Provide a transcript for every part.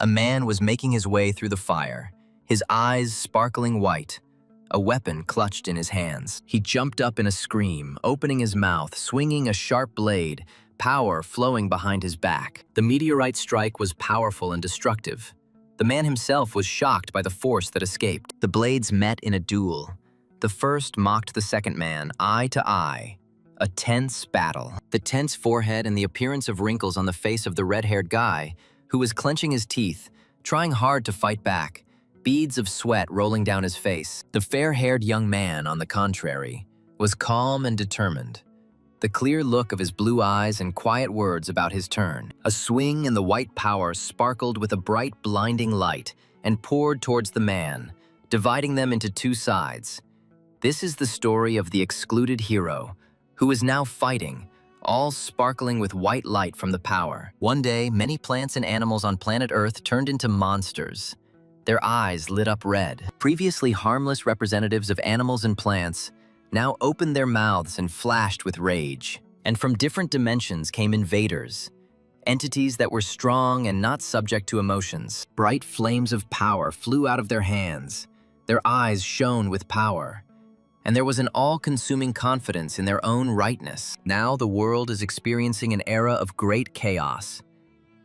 A man was making his way through the fire, his eyes sparkling white, a weapon clutched in his hands. He jumped up in a scream, opening his mouth, swinging a sharp blade, power flowing behind his back. The meteorite strike was powerful and destructive. The man himself was shocked by the force that escaped. The blades met in a duel. The first mocked the second man, eye to eye. A tense battle. The tense forehead and the appearance of wrinkles on the face of the red-haired guy, who was clenching his teeth, trying hard to fight back, beads of sweat rolling down his face. The fair-haired young man, on the contrary, was calm and determined. The clear look of his blue eyes and quiet words about his turn. A swing in the white power sparkled with a bright, blinding light and poured towards the man, dividing them into two sides. This is the story of the excluded hero, who is now fighting, all sparkling with white light from the power. One day, many plants and animals on planet Earth turned into monsters. Their eyes lit up red. Previously harmless representatives of animals and plants now opened their mouths and flashed with rage. And from different dimensions came invaders, entities that were strong and not subject to emotions. Bright flames of power flew out of their hands. Their eyes shone with power. And there was an all-consuming confidence in their own rightness. Now the world is experiencing an era of great chaos.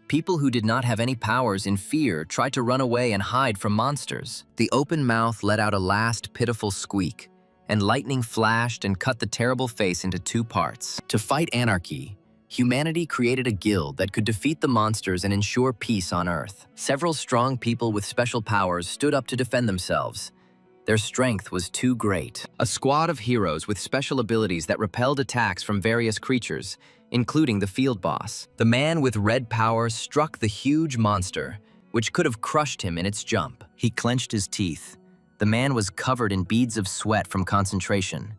People who did not have any powers in fear tried to run away and hide from monsters. The open mouth let out a last pitiful squeak, and lightning flashed and cut the terrible face into two parts. To fight anarchy, humanity created a guild that could defeat the monsters and ensure peace on Earth. Several strong people with special powers stood up to defend themselves. Their strength was too great. A squad of heroes with special abilities that repelled attacks from various creatures, including the field boss. The man with red power struck the huge monster, which could have crushed him in its jump. He clenched his teeth. The man was covered in beads of sweat from concentration.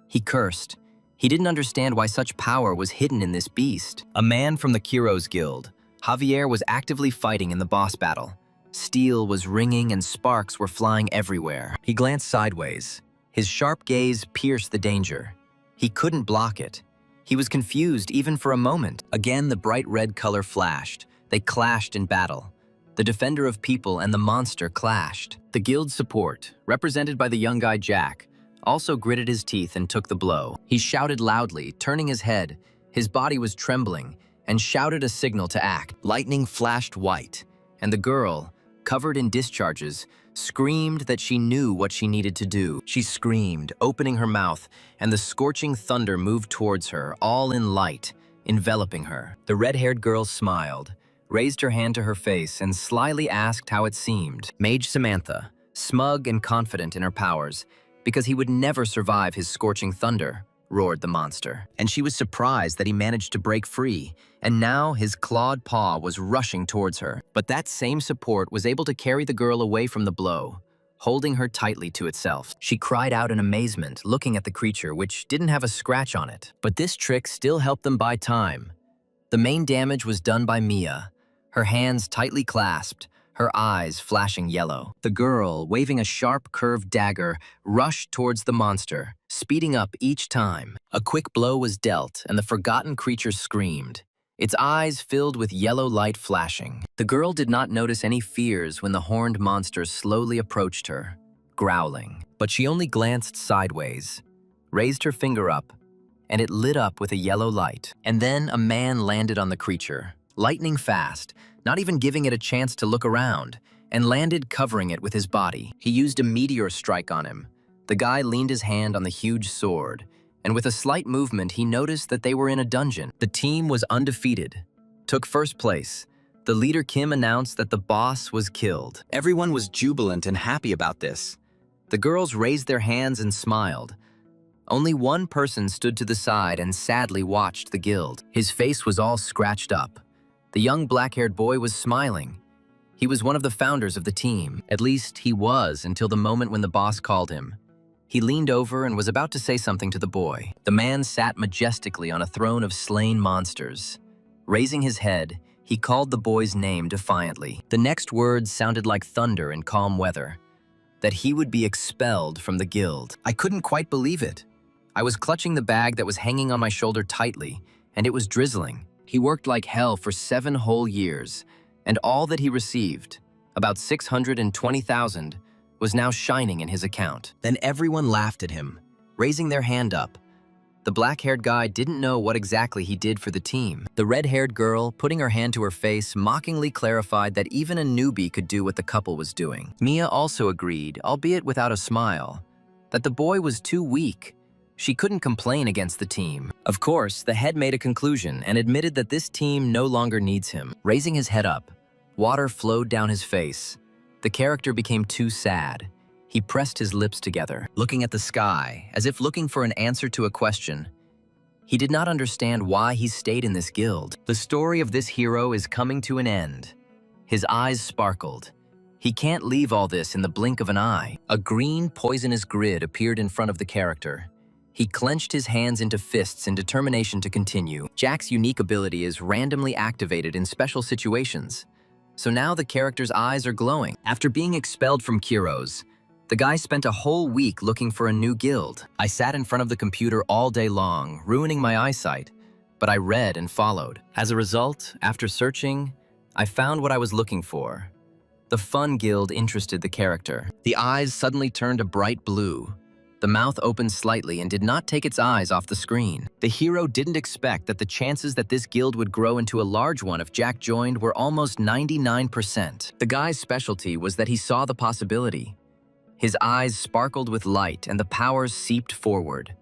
He cursed. He didn't understand why such power was hidden in this beast. A man from the Kiro's Guild, Javier, was actively fighting in the boss battle. Steel was ringing and sparks were flying everywhere. He glanced sideways. His sharp gaze pierced the danger. He couldn't block it. He was confused even for a moment. Again, the bright red color flashed. They clashed in battle. The defender of people and the monster clashed. The guild support, represented by the young guy Jack, also gritted his teeth and took the blow. He shouted loudly, turning his head. His body was trembling, and shouted a signal to act. Lightning flashed white, and the girl, covered in discharges, screamed that she knew what she needed to do. She screamed, opening her mouth, and the scorching thunder moved towards her, all in light, enveloping her. The red-haired girl smiled, raised her hand to her face, and slyly asked how it seemed. Mage Samantha, smug and confident in her powers, because he would never survive his scorching thunder, roared the monster. And she was surprised that he managed to break free, and now his clawed paw was rushing towards her. But that same support was able to carry the girl away from the blow, holding her tightly to itself. She cried out in amazement, looking at the creature, which didn't have a scratch on it. But this trick still helped them buy time. The main damage was done by Mia, her hands tightly clasped, her eyes flashing yellow. The girl, waving a sharp, curved dagger, rushed towards the monster, speeding up each time. A quick blow was dealt, and the forgotten creature screamed, its eyes filled with yellow light flashing. The girl did not notice any fears when the horned monster slowly approached her, growling. But she only glanced sideways, raised her finger up, and it lit up with a yellow light. And then a man landed on the creature, lightning fast, not even giving it a chance to look around, and landed covering it with his body. He used a meteor strike on him. The guy leaned his hand on the huge sword, and with a slight movement, he noticed that they were in a dungeon. The team was undefeated, took first place. The leader Kim announced that the boss was killed. Everyone was jubilant and happy about this. The girls raised their hands and smiled. Only one person stood to the side and sadly watched the guild. His face was all scratched up. The young black-haired boy was smiling. He was one of the founders of the team. At least he was until the moment when the boss called him. He leaned over and was about to say something to the boy. The man sat majestically on a throne of slain monsters. Raising his head, he called the boy's name defiantly. The next words sounded like thunder in calm weather. That he would be expelled from the guild. I couldn't quite believe it. I was clutching the bag that was hanging on my shoulder tightly, and it was drizzling. He worked like hell for 7 whole years. and all that he received, about 620,000, was now shining in his account. Then everyone laughed at him, raising their hand up. The black-haired guy didn't know what exactly he did for the team. The red-haired girl, putting her hand to her face, mockingly clarified that even a newbie could do what the couple was doing. Mia also agreed, albeit without a smile, that the boy was too weak. She couldn't complain against the team. Of course, the head made a conclusion and admitted that this team no longer needs him. Raising his head up, water flowed down his face. The character became too sad. He pressed his lips together, looking at the sky, as if looking for an answer to a question. He did not understand why he stayed in this guild. The story of this hero is coming to an end. His eyes sparkled. He can't leave all this in the blink of an eye. A green, poisonous grid appeared in front of the character. He clenched his hands into fists in determination to continue. Jack's unique ability is randomly activated in special situations. So now the character's eyes are glowing. After being expelled from Kiro's, the guy spent a whole week looking for a new guild. I sat in front of the computer all day long, ruining my eyesight, but I read and followed. As a result, after searching, I found what I was looking for. The fun guild interested the character. The eyes suddenly turned a bright blue. The mouth opened slightly and did not take its eyes off the screen. The hero didn't expect that the chances that this guild would grow into a large one if Jack joined were almost 99%. The guy's specialty was that he saw the possibility. His eyes sparkled with light and the powers seeped forward.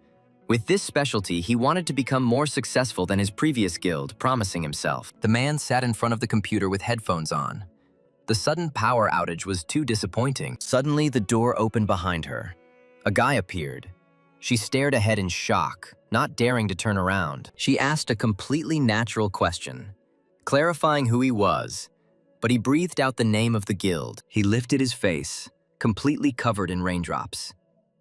With this specialty, he wanted to become more successful than his previous guild, promising himself. The man sat in front of the computer with headphones on. The sudden power outage was too disappointing. Suddenly, the door opened behind her. A guy appeared. She stared ahead in shock, not daring to turn around. She asked a completely natural question, clarifying who he was, but he breathed out the name of the guild. He lifted his face, completely covered in raindrops.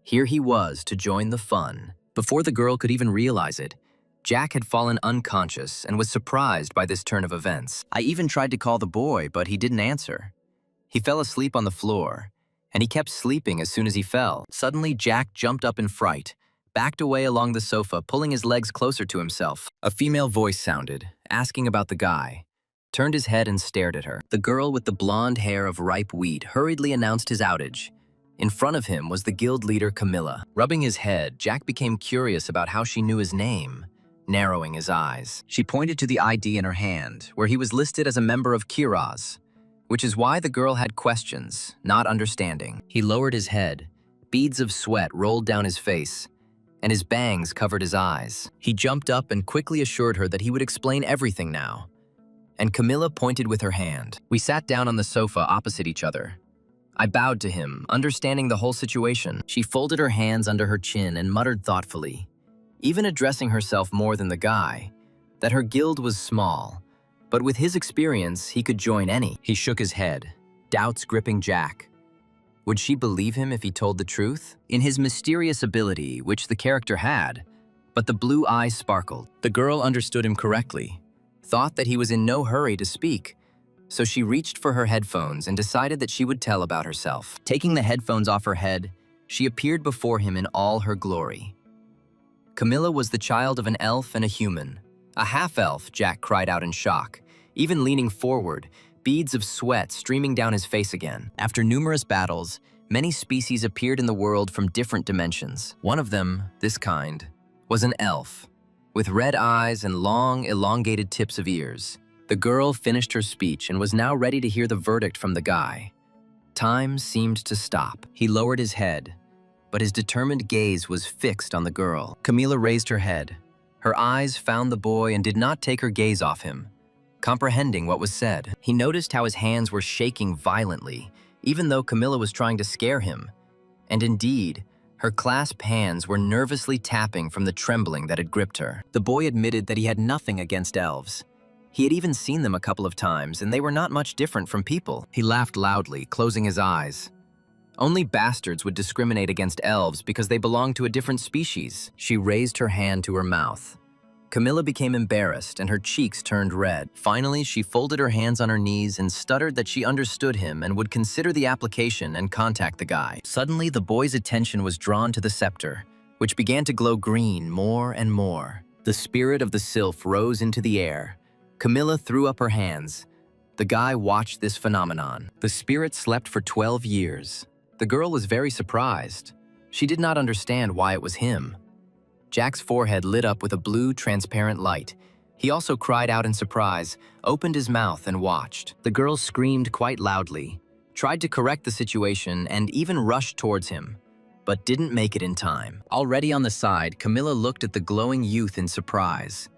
Here he was to join the fun. Before the girl could even realize it, Jack had fallen unconscious and was surprised by this turn of events. I even tried to call the boy, but he didn't answer. He fell asleep on the floor, and he kept sleeping as soon as he fell. Suddenly, Jack jumped up in fright, backed away along the sofa, pulling his legs closer to himself. A female voice sounded, asking about the guy. Turned his head and stared at her. The girl with the blonde hair of ripe wheat hurriedly announced his outage. In front of him was the guild leader, Camilla. Rubbing his head, Jack became curious about how she knew his name, narrowing his eyes. She pointed to the ID in her hand, where he was listed as a member of Kiro's, which is why the girl had questions, not understanding. He lowered his head. Beads of sweat rolled down his face, and his bangs covered his eyes. He jumped up and quickly assured her that he would explain everything now. And Camilla pointed with her hand. We sat down on the sofa opposite each other. I bowed to him, understanding the whole situation. She folded her hands under her chin and muttered thoughtfully, even addressing herself more than the guy, that her guild was small, but with his experience, he could join any. He shook his head, doubts gripping Jack. Would she believe him if he told the truth? In his mysterious ability, which the character had, but the blue eyes sparkled. The girl understood him correctly, thought that he was in no hurry to speak, so she reached for her headphones and decided that she would tell about herself. Taking the headphones off her head, she appeared before him in all her glory. Camilla was the child of an elf and a human. A half-elf, Jack cried out in shock, even leaning forward, beads of sweat streaming down his face again. After numerous battles, many species appeared in the world from different dimensions. One of them, this kind, was an elf, with red eyes and long, elongated tips of ears. The girl finished her speech and was now ready to hear the verdict from the guy. Time seemed to stop. He lowered his head, but his determined gaze was fixed on the girl. Camilla raised her head. Her eyes found the boy and did not take her gaze off him, comprehending what was said. He noticed how his hands were shaking violently, even though Camilla was trying to scare him. And indeed, her clasped hands were nervously tapping from the trembling that had gripped her. The boy admitted that he had nothing against elves. He had even seen them a couple of times, and they were not much different from people. He laughed loudly, closing his eyes. Only bastards would discriminate against elves because they belonged to a different species. She raised her hand to her mouth. Camilla became embarrassed, and her cheeks turned red. Finally, she folded her hands on her knees and stuttered that she understood him and would consider the application and contact the guy. Suddenly, the boy's attention was drawn to the scepter, which began to glow green more and more. The spirit of the sylph rose into the air. Camilla threw up her hands, The guy watched this phenomenon. The spirit slept for 12 years. The girl was very surprised. She did not understand why it was him. Jack's forehead lit up with a blue, transparent light. He also cried out in surprise, opened his mouth and watched. The girl screamed quite loudly, tried to correct the situation, and even rushed towards him, but didn't make it in time. Already on the side, Camilla looked at the glowing youth in surprise.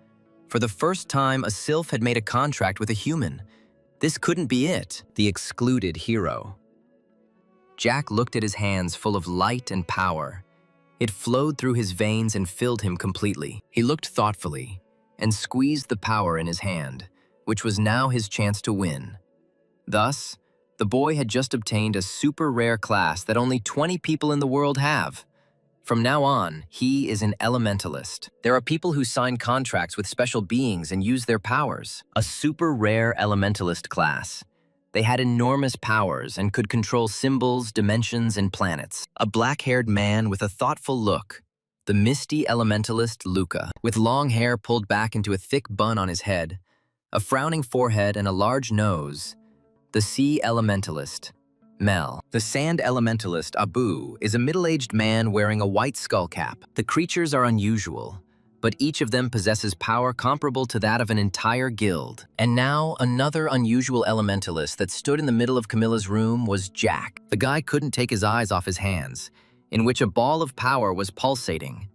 For the first time, a sylph had made a contract with a human. This couldn't be it, the excluded hero. Jack looked at his hands full of light and power. It flowed through his veins and filled him completely. He looked thoughtfully and squeezed the power in his hand, which was now his chance to win. Thus, the boy had just obtained a super rare class that only 20 people in the world have. From now on, he is an elementalist. There are people who sign contracts with special beings and use their powers. A super rare elementalist class. They had enormous powers and could control symbols, dimensions, and planets. A black-haired man with a thoughtful look. The misty elementalist Luca, with long hair pulled back into a thick bun on his head, a frowning forehead and a large nose. The sea elementalist, Mel. The sand elementalist, Abu, is a middle-aged man wearing a white skull cap. The creatures are unusual, but each of them possesses power comparable to that of an entire guild. And now, another unusual elementalist that stood in the middle of Camilla's room was Jack. The guy couldn't take his eyes off his hands, in which a ball of power was pulsating.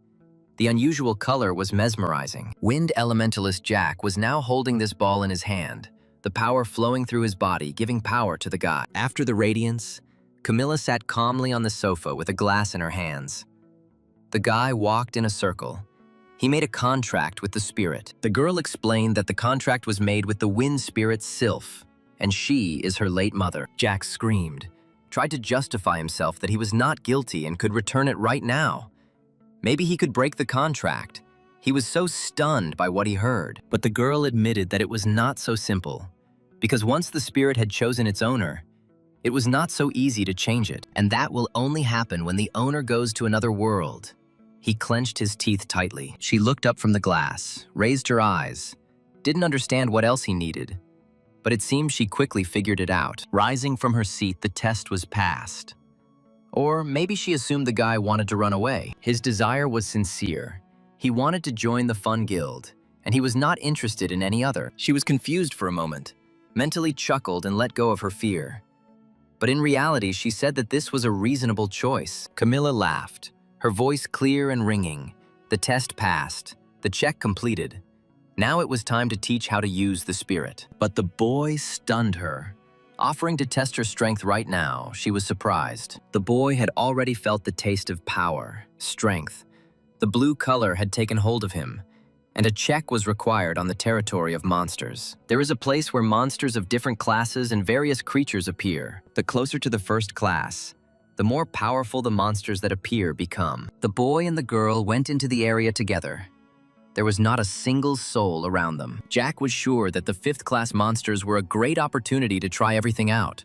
The unusual color was mesmerizing. Wind elementalist Jack was now holding this ball in his hand, the power flowing through his body, giving power to the god. After the radiance, Camilla sat calmly on the sofa with a glass in her hands. The guy walked in a circle. He made a contract with the spirit. The girl explained that the contract was made with the wind spirit Sylph, and she is her late mother. Jack screamed, tried to justify himself that he was not guilty and could return it right now. Maybe he could break the contract. He was so stunned by what he heard. But the girl admitted that it was not so simple, because once the spirit had chosen its owner, it was not so easy to change it. And that will only happen when the owner goes to another world. He clenched his teeth tightly. She looked up from the glass, raised her eyes, didn't understand what else he needed, but it seemed she quickly figured it out. Rising from her seat, the test was passed. Or maybe she assumed the guy wanted to run away. His desire was sincere. He wanted to join the fun guild, and he was not interested in any other. She was confused for a moment, mentally chuckled and let go of her fear. But in reality, she said that this was a reasonable choice. Camilla laughed, her voice clear and ringing. The test passed, the check completed. Now it was time to teach how to use the spirit. But the boy stunned her. Offering to test her strength right now, she was surprised. The boy had already felt the taste of power, strength. The blue color had taken hold of him, and a check was required on the territory of monsters. There is a place where monsters of different classes and various creatures appear. The closer to the first class, the more powerful the monsters that appear become. The boy and the girl went into the area together. There was not a single soul around them. Jack was sure that the 5th class monsters were a great opportunity to try everything out.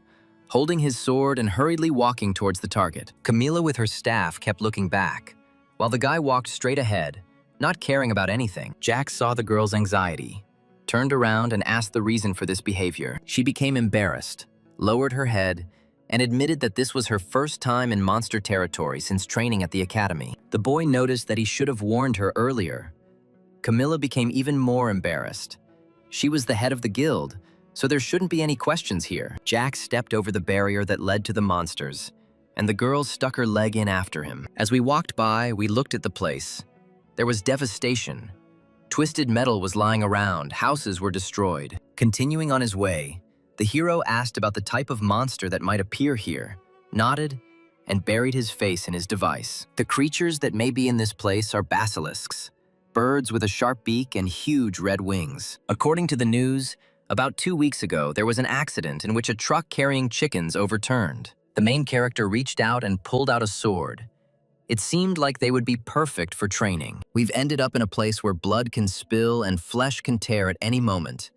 Holding his sword and hurriedly walking towards the target, Camilla with her staff kept looking back, while the guy walked straight ahead, not caring about anything. Jack saw the girl's anxiety, turned around and asked the reason for this behavior. She became embarrassed, lowered her head, and admitted that this was her first time in monster territory since training at the academy. The boy noticed that he should have warned her earlier. Camilla became even more embarrassed. She was the head of the guild, so there shouldn't be any questions here. Jack stepped over the barrier that led to the monsters, and the girl stuck her leg in after him. As we walked by, we looked at the place. There was devastation. Twisted metal was lying around, houses were destroyed. Continuing on his way, the hero asked about the type of monster that might appear here, nodded, and buried his face in his device. The creatures that may be in this place are basilisks, birds with a sharp beak and huge red wings. According to the news, about 2 weeks ago, there was an accident in which a truck carrying chickens overturned. The main character reached out and pulled out a sword. It seemed like they would be perfect for training. We've ended up in a place where blood can spill and flesh can tear at any moment,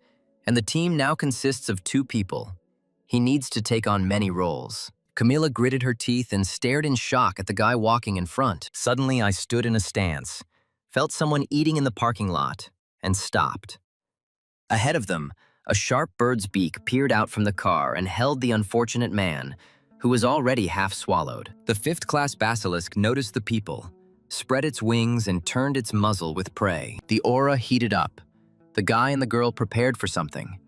and the team now consists of 2 people. He needs to take on many roles. Camilla gritted her teeth and stared in shock at the guy walking in front. Suddenly, I stood in a stance, felt someone eating in the parking lot, and stopped. Ahead of them, A sharp bird's beak peered out from the car and held the unfortunate man, who was already half swallowed. The fifth-class basilisk noticed the people, spread its wings and turned its muzzle with prey. The aura heated up. The guy and the girl prepared for something.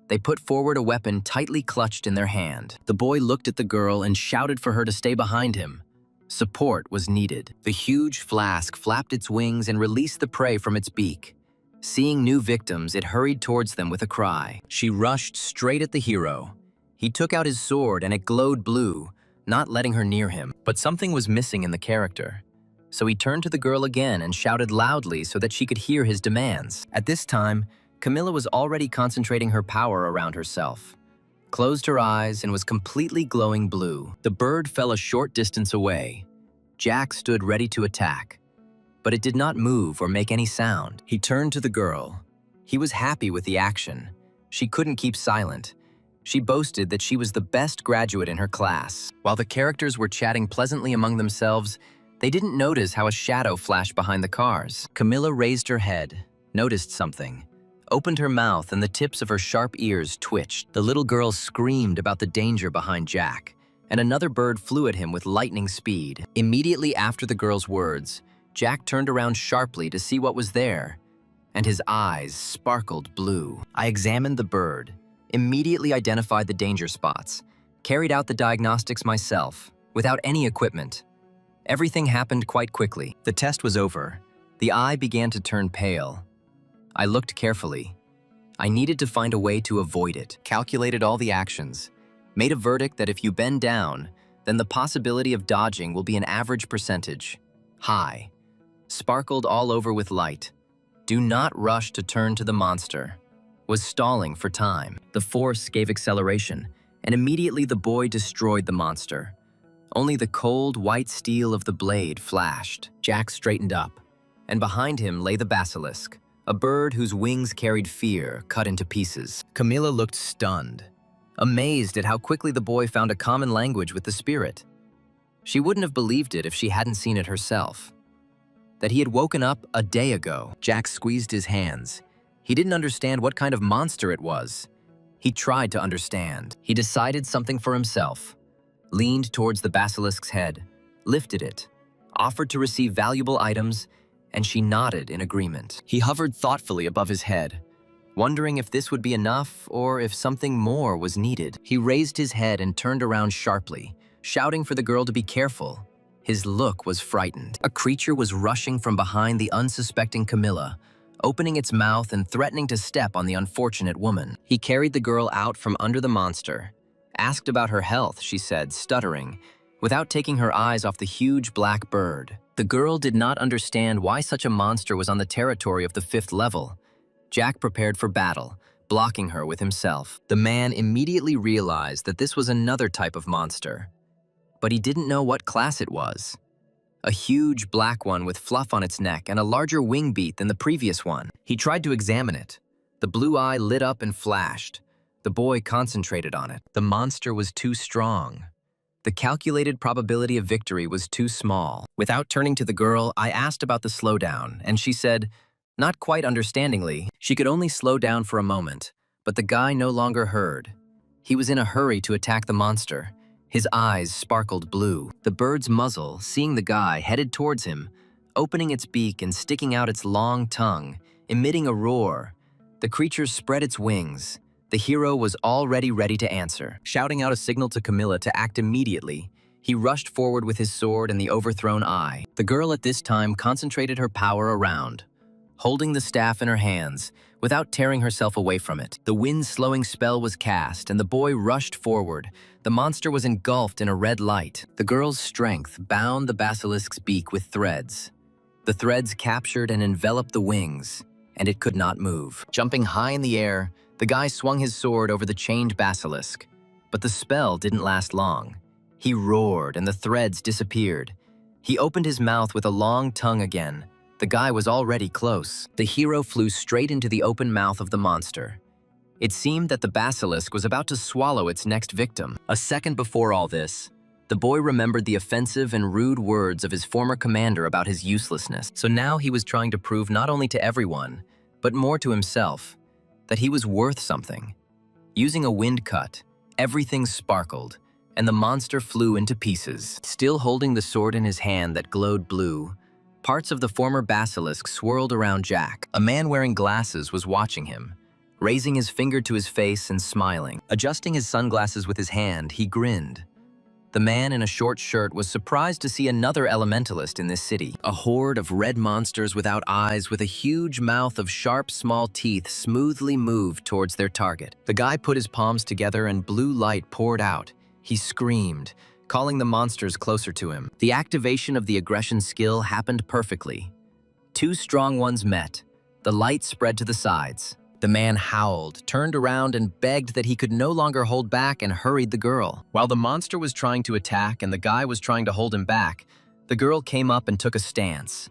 They put forward a weapon tightly clutched in their hand. The boy looked at the girl and shouted for her to stay behind him. Support was needed. The huge flask flapped its wings and released the prey from its beak. Seeing new victims, it hurried towards them with a cry. She rushed straight at the hero. He took out his sword and it glowed blue, not letting her near him. But something was missing in the character. So he turned to the girl again and shouted loudly so that she could hear his demands. At this time, Camilla was already concentrating her power around herself, closed her eyes, and was completely glowing blue. The bird fell a short distance away. Jack stood ready to attack, but it did not move or make any sound. He turned to the girl. He was happy with the action. She couldn't keep silent. She boasted that she was the best graduate in her class. While the characters were chatting pleasantly among themselves, they didn't notice how a shadow flashed behind the cars. Camilla raised her head, noticed something, opened her mouth, and the tips of her sharp ears twitched. The little girl screamed about the danger behind Jack, and another bird flew at him with lightning speed. Immediately after the girl's words, Jack turned around sharply to see what was there, and his eyes sparkled blue. I examined the bird, immediately identified the danger spots, carried out the diagnostics myself, without any equipment. Everything happened quite quickly. The test was over. The eye began to turn pale. I looked carefully. I needed to find a way to avoid it, calculated all the actions, made a verdict that if you bend down, then the possibility of dodging will be an average percentage. High. Sparkled all over with light. Do not rush to turn to the monster. Was stalling for time. The force gave acceleration, and immediately the boy destroyed the monster. Only the cold, white steel of the blade flashed. Jack straightened up, and behind him lay the basilisk, a bird whose wings carried fear, cut into pieces. Camilla looked stunned, amazed at how quickly the boy found a common language with the spirit. She wouldn't have believed it if she hadn't seen it herself. That he had woken up a day ago. Jack squeezed his hands. He didn't understand what kind of monster it was. He tried to understand. He decided something for himself, leaned towards the basilisk's head, lifted it, offered to receive valuable items, and she nodded in agreement. He hovered thoughtfully above his head, wondering if this would be enough or if something more was needed. He raised his head and turned around sharply, shouting for the girl to be careful. His look was frightened. A creature was rushing from behind the unsuspecting Camilla, opening its mouth and threatening to step on the unfortunate woman. He carried the girl out from under the monster, asked about her health, she said, stuttering, without taking her eyes off the huge black bird. The girl did not understand why such a monster was on the territory of the 5th level. Jack prepared for battle, blocking her with himself. The man immediately realized that this was another type of monster, but he didn't know what class it was. A huge black one with fluff on its neck and a larger wing beat than the previous one. He tried to examine it. The blue eye lit up and flashed. The boy concentrated on it. The monster was too strong. The calculated probability of victory was too small. Without turning to the girl, I asked about the slowdown, and she said, not quite understandingly, she could only slow down for a moment, but the guy no longer heard. He was in a hurry to attack the monster. His eyes sparkled blue. The bird's muzzle, seeing the guy, headed towards him, opening its beak and sticking out its long tongue, emitting a roar. The creature spread its wings. The hero was already ready to answer. Shouting out a signal to Camilla to act immediately, he rushed forward with his sword and the overthrown eye. The girl at this time concentrated her power around, holding the staff in her hands, without tearing herself away from it. The wind-slowing spell was cast, and the boy rushed forward. The monster was engulfed in a red light. The girl's strength bound the basilisk's beak with threads. The threads captured and enveloped the wings, and it could not move. Jumping high in the air, the guy swung his sword over the chained basilisk. But the spell didn't last long. He roared, and the threads disappeared. He opened his mouth with a long tongue again. The guy was already close. The hero flew straight into the open mouth of the monster. It seemed that the basilisk was about to swallow its next victim. A second before all this, the boy remembered the offensive and rude words of his former commander about his uselessness. So now he was trying to prove not only to everyone, but more to himself, that he was worth something. Using a wind cut, everything sparkled, and the monster flew into pieces. Still holding the sword in his hand that glowed blue, parts of the former basilisk swirled around Jack. A man wearing glasses was watching him, raising his finger to his face and smiling. Adjusting his sunglasses with his hand, he grinned. The man in a short shirt was surprised to see another elementalist in this city. A horde of red monsters without eyes with a huge mouth of sharp, small teeth smoothly moved towards their target. The guy put his palms together and blue light poured out. He screamed, calling the monsters closer to him. The activation of the aggression skill happened perfectly. Two strong ones met. The light spread to the sides. The man howled, turned around and begged that he could no longer hold back and hurried the girl. While the monster was trying to attack and the guy was trying to hold him back, the girl came up and took a stance.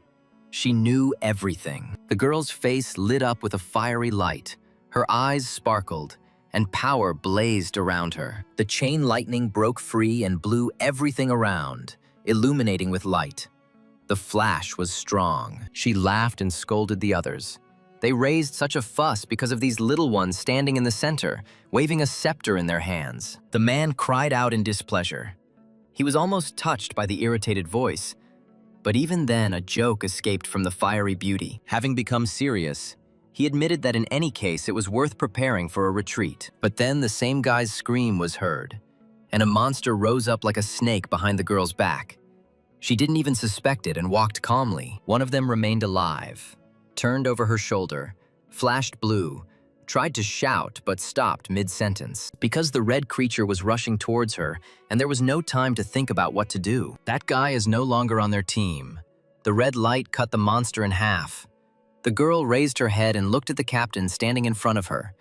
She knew everything. The girl's face lit up with a fiery light. Her eyes sparkled, and power blazed around her. The chain lightning broke free and blew everything around, illuminating with light. The flash was strong. She laughed and scolded the others. They raised such a fuss because of these little ones standing in the center, waving a scepter in their hands. The man cried out in displeasure. He was almost touched by the irritated voice, but even then a joke escaped from the fiery beauty. Having become serious, he admitted that in any case it was worth preparing for a retreat. But then the same guy's scream was heard, and a monster rose up like a snake behind the girl's back. She didn't even suspect it and walked calmly. One of them remained alive, turned over her shoulder, flashed blue, tried to shout but stopped mid-sentence because the red creature was rushing towards her and there was no time to think about what to do. That guy is no longer on their team. The red light cut the monster in half. The girl raised her head and looked at the captain standing in front of her,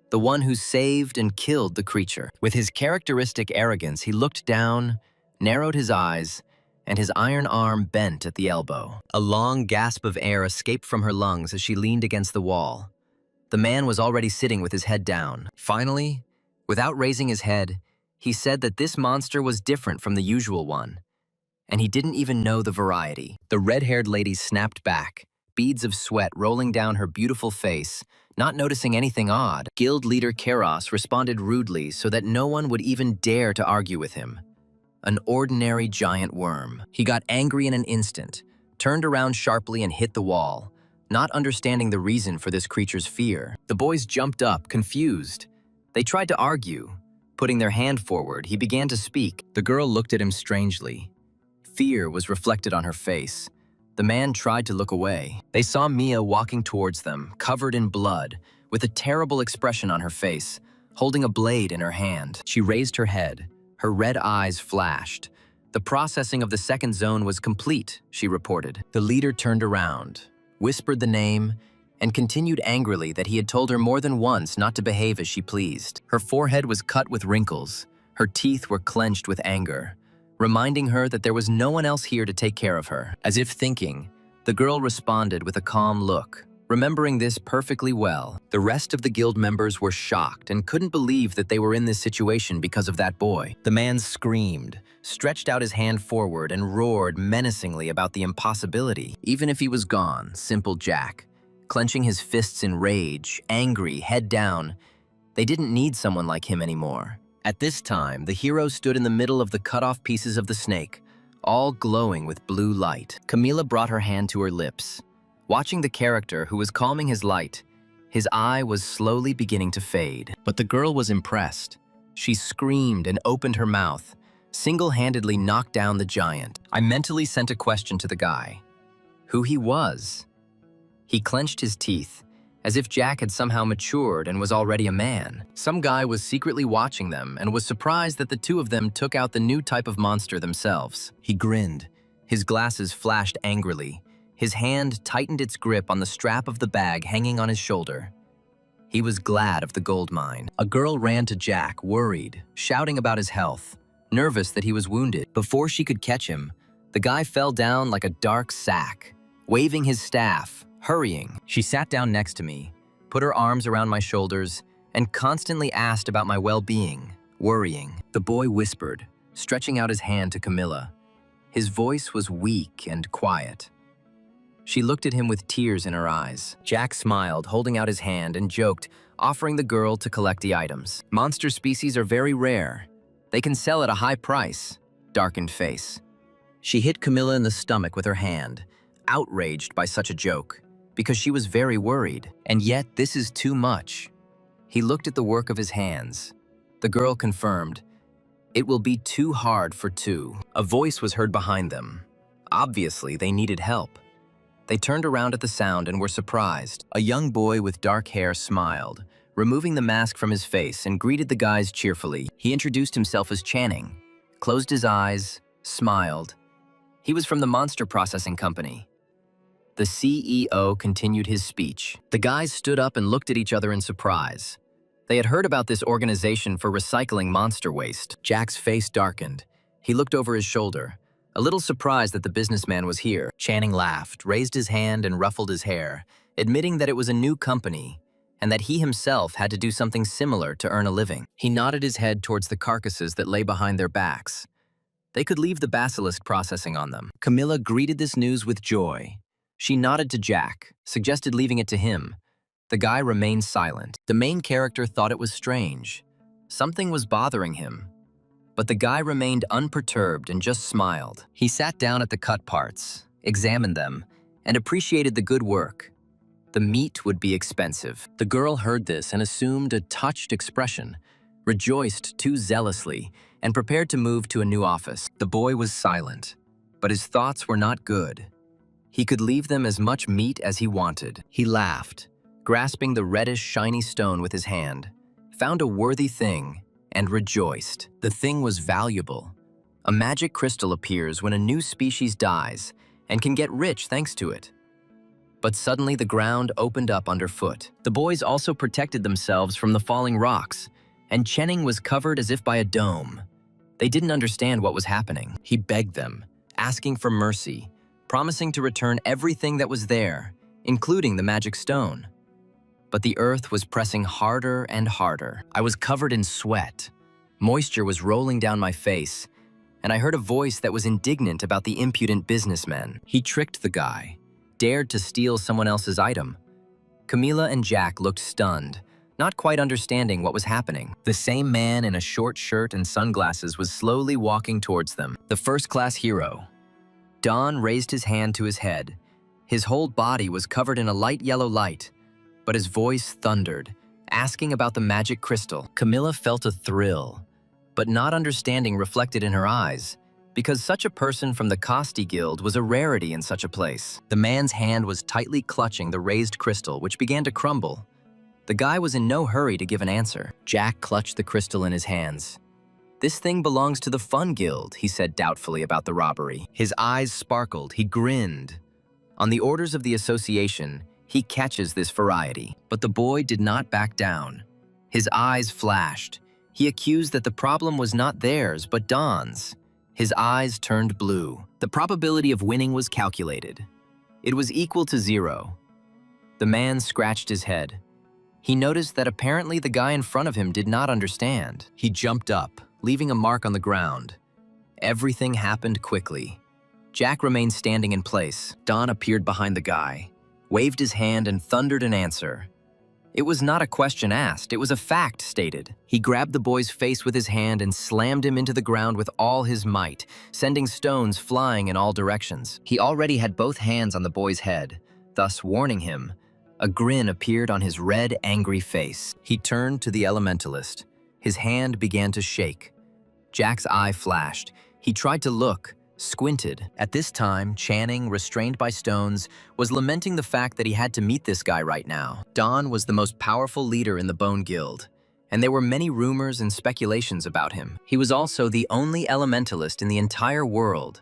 the one who saved and killed the creature. With his characteristic arrogance, he looked down, narrowed his eyes, and his iron arm bent at the elbow. A long gasp of air escaped from her lungs as she leaned against the wall. The man was already sitting with his head down. Finally, without raising his head, he said that this monster was different from the usual one, and he didn't even know the variety. The red-haired lady snapped back, beads of sweat rolling down her beautiful face, not noticing anything odd. Guild leader Keros responded rudely so that no one would even dare to argue with him. An ordinary giant worm. He got angry in an instant, turned around sharply and hit the wall, not understanding the reason for this creature's fear. The boys jumped up, confused. They tried to argue. Putting their hand forward, he began to speak. The girl looked at him strangely. Fear was reflected on her face. The man tried to look away. They saw Mia walking towards them, covered in blood, with a terrible expression on her face, holding a blade in her hand. She raised her head. Her red eyes flashed. The processing of the second zone was complete, she reported. The leader turned around, whispered the name, and continued angrily that he had told her more than once not to behave as she pleased. Her forehead was cut with wrinkles. Her teeth were clenched with anger, reminding her that there was no one else here to take care of her. As if thinking, the girl responded with a calm look, remembering this perfectly well. The rest of the guild members were shocked and couldn't believe that they were in this situation because of that boy. The man screamed, stretched out his hand forward, and roared menacingly about the impossibility. Even if he was gone, simple Jack, clenching his fists in rage, angry, head down, they didn't need someone like him anymore. At this time, the hero stood in the middle of the cut-off pieces of the snake, all glowing with blue light. Camila brought her hand to her lips. Watching the character who was calming his light, his eye was slowly beginning to fade. But the girl was impressed. She screamed and opened her mouth, single-handedly knocked down the giant. I mentally sent a question to the guy. Who he was? He clenched his teeth, as if Jack had somehow matured and was already a man. Some guy was secretly watching them and was surprised that the two of them took out the new type of monster themselves. He grinned. His glasses flashed angrily. His hand tightened its grip on the strap of the bag hanging on his shoulder. He was glad of the gold mine. A girl ran to Jack, worried, shouting about his health, nervous that he was wounded. Before she could catch him, the guy fell down like a dark sack, waving his staff, hurrying. She sat down next to me, put her arms around my shoulders, and constantly asked about my well-being, worrying. The boy whispered, stretching out his hand to Camilla. His voice was weak and quiet. She looked at him with tears in her eyes. Jack smiled, holding out his hand, and joked, offering the girl to collect the items. Monster species are very rare. They can sell at a high price. Darkened face. She hit Camilla in the stomach with her hand, outraged by such a joke, because she was very worried. And yet, this is too much. He looked at the work of his hands. The girl confirmed, "It will be too hard for two." A voice was heard behind them. Obviously, they needed help. They turned around at the sound and were surprised. A young boy with dark hair smiled, removing the mask from his face, and greeted the guys cheerfully. He introduced himself as Channing, closed his eyes, smiled. He was from the Monster Processing Company. The CEO continued his speech. The guys stood up and looked at each other in surprise. They had heard about this organization for recycling monster waste. Jack's face darkened. He looked over his shoulder, a little surprised that the businessman was here. Channing laughed, raised his hand, and ruffled his hair, admitting that it was a new company and that he himself had to do something similar to earn a living. He nodded his head towards the carcasses that lay behind their backs. They could leave the basilisk processing on them. Camilla greeted this news with joy. She nodded to Jack, suggested leaving it to him. The guy remained silent. The main character thought it was strange. Something was bothering him. But the guy remained unperturbed and just smiled. He sat down at the cut parts, examined them, and appreciated the good work. The meat would be expensive. The girl heard this and assumed a touched expression, rejoiced too zealously, and prepared to move to a new office. The boy was silent, but his thoughts were not good. He could leave them as much meat as he wanted. He laughed, grasping the reddish, shiny stone with his hand, found a worthy thing, and rejoiced. The thing was valuable. A magic crystal appears when a new species dies and can get rich thanks to it. But suddenly the ground opened up underfoot. The boys also protected themselves from the falling rocks, and Channing was covered as if by a dome. They didn't understand what was happening. He begged them, asking for mercy, promising to return everything that was there, including the magic stone. But the earth was pressing harder and harder. I was covered in sweat. Moisture was rolling down my face, and I heard a voice that was indignant about the impudent businessman. He tricked the guy, dared to steal someone else's item. Camilla and Jack looked stunned, not quite understanding what was happening. The same man in a short shirt and sunglasses was slowly walking towards them. The first-class hero. Don raised his hand to his head. His whole body was covered in a light yellow light, but his voice thundered, asking about the magic crystal. Camilla felt a thrill, but not understanding reflected in her eyes, because such a person from the Costi Guild was a rarity in such a place. The man's hand was tightly clutching the raised crystal, which began to crumble. The guy was in no hurry to give an answer. Jack clutched the crystal in his hands. "This thing belongs to the Fun Guild," he said doubtfully about the robbery. His eyes sparkled, he grinned. On the orders of the association, he catches this variety. But the boy did not back down. His eyes flashed. He accused that the problem was not theirs, but Don's. His eyes turned blue. The probability of winning was calculated. It was equal to 0. The man scratched his head. He noticed that apparently the guy in front of him did not understand. He jumped up, leaving a mark on the ground. Everything happened quickly. Jack remained standing in place. Don appeared behind the guy, waved his hand, and thundered an answer. It was not a question asked, it was a fact stated. He grabbed the boy's face with his hand and slammed him into the ground with all his might, sending stones flying in all directions. He already had both hands on the boy's head, thus warning him. A grin appeared on his red, angry face. He turned to the elementalist. His hand began to shake. Jack's eye flashed. He tried to look, squinted. At this time, Channing, restrained by stones, was lamenting the fact that he had to meet this guy right now. Don was the most powerful leader in the Bone Guild, and there were many rumors and speculations about him. He was also the only elementalist in the entire world,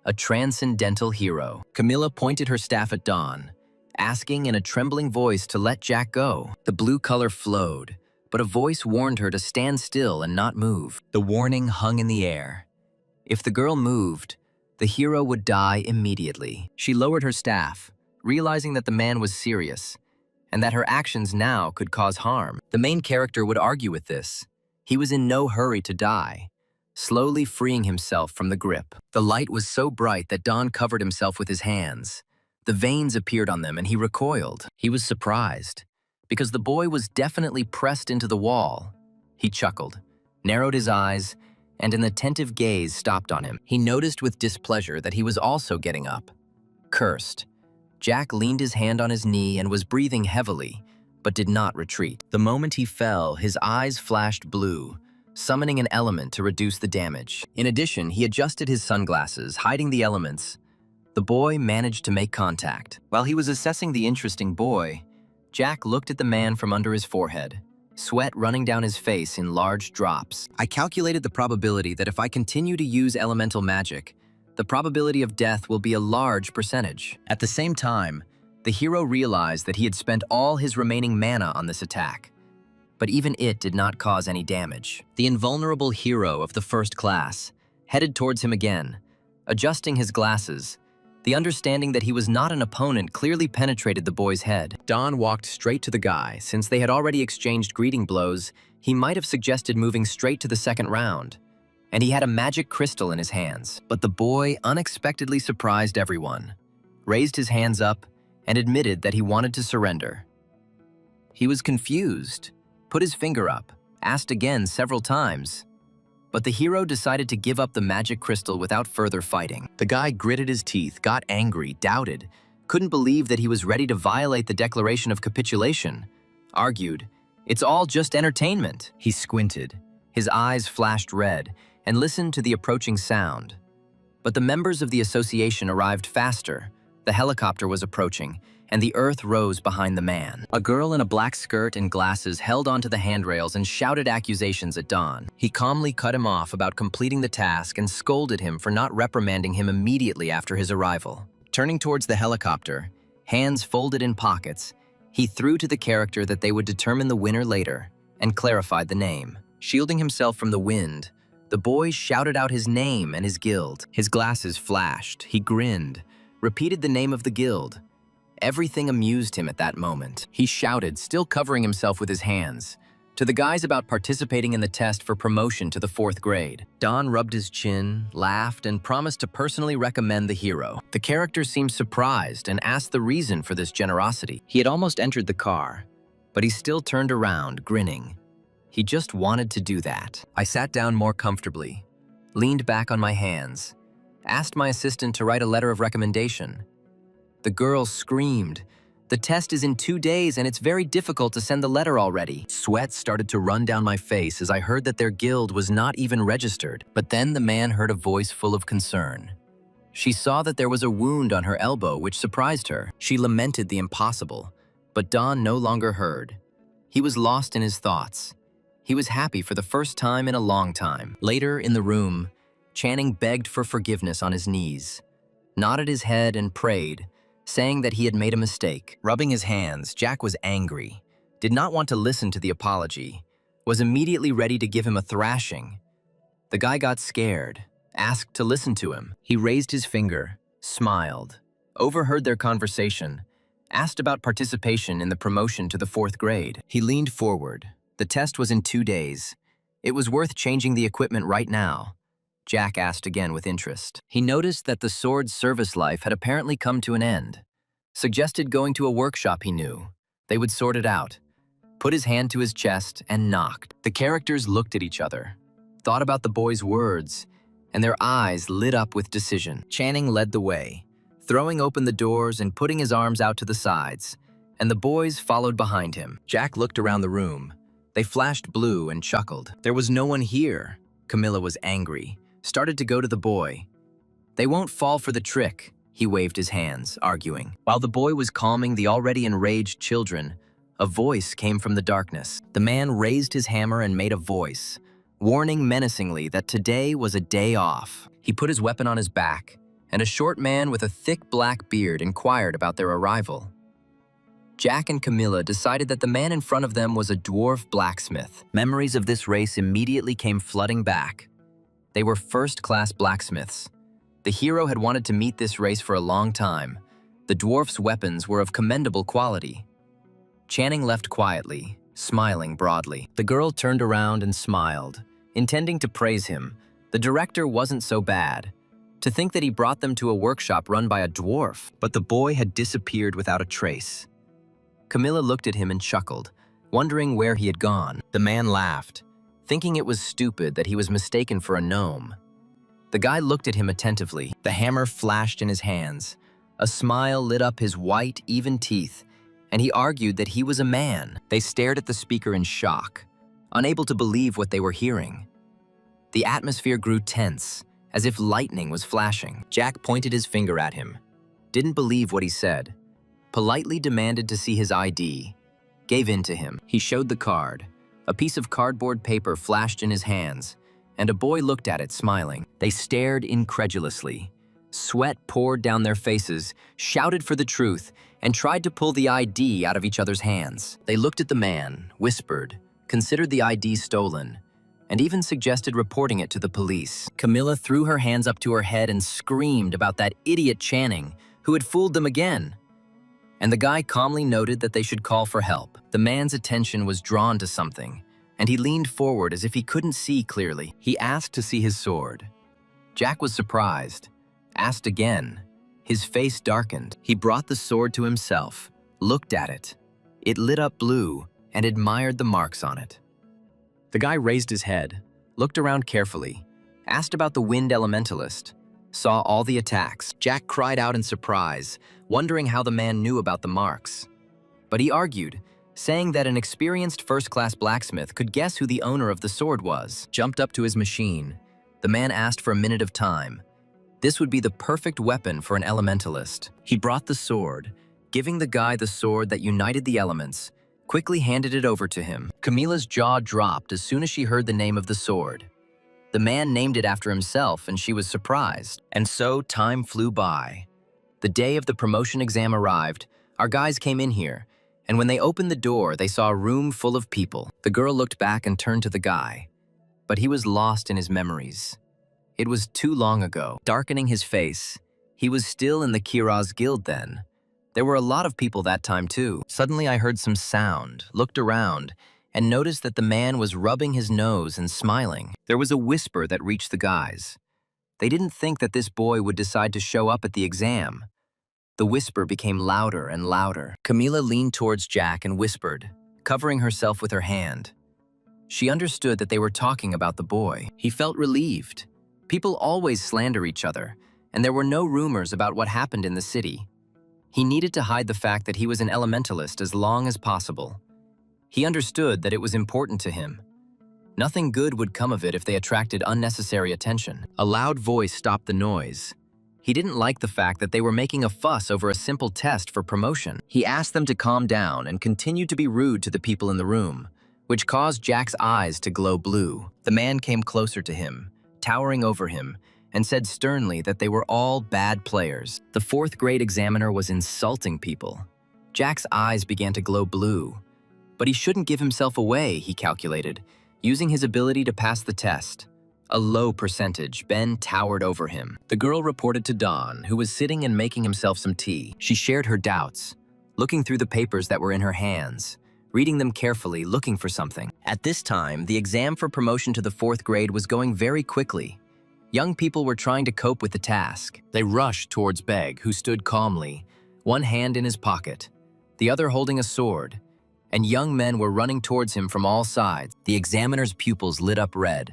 a transcendental hero. Camilla pointed her staff at Don, asking in a trembling voice to let Jack go. The blue color flowed, but a voice warned her to stand still and not move. The warning hung in the air. If the girl moved, the hero would die immediately. She lowered her staff, realizing that the man was serious, and that her actions now could cause harm. The main character would argue with this. He was in no hurry to die, slowly freeing himself from the grip. The light was so bright that Don covered himself with his hands. The veins appeared on them and he recoiled. He was surprised, because the boy was definitely pressed into the wall. He chuckled, narrowed his eyes, and an attentive gaze stopped on him. He noticed with displeasure that he was also getting up. Cursed, Jack leaned his hand on his knee and was breathing heavily, but did not retreat. The moment he fell, his eyes flashed blue, summoning an element to reduce the damage. In addition, he adjusted his sunglasses, hiding the elements. The boy managed to make contact. While he was assessing the interesting boy, Jack looked at the man from under his forehead, sweat running down his face in large drops. I calculated the probability that if I continue to use elemental magic, the probability of death will be a large percentage. At the same time, the hero realized that he had spent all his remaining mana on this attack, but even it did not cause any damage. The invulnerable hero of the first class headed towards him again, adjusting his glasses. The understanding that he was not an opponent clearly penetrated the boy's head. Don walked straight to the guy. Since they had already exchanged greeting blows, he might have suggested moving straight to the second round. And he had a magic crystal in his hands. But the boy unexpectedly surprised everyone, raised his hands up, and admitted that he wanted to surrender. He was confused, put his finger up, asked again several times. But the hero decided to give up the magic crystal without further fighting. The guy gritted his teeth, got angry, doubted, couldn't believe that he was ready to violate the declaration of capitulation, argued, "It's all just entertainment." He squinted, his eyes flashed red, and listened to the approaching sound. But the members of the association arrived faster. The helicopter was approaching, and the earth rose behind the man. A girl in a black skirt and glasses held onto the handrails and shouted accusations at Don. He calmly cut him off about completing the task and scolded him for not reprimanding him immediately after his arrival. Turning towards the helicopter, hands folded in pockets, he threw to the character that they would determine the winner later and clarified the name. Shielding himself from the wind, the boy shouted out his name and his guild. His glasses flashed, he grinned, repeated the name of the guild. Everything amused him at that moment. He shouted, still covering himself with his hands, to the guys about participating in the test for promotion to the 4th grade. Don rubbed his chin, laughed, and promised to personally recommend the hero. The character seemed surprised and asked the reason for this generosity. He had almost entered the car, but he still turned around, grinning. He just wanted to do that. I sat down more comfortably, leaned back on my hands, asked my assistant to write a letter of recommendation. The girl screamed, "The test is in 2 days and it's very difficult to send the letter already." Sweat started to run down my face as I heard that their guild was not even registered. But then the man heard a voice full of concern. She saw that there was a wound on her elbow, which surprised her. She lamented the impossible, but Don no longer heard. He was lost in his thoughts. He was happy for the first time in a long time. Later in the room, Channing begged for forgiveness on his knees, nodded his head and prayed, saying that he had made a mistake. Rubbing his hands, Jack was angry, did not want to listen to the apology, was immediately ready to give him a thrashing. The guy got scared, asked to listen to him. He raised his finger, smiled, overheard their conversation, asked about participation in the promotion to the 4th grade. He leaned forward. The test was in 2 days. It was worth changing the equipment right now. Jack asked again with interest. He noticed that the sword's service life had apparently come to an end. Suggested going to a workshop he knew. They would sort it out. Put his hand to his chest and knocked. The characters looked at each other, thought about the boy's words, and their eyes lit up with decision. Channing led the way, throwing open the doors and putting his arms out to the sides, and the boys followed behind him. Jack looked around the room. They flashed blue and chuckled. There was no one here. Camilla was angry, started to go to the boy. "They won't fall for the trick," he waved his hands, arguing. While the boy was calming the already enraged children, a voice came from the darkness. The man raised his hammer and made a voice, warning menacingly that today was a day off. He put his weapon on his back, and a short man with a thick black beard inquired about their arrival. Jack and Camilla decided that the man in front of them was a dwarf blacksmith. Memories of this race immediately came flooding back. They were first-class blacksmiths. The hero had wanted to meet this race for a long time. The dwarf's weapons were of commendable quality. Channing left quietly, smiling broadly. The girl turned around and smiled, intending to praise him. The director wasn't so bad. To think that he brought them to a workshop run by a dwarf, but the boy had disappeared without a trace. Camilla looked at him and chuckled, wondering where he had gone. The man laughed, thinking it was stupid that he was mistaken for a gnome. The guy looked at him attentively. The hammer flashed in his hands. A smile lit up his white, even teeth, and he argued that he was a man. They stared at the speaker in shock, unable to believe what they were hearing. The atmosphere grew tense, as if lightning was flashing. Jack pointed his finger at him, didn't believe what he said, politely demanded to see his ID, gave in to him. He showed the card. A piece of cardboard paper flashed in his hands, and a boy looked at it, smiling. They stared incredulously. Sweat poured down their faces, shouted for the truth, and tried to pull the ID out of each other's hands. They looked at the man, whispered, considered the ID stolen, and even suggested reporting it to the police. Camilla threw her hands up to her head and screamed about that idiot Channing, who had fooled them again. And the guy calmly noted that they should call for help. The man's attention was drawn to something, and he leaned forward as if he couldn't see clearly. He asked to see his sword. Jack was surprised, asked again. His face darkened. He brought the sword to himself, looked at it. It lit up blue and admired the marks on it. The guy raised his head, looked around carefully, asked about the wind elementalist, saw all the attacks. Jack cried out in surprise, wondering how the man knew about the marks. But he argued, saying that an experienced first-class blacksmith could guess who the owner of the sword was. Jumped up to his machine. The man asked for a minute of time. This would be the perfect weapon for an elementalist. He brought the sword, giving the guy the sword that united the elements, quickly handed it over to him. Camilla's jaw dropped as soon as she heard the name of the sword. The man named it after himself, and she was surprised. And so time flew by. The day of the promotion exam arrived. Our guys came in here, and when they opened the door, they saw a room full of people. The girl looked back and turned to the guy, but he was lost in his memories. It was too long ago. Darkening his face, he was still in the Kiraz Guild then. There were a lot of people that time too. Suddenly I heard some sound, looked around, and noticed that the man was rubbing his nose and smiling. There was a whisper that reached the guys. They didn't think that this boy would decide to show up at the exam. The whisper became louder and louder. Camilla leaned towards Jack and whispered, covering herself with her hand. She understood that they were talking about the boy. He felt relieved. People always slander each other, and there were no rumors about what happened in the city. He needed to hide the fact that he was an elementalist as long as possible. He understood that it was important to him. Nothing good would come of it if they attracted unnecessary attention. A loud voice stopped the noise. He didn't like the fact that they were making a fuss over a simple test for promotion. He asked them to calm down and continued to be rude to the people in the room, which caused Jack's eyes to glow blue. The man came closer to him, towering over him, and said sternly that they were all bad players. The fourth grade examiner was insulting people. Jack's eyes began to glow blue. But he shouldn't give himself away, he calculated, using his ability to pass the test. A low percentage, Ben towered over him. The girl reported to Dawn, who was sitting and making himself some tea. She shared her doubts, looking through the papers that were in her hands, reading them carefully, looking for something. At this time, the exam for promotion to the fourth grade was going very quickly. Young people were trying to cope with the task. They rushed towards Beg, who stood calmly, one hand in his pocket, the other holding a sword, and young men were running towards him from all sides. The examiner's pupils lit up red.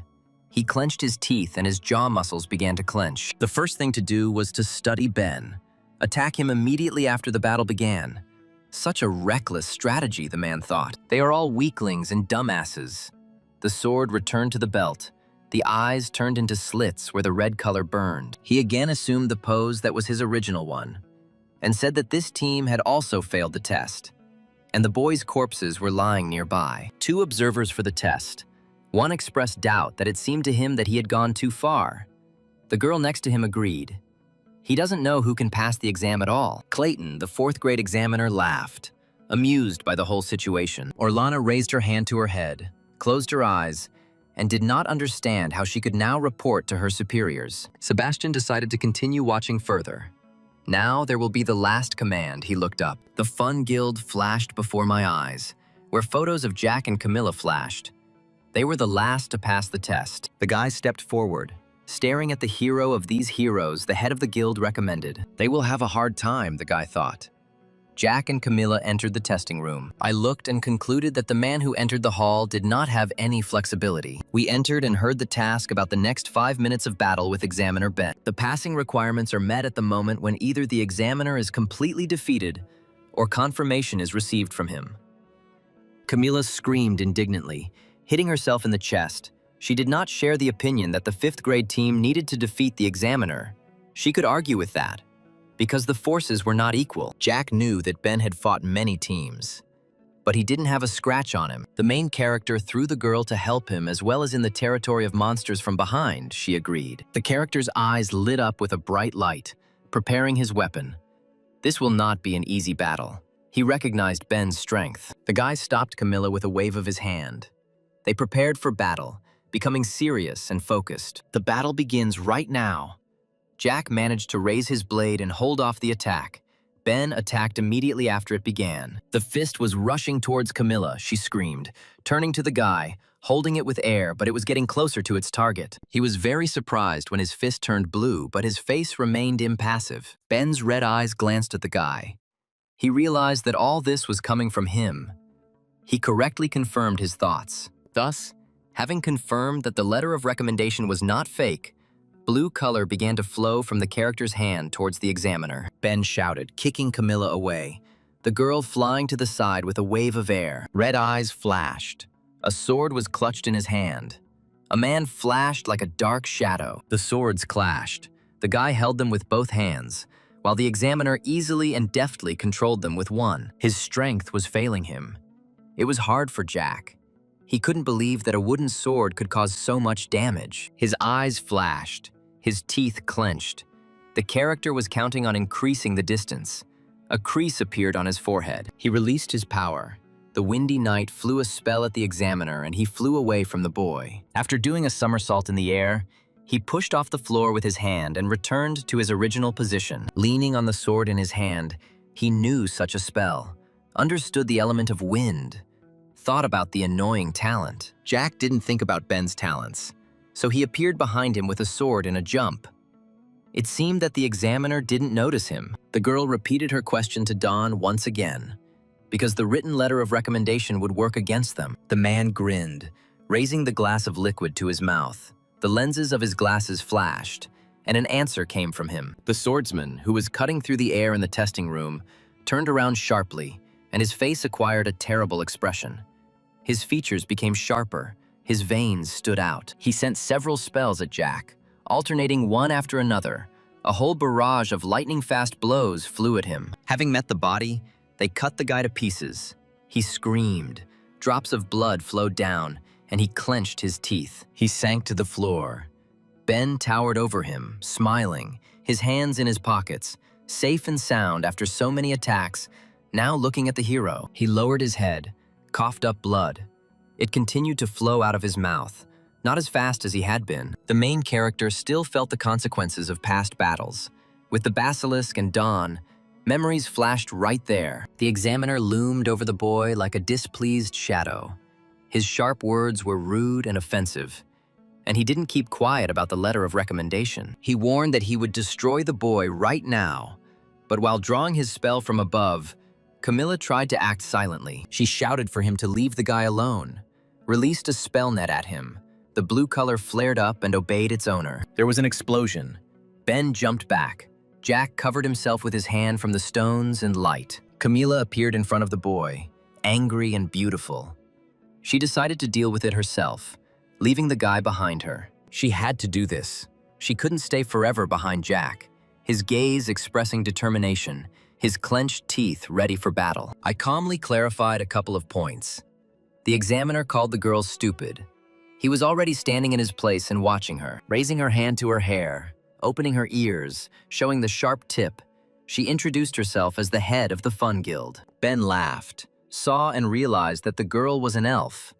He clenched his teeth and his jaw muscles began to clench. The first thing to do was to study Ben, attack him immediately after the battle began. Such a reckless strategy, the man thought. They are all weaklings and dumbasses. The sword returned to the belt. The eyes turned into slits where the red color burned. He again assumed the pose that was his original one, and said that this team had also failed the test, and the boys' corpses were lying nearby. Two observers for the test. One expressed doubt that it seemed to him that he had gone too far. The girl next to him agreed. He doesn't know who can pass the exam at all. Clayton, the fourth grade examiner, laughed, amused by the whole situation. Orlana raised her hand to her head, closed her eyes, and did not understand how she could now report to her superiors. Sebastian decided to continue watching further. Now there will be the last command, he looked up. The Fun Guild flashed before my eyes, where photos of Jack and Camilla flashed. They were the last to pass the test. The guy stepped forward, staring at the hero of these heroes the head of the guild recommended. They will have a hard time, the guy thought. Jack and Camilla entered the testing room. I looked and concluded that the man who entered the hall did not have any flexibility. We entered and heard the task about the next 5 minutes of battle with Examiner Ben. The passing requirements are met at the moment when either the examiner is completely defeated or confirmation is received from him. Camilla screamed indignantly, hitting herself in the chest. She did not share the opinion that the 5th grade team needed to defeat the examiner. She could argue with that, because the forces were not equal. Jack knew that Ben had fought many teams, but he didn't have a scratch on him. The main character threw the girl to help him as well as in the territory of monsters from behind, she agreed. The character's eyes lit up with a bright light, preparing his weapon. This will not be an easy battle. He recognized Ben's strength. The guy stopped Camilla with a wave of his hand. They prepared for battle, becoming serious and focused. The battle begins right now. Jack managed to raise his blade and hold off the attack. Ben attacked immediately after it began. The fist was rushing towards Camilla, she screamed, turning to the guy, holding it with air, but it was getting closer to its target. He was very surprised when his fist turned blue, but his face remained impassive. Ben's red eyes glanced at the guy. He realized that all this was coming from him. He correctly confirmed his thoughts. Thus, having confirmed that the letter of recommendation was not fake, blue color began to flow from the character's hand towards the examiner. Ben shouted, kicking Camilla away, the girl flying to the side with a wave of air. Red eyes flashed. A sword was clutched in his hand. A man flashed like a dark shadow. The swords clashed. The guy held them with both hands, while the examiner easily and deftly controlled them with one. His strength was failing him. It was hard for Jack. He couldn't believe that a wooden sword could cause so much damage. His eyes flashed. His teeth clenched. The character was counting on increasing the distance. A crease appeared on his forehead. He released his power. The windy knight flew a spell at the examiner and he flew away from the boy. After doing a somersault in the air, he pushed off the floor with his hand and returned to his original position. Leaning on the sword in his hand, he knew such a spell, understood the element of wind, thought about the annoying talent. Jack didn't think about Ben's talents, so he appeared behind him with a sword in a jump. It seemed that the examiner didn't notice him. The girl repeated her question to Dawn once again, because the written letter of recommendation would work against them. The man grinned, raising the glass of liquid to his mouth. The lenses of his glasses flashed, and an answer came from him. The swordsman, who was cutting through the air in the testing room, turned around sharply, and his face acquired a terrible expression. His features became sharper. His veins stood out. He sent several spells at Jack, alternating one after another. A whole barrage of lightning-fast blows flew at him. Having met the body, they cut the guy to pieces. He screamed. Drops of blood flowed down, and he clenched his teeth. He sank to the floor. Ben towered over him, smiling, his hands in his pockets, safe and sound after so many attacks, now looking at the hero. He lowered his head, coughed up blood. It continued to flow out of his mouth, not as fast as he had been. The main character still felt the consequences of past battles. With the basilisk and Dawn, memories flashed right there. The examiner loomed over the boy like a displeased shadow. His sharp words were rude and offensive, and he didn't keep quiet about the letter of recommendation. He warned that he would destroy the boy right now, but while drawing his spell from above, Camilla tried to act silently. She shouted for him to leave the guy alone, released a spell net at him. The blue color flared up and obeyed its owner. There was an explosion. Ben jumped back. Jack covered himself with his hand from the stones and light. Camilla appeared in front of the boy, angry and beautiful. She decided to deal with it herself, leaving the guy behind her. She had to do this. She couldn't stay forever behind Jack, his gaze expressing determination, his clenched teeth ready for battle. I calmly clarified a couple of points. The examiner called the girl stupid. He was already standing in his place and watching her, raising her hand to her hair, opening her ears, showing the sharp tip. She introduced herself as the head of the Fun Guild. Ben laughed, saw and realized that the girl was an elf.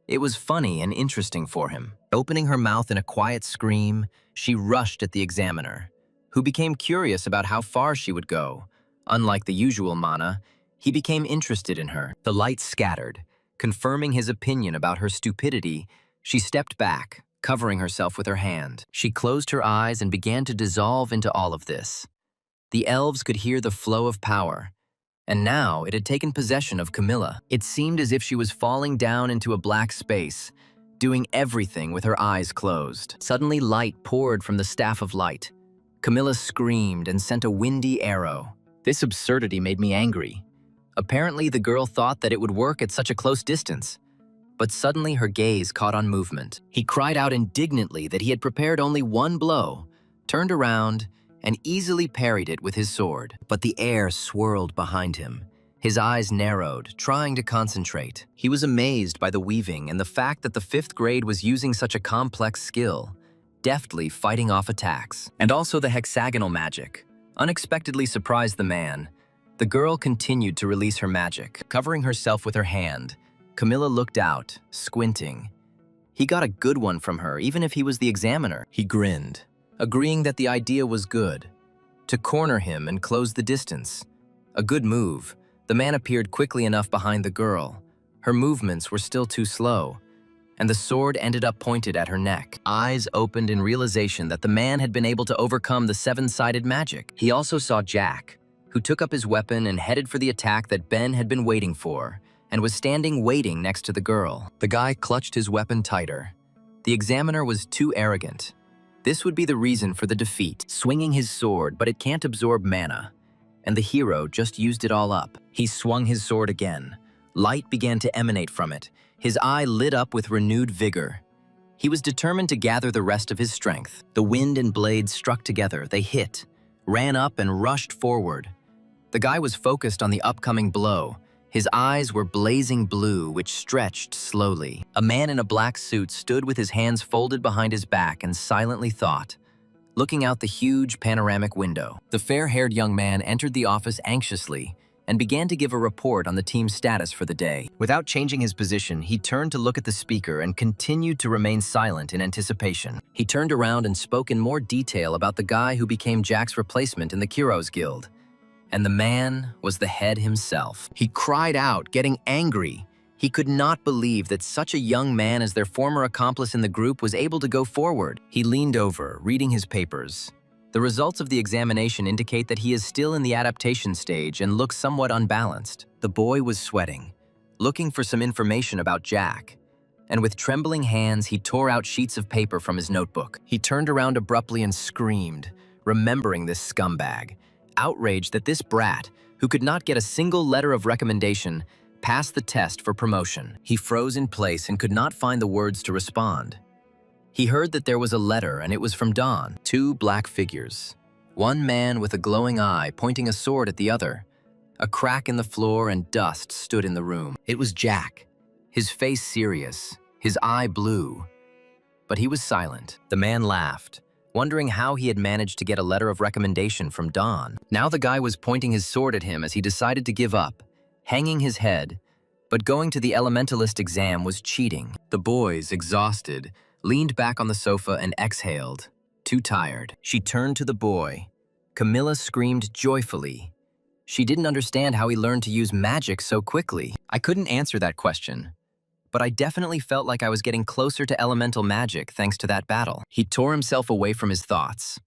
It was funny and interesting for him. Opening her mouth in a quiet scream, she rushed at the examiner, who became curious about how far she would go. Unlike the usual Mana, he became interested in her. The light scattered. Confirming his opinion about her stupidity, she stepped back, covering herself with her hand. She closed her eyes and began to dissolve into all of this. The elves could hear the flow of power, and now it had taken possession of Camilla. It seemed as if she was falling down into a black space, doing everything with her eyes closed. Suddenly, light poured from the staff of light. Camilla screamed and sent a windy arrow. This absurdity made me angry. Apparently, the girl thought that it would work at such a close distance. But suddenly her gaze caught on movement. He cried out indignantly that he had prepared only one blow, turned around, and easily parried it with his sword. But the air swirled behind him. His eyes narrowed, trying to concentrate. He was amazed by the weaving and the fact that the 5th grade was using such a complex skill, deftly fighting off attacks. And also the hexagonal magic unexpectedly surprised the man. The girl continued to release her magic. Covering herself with her hand, Camilla looked out, squinting. He got a good one from her, even if he was the examiner. He grinned, agreeing that the idea was good. To corner him and close the distance. A good move. The man appeared quickly enough behind the girl. Her movements were still too slow, and the sword ended up pointed at her neck. Eyes opened in realization that the man had been able to overcome the 7-sided magic. He also saw Jack, who took up his weapon and headed for the attack that Ben had been waiting for, and was standing waiting next to the girl. The guy clutched his weapon tighter. The examiner was too arrogant. This would be the reason for the defeat. Swinging his sword, but it can't absorb mana. And the hero just used it all up. He swung his sword again. Light began to emanate from it. His eye lit up with renewed vigor. He was determined to gather the rest of his strength. The wind and blades struck together. They hit, ran up, and rushed forward. The guy was focused on the upcoming blow. His eyes were blazing blue, which stretched slowly. A man in a black suit stood with his hands folded behind his back and silently thought, looking out the huge panoramic window. The fair-haired young man entered the office anxiously and began to give a report on the team's status for the day. Without changing his position, he turned to look at the speaker and continued to remain silent in anticipation. He turned around and spoke in more detail about the guy who became Jack's replacement in the Kuro's Guild. And the man was the head himself. He cried out, getting angry. He could not believe that such a young man as their former accomplice in the group was able to go forward. He leaned over, reading his papers. The results of the examination indicate that he is still in the adaptation stage and looks somewhat unbalanced. The boy was sweating, looking for some information about Jack. And with trembling hands, he tore out sheets of paper from his notebook. He turned around abruptly and screamed, remembering this scumbag. Outraged that this brat, who could not get a single letter of recommendation, passed the test for promotion. He froze in place and could not find the words to respond. He heard that there was a letter, and it was from Dawn. 2 black figures. One man with a glowing eye pointing a sword at the other. A crack in the floor and dust stood in the room. It was Jack, his face serious, his eye blue. But he was silent. The man laughed, wondering how he had managed to get a letter of recommendation from Dawn. Now the guy was pointing his sword at him as he decided to give up, hanging his head, but going to the elementalist exam was cheating. The boys, exhausted, leaned back on the sofa and exhaled, too tired. She turned to the boy. Camilla screamed joyfully. She didn't understand how he learned to use magic so quickly. I couldn't answer that question, but I definitely felt like I was getting closer to elemental magic thanks to that battle. He tore himself away from his thoughts,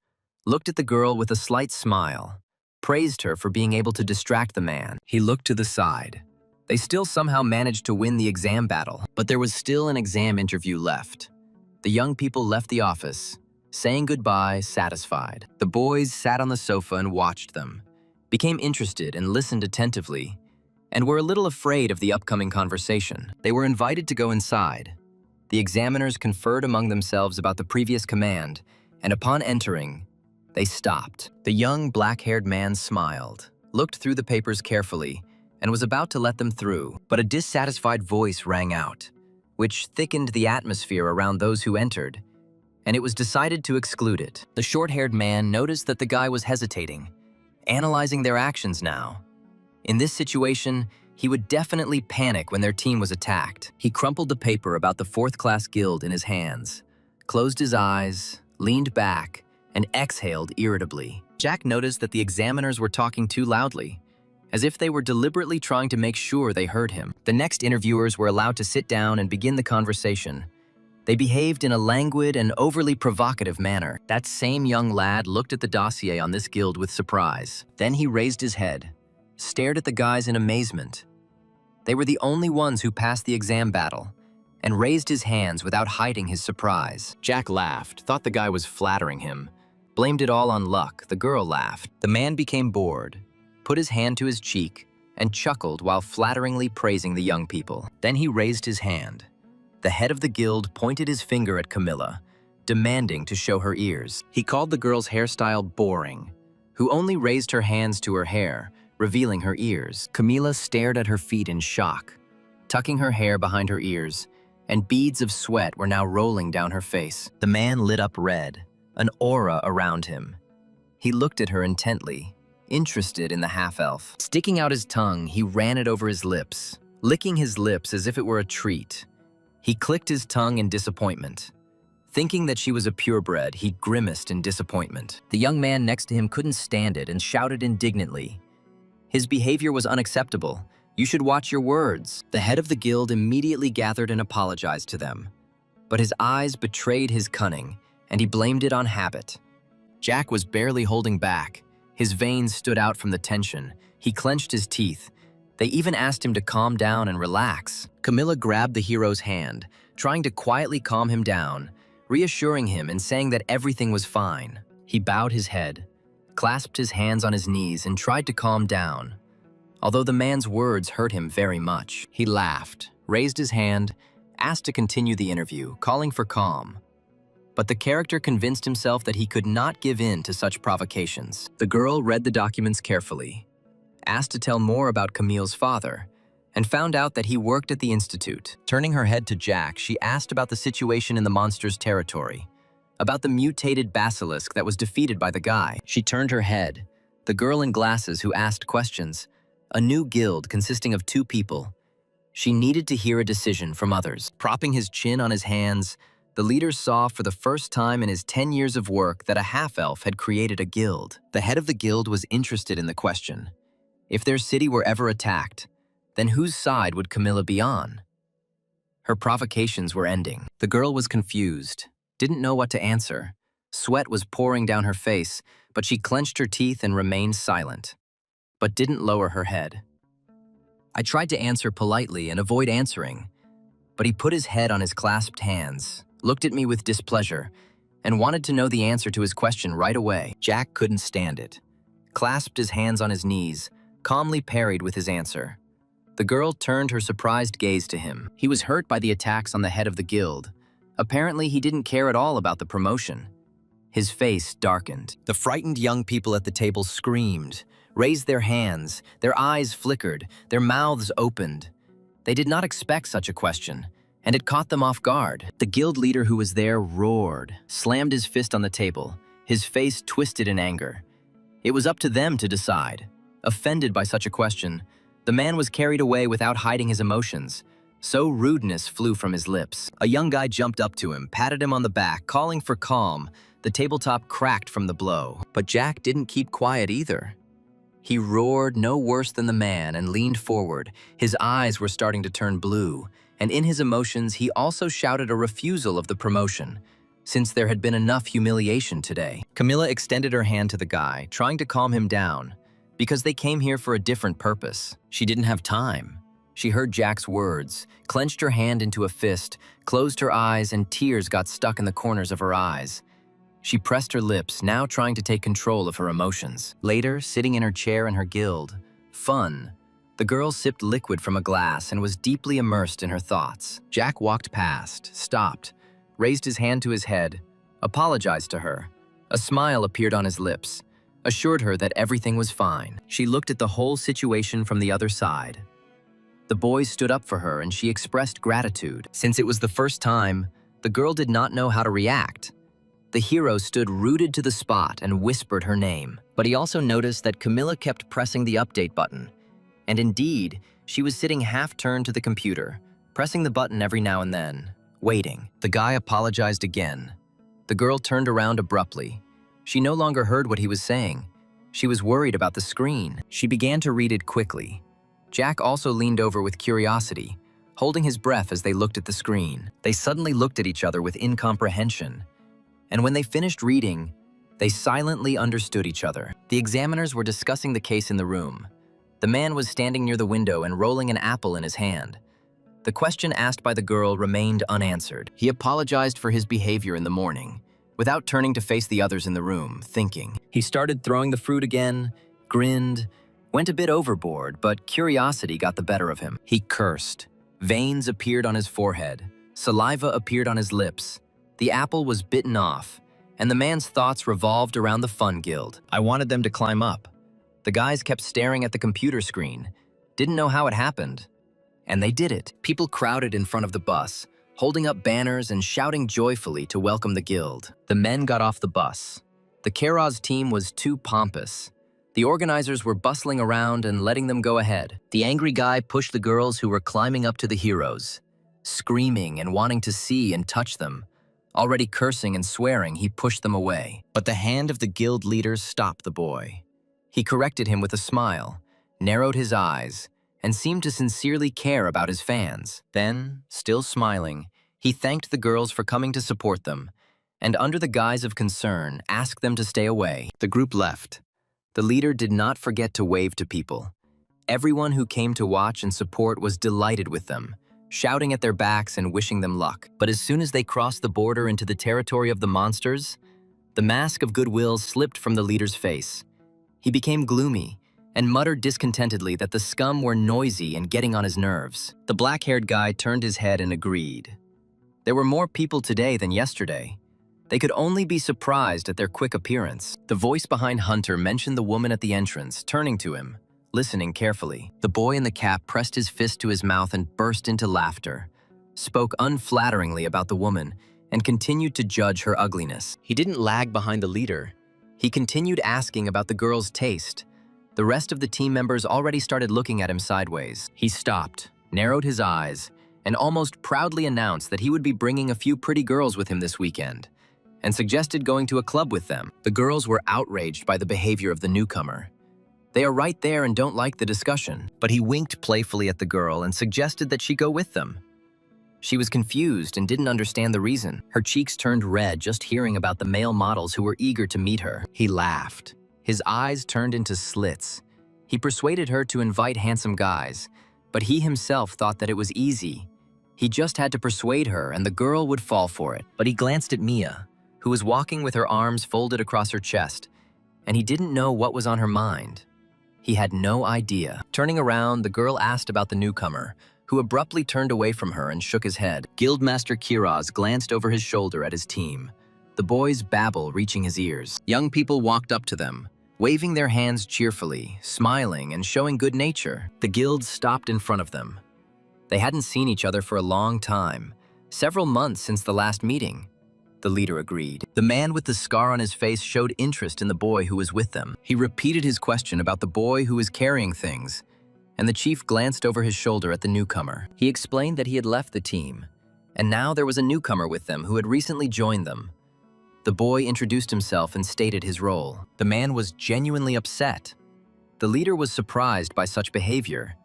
looked at the girl with a slight smile, praised her for being able to distract the man. He looked to the side. They still somehow managed to win the exam battle, but there was still an exam interview left. The young people left the office, saying goodbye, satisfied. The boys sat on the sofa and watched them, became interested and listened attentively, and were a little afraid of the upcoming conversation. They were invited to go inside. The examiners conferred among themselves about the previous command, and upon entering, they stopped. The young black-haired man smiled, looked through the papers carefully, and was about to let them through, but a dissatisfied voice rang out, which thickened the atmosphere around those who entered, and it was decided to exclude it. The short-haired man noticed that the guy was hesitating, analyzing their actions now. In this situation, he would definitely panic when their team was attacked. He crumpled the paper about the 4th-class guild in his hands, closed his eyes, leaned back, and exhaled irritably. Jack noticed that the examiners were talking too loudly, as if they were deliberately trying to make sure they heard him. The next interviewers were allowed to sit down and begin the conversation. They behaved in a languid and overly provocative manner. That same young lad looked at the dossier on this guild with surprise. Then he raised his head, stared at the guys in amazement. They were the only ones who passed the exam battle, and raised his hands without hiding his surprise. Jack laughed, thought the guy was flattering him, blamed it all on luck. The girl laughed. The man became bored, put his hand to his cheek, and chuckled while flatteringly praising the young people. Then he raised his hand. The head of the guild pointed his finger at Camilla, demanding to show her ears. He called the girl's hairstyle boring, who only raised her hands to her hair, revealing her ears. Camilla stared at her feet in shock, tucking her hair behind her ears, and beads of sweat were now rolling down her face. The man lit up red, an aura around him. He looked at her intently, interested in the half-elf. Sticking out his tongue, he ran it over his lips, licking his lips as if it were a treat. He clicked his tongue in disappointment. Thinking that she was a purebred, he grimaced in disappointment. The young man next to him couldn't stand it and shouted indignantly. His behavior was unacceptable. You should watch your words. The head of the guild immediately gathered and apologized to them. But his eyes betrayed his cunning, and he blamed it on habit. Jack was barely holding back. His veins stood out from the tension. He clenched his teeth. They even asked him to calm down and relax. Camilla grabbed the hero's hand, trying to quietly calm him down, reassuring him and saying that everything was fine. He bowed his head, clasped his hands on his knees, and tried to calm down. Although the man's words hurt him very much, he laughed, raised his hand, asked to continue the interview, calling for calm. But the character convinced himself that he could not give in to such provocations. The girl read the documents carefully, asked to tell more about Camille's father, and found out that he worked at the institute. Turning her head to Jack, she asked about the situation in the monster's territory, about the mutated basilisk that was defeated by the guy. She turned her head. The girl in glasses who asked questions, a new guild consisting of 2 people. She needed to hear a decision from others. Propping his chin on his hands, the leader saw for the first time in his 10 years of work that a half-elf had created a guild. The head of the guild was interested in the question. If their city were ever attacked, then whose side would Camilla be on? Her provocations were ending. The girl was confused, didn't know what to answer. Sweat was pouring down her face, but she clenched her teeth and remained silent, but didn't lower her head. I tried to answer politely and avoid answering, but he put his head on his clasped hands, looked at me with displeasure, and wanted to know the answer to his question right away. Jack couldn't stand it, clasped his hands on his knees, calmly parried with his answer. The girl turned her surprised gaze to him. He was hurt by the attacks on the head of the guild. Apparently, he didn't care at all about the promotion. His face darkened. The frightened young people at the table screamed, raised their hands, their eyes flickered, their mouths opened. They did not expect such a question, and it caught them off guard. The guild leader who was there roared, slammed his fist on the table, his face twisted in anger. It was up to them to decide. Offended by such a question, the man was carried away without hiding his emotions. So rudeness flew from his lips. A young guy jumped up to him, patted him on the back, calling for calm. The tabletop cracked from the blow. But Jack didn't keep quiet either. He roared no worse than the man and leaned forward. His eyes were starting to turn blue, and in his emotions he also shouted a refusal of the promotion, since there had been enough humiliation today. Camilla extended her hand to the guy, trying to calm him down, because they came here for a different purpose. She didn't have time. She heard Jack's words, clenched her hand into a fist, closed her eyes, and tears got stuck in the corners of her eyes. She pressed her lips, now trying to take control of her emotions. Later, sitting in her chair in her guild, fun, the girl sipped liquid from a glass and was deeply immersed in her thoughts. Jack walked past, stopped, raised his hand to his head, apologized to her. A smile appeared on his lips, assured her that everything was fine. She looked at the whole situation from the other side. The boys stood up for her and she expressed gratitude. Since it was the first time, the girl did not know how to react. The hero stood rooted to the spot and whispered her name. But he also noticed that Camilla kept pressing the update button. And indeed, she was sitting half-turned to the computer, pressing the button every now and then, waiting. The guy apologized again. The girl turned around abruptly. She no longer heard what he was saying. She was worried about the screen. She began to read it quickly. Jack also leaned over with curiosity, holding his breath as they looked at the screen. They suddenly looked at each other with incomprehension. And when they finished reading, they silently understood each other. The examiners were discussing the case in the room. The man was standing near the window and rolling an apple in his hand. The question asked by the girl remained unanswered. He apologized for his behavior in the morning, without turning to face the others in the room, thinking. He started throwing the fruit again, grinned, went a bit overboard, but curiosity got the better of him. He cursed. Veins appeared on his forehead. Saliva appeared on his lips. The apple was bitten off, and the man's thoughts revolved around the fun guild. I wanted them to climb up. The guys kept staring at the computer screen, didn't know how it happened. And they did it. People crowded in front of the bus, holding up banners and shouting joyfully to welcome the guild. The men got off the bus. The Keros team was too pompous. The organizers were bustling around and letting them go ahead. The angry guy pushed the girls who were climbing up to the heroes, screaming and wanting to see and touch them. Already cursing and swearing, he pushed them away. But the hand of the guild leader stopped the boy. He corrected him with a smile, narrowed his eyes, and seemed to sincerely care about his fans. Then, still smiling, he thanked the girls for coming to support them, and under the guise of concern, asked them to stay away. The group left. The leader did not forget to wave to people. Everyone who came to watch and support was delighted with them, shouting at their backs and wishing them luck. But as soon as they crossed the border into the territory of the monsters, the mask of goodwill slipped from the leader's face. He became gloomy and muttered discontentedly that the scum were noisy and getting on his nerves. The black-haired guy turned his head and agreed. There were more people today than yesterday. They could only be surprised at their quick appearance. The voice behind Hunter mentioned the woman at the entrance, turning to him, listening carefully. The boy in the cap pressed his fist to his mouth and burst into laughter, spoke unflatteringly about the woman, and continued to judge her ugliness. He didn't lag behind the leader. He continued asking about the girl's taste. The rest of the team members already started looking at him sideways. He stopped, narrowed his eyes, and almost proudly announced that he would be bringing a few pretty girls with him this weekend, and suggested going to a club with them. The girls were outraged by the behavior of the newcomer. They are right there and don't like the discussion. But he winked playfully at the girl and suggested that she go with them. She was confused and didn't understand the reason. Her cheeks turned red just hearing about the male models who were eager to meet her. He laughed. His eyes turned into slits. He persuaded her to invite handsome guys, but he himself thought that it was easy. He just had to persuade her and the girl would fall for it. But he glanced at Mia, who was walking with her arms folded across her chest, and he didn't know what was on her mind. He had no idea. Turning around, the girl asked about the newcomer, who abruptly turned away from her and shook his head. Guildmaster Kiraz glanced over his shoulder at his team, the boy's babble reaching his ears. Young people walked up to them, waving their hands cheerfully, smiling and showing good nature. The guild stopped in front of them. They hadn't seen each other for a long time, several months since the last meeting. The leader agreed. The man with the scar on his face showed interest in the boy who was with them. He repeated his question about the boy who was carrying things, and the chief glanced over his shoulder at the newcomer. He explained that he had left the team, and now there was a newcomer with them who had recently joined them. The boy introduced himself and stated his role. The man was genuinely upset. The leader was surprised by such behavior.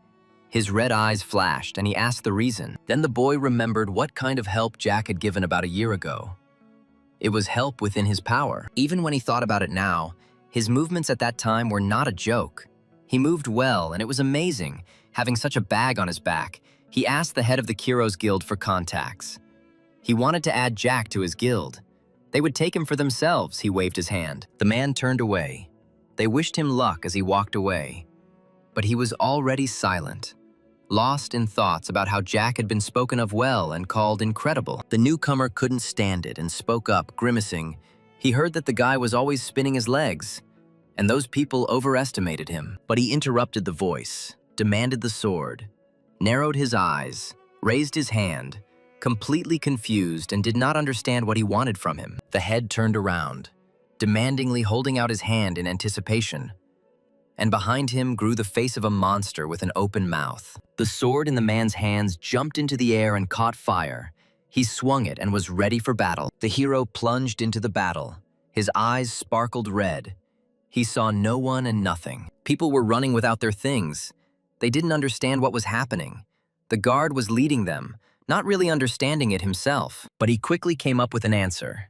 His red eyes flashed and he asked the reason. Then the boy remembered what kind of help Jack had given about a year ago. It was help within his power. Even when he thought about it now, his movements at that time were not a joke. He moved well, and it was amazing, having such a bag on his back. He asked the head of the Kiros Guild for contacts. He wanted to add Jack to his guild. They would take him for themselves, he waved his hand. The man turned away. They wished him luck as he walked away. But he was already silent, lost in thoughts about how Jack had been spoken of well and called incredible. The newcomer couldn't stand it and spoke up, grimacing. He heard that the guy was always spinning his legs, and those people overestimated him. But he interrupted the voice, demanded the sword, narrowed his eyes, raised his hand, completely confused and did not understand what he wanted from him. The head turned around, demandingly holding out his hand in anticipation, and behind him grew the face of a monster with an open mouth. The sword in the man's hands jumped into the air and caught fire. He swung it and was ready for battle. The hero plunged into the battle. His eyes sparkled red. He saw no one and nothing. People were running without their things. They didn't understand what was happening. The guard was leading them, not really understanding it himself, but he quickly came up with an answer.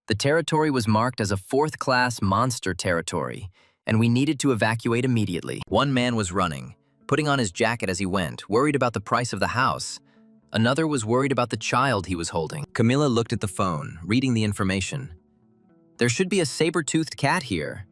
The territory was marked as a fourth-class monster territory, and we needed to evacuate immediately. One man was running, putting on his jacket as he went, worried about the price of the house. Another was worried about the child he was holding. Camilla looked at the phone, reading the information. There should be a saber-toothed cat here.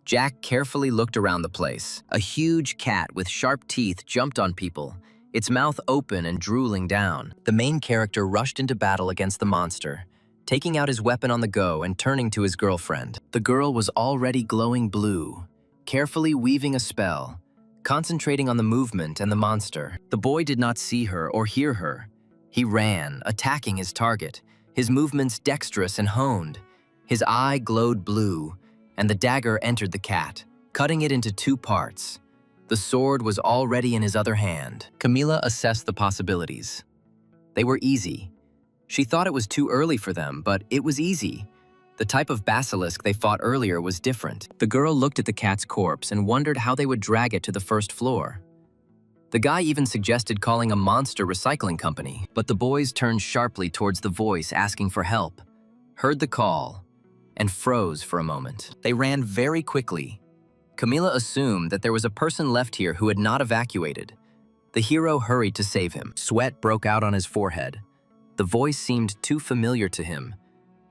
Jack carefully looked around the place. A huge cat with sharp teeth jumped on people, its mouth open and drooling down. The main character rushed into battle against the monster, taking out his weapon on the go and turning to his girlfriend. The girl was already glowing blue, carefully weaving a spell, concentrating on the movement and the monster. The boy did not see her or hear her. He ran, attacking his target, his movements dexterous and honed. His eye glowed blue, and the dagger entered the cat, cutting it into two parts. The sword was already in his other hand. Camilla assessed the possibilities. They were easy. She thought it was too early for them, but it was easy. The type of basilisk they fought earlier was different. The girl looked at the cat's corpse and wondered how they would drag it to the first floor. The guy even suggested calling a monster recycling company, but the boys turned sharply towards the voice asking for help, heard the call, and froze for a moment. They ran very quickly. Camilla assumed that there was a person left here who had not evacuated. The hero hurried to save him. Sweat broke out on his forehead. The voice seemed too familiar to him,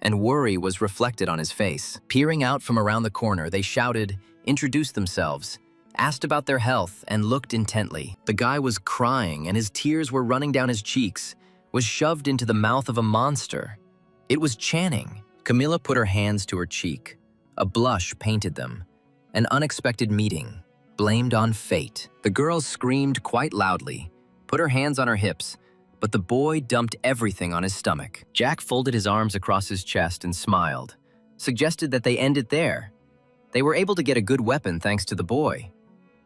and worry was reflected on his face. Peering out from around the corner, they shouted, introduced themselves, asked about their health, and looked intently. The guy was crying, and his tears were running down his cheeks, was shoved into the mouth of a monster. It was Channing. Camilla put her hands to her cheek. A blush painted them. An unexpected meeting, blamed on fate. The girl screamed quite loudly, put her hands on her hips, but the boy dumped everything on his stomach. Jack folded his arms across his chest and smiled, suggested that they end it there. They were able to get a good weapon thanks to the boy.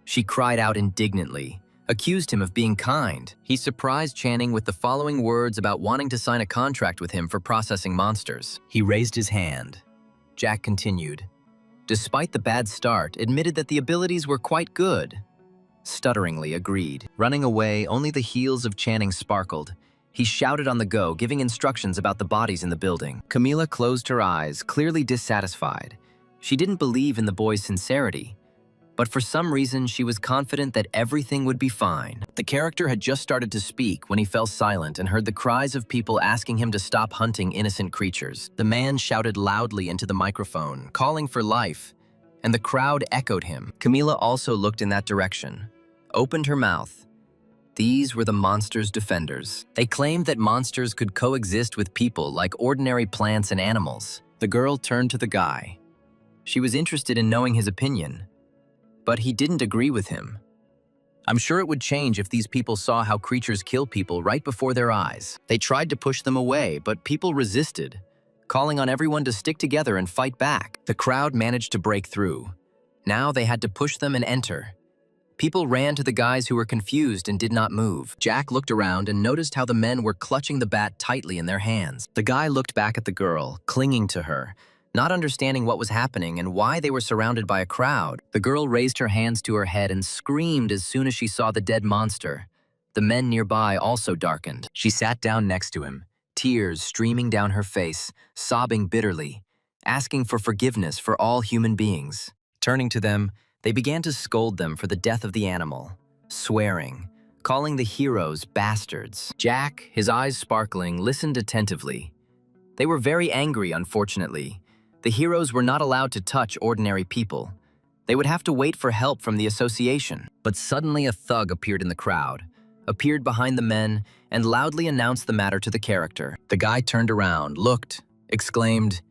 She cried out indignantly, accused him of being kind. He surprised Channing with the following words about wanting to sign a contract with him for processing monsters. He raised his hand. Jack continued. Despite the bad start, admitted that the abilities were quite good. Stutteringly agreed. Running away, only the heels of Channing sparkled. He shouted on the go, giving instructions about the bodies in the building. Camilla closed her eyes, clearly dissatisfied. She didn't believe in the boy's sincerity, but for some reason she was confident that everything would be fine. The character had just started to speak when he fell silent and heard the cries of people asking him to stop hunting innocent creatures. The man shouted loudly into the microphone, calling for life, and the crowd echoed him. Camilla also looked in that direction, opened her mouth. These were the monsters' defenders. They claimed that monsters could coexist with people like ordinary plants and animals. The girl turned to the guy. She was interested in knowing his opinion, but he didn't agree with him. I'm sure it would change if these people saw how creatures kill people right before their eyes. They tried to push them away, but people resisted, calling on everyone to stick together and fight back. The crowd managed to break through. Now they had to push them and enter. People ran to the guys who were confused and did not move. Jack looked around and noticed how the men were clutching the bat tightly in their hands. The guy looked back at the girl, clinging to her, not understanding what was happening and why they were surrounded by a crowd. The girl raised her hands to her head and screamed as soon as she saw the dead monster. The men nearby also darkened. She sat down next to him, tears streaming down her face, sobbing bitterly, asking for forgiveness for all human beings. Turning to them, they began to scold them for the death of the animal, swearing, calling the heroes bastards. Jack, his eyes sparkling, listened attentively. They were very angry, unfortunately. The heroes were not allowed to touch ordinary people. They would have to wait for help from the association. But suddenly a thug appeared in the crowd, appeared behind the men, and loudly announced the matter to the character. The guy turned around, looked, exclaimed.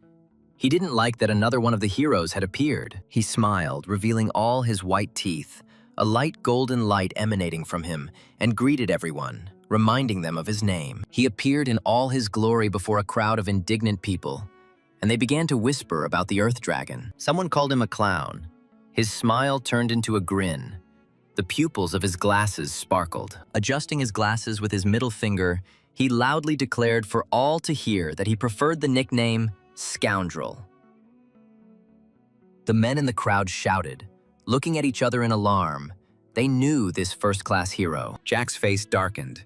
He didn't like that another one of the heroes had appeared. He smiled, revealing all his white teeth, a light golden light emanating from him, and greeted everyone, reminding them of his name. He appeared in all his glory before a crowd of indignant people, and they began to whisper about the Earth Dragon. Someone called him a clown. His smile turned into a grin. The pupils of his glasses sparkled. Adjusting his glasses with his middle finger, he loudly declared for all to hear that he preferred the nickname Scoundrel. The men in the crowd shouted, looking at each other in alarm. They knew this first-class hero. Jack's face darkened.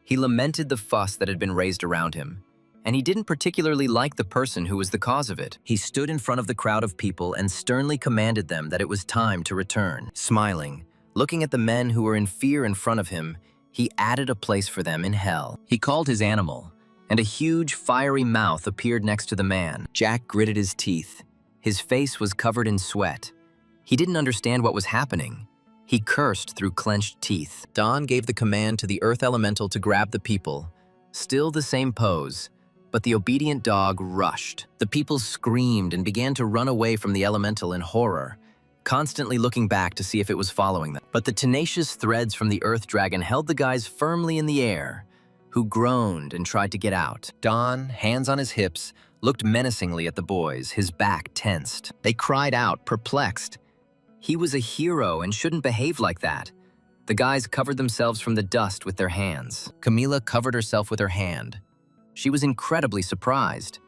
He lamented the fuss that had been raised around him, and he didn't particularly like the person who was the cause of it. He stood in front of the crowd of people and sternly commanded them that it was time to return. Smiling, looking at the men who were in fear in front of him, he added a place for them in hell. He called his animal, and a huge, fiery mouth appeared next to the man. Jack gritted his teeth. His face was covered in sweat. He didn't understand what was happening. He cursed through clenched teeth. Don gave the command to the earth elemental to grab the people. Still the same pose, but the obedient dog rushed. The people screamed and began to run away from the elemental in horror, constantly looking back to see if it was following them. But the tenacious threads from the earth dragon held the guys firmly in the air, who groaned and tried to get out. Don, hands on his hips, looked menacingly at the boys, his back tensed. They cried out, perplexed. He was a hero and shouldn't behave like that. The guys covered themselves from the dust with their hands. Camila covered herself with her hand. She was incredibly surprised.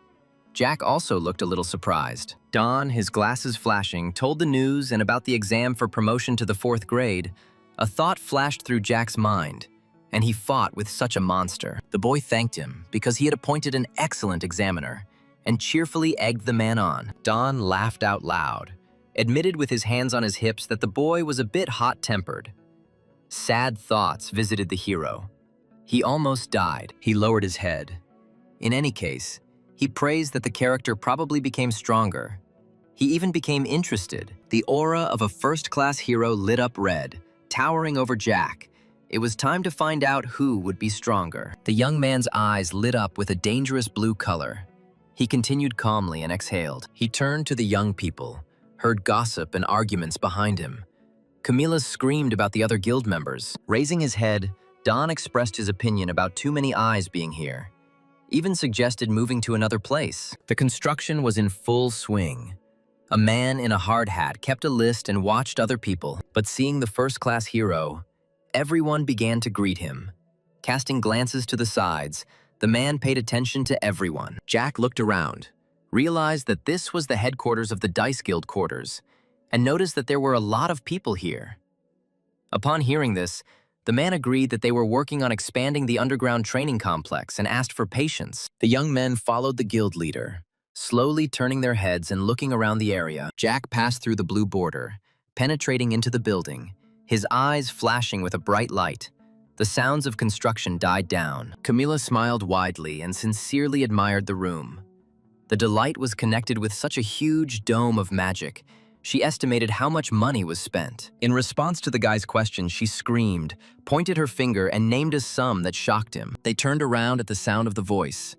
Jack also looked a little surprised. Don, his glasses flashing, told the news and about the exam for promotion to the 4th grade. A thought flashed through Jack's mind, and he fought with such a monster. The boy thanked him because he had appointed an excellent examiner and cheerfully egged the man on. Don laughed out loud, admitted with his hands on his hips that the boy was a bit hot-tempered. Sad thoughts visited the hero. He almost died. He lowered his head. In any case, he praised that the character probably became stronger. He even became interested. The aura of a first-class hero lit up red, towering over Jack. It was time to find out who would be stronger. The young man's eyes lit up with a dangerous blue color. He continued calmly and exhaled. He turned to the young people, heard gossip and arguments behind him. Camila screamed about the other guild members. Raising his head, Don expressed his opinion about too many eyes being here, even suggested moving to another place. The construction was in full swing. A man in a hard hat kept a list and watched other people, but seeing the first-class hero, everyone began to greet him. Casting glances to the sides, the man paid attention to everyone. Jack looked around, realized that this was the headquarters of the Dice Guild quarters, and noticed that there were a lot of people here. Upon hearing this, the man agreed that they were working on expanding the underground training complex and asked for patience. The young men followed the guild leader, slowly turning their heads and looking around the area. Jack passed through the blue border, penetrating into the building, his eyes flashing with a bright light. The sounds of construction died down. Camila smiled widely and sincerely admired the room. The delight was connected with such a huge dome of magic. She estimated how much money was spent. In response to the guy's question, she screamed, pointed her finger, and named a sum that shocked him. They turned around at the sound of the voice,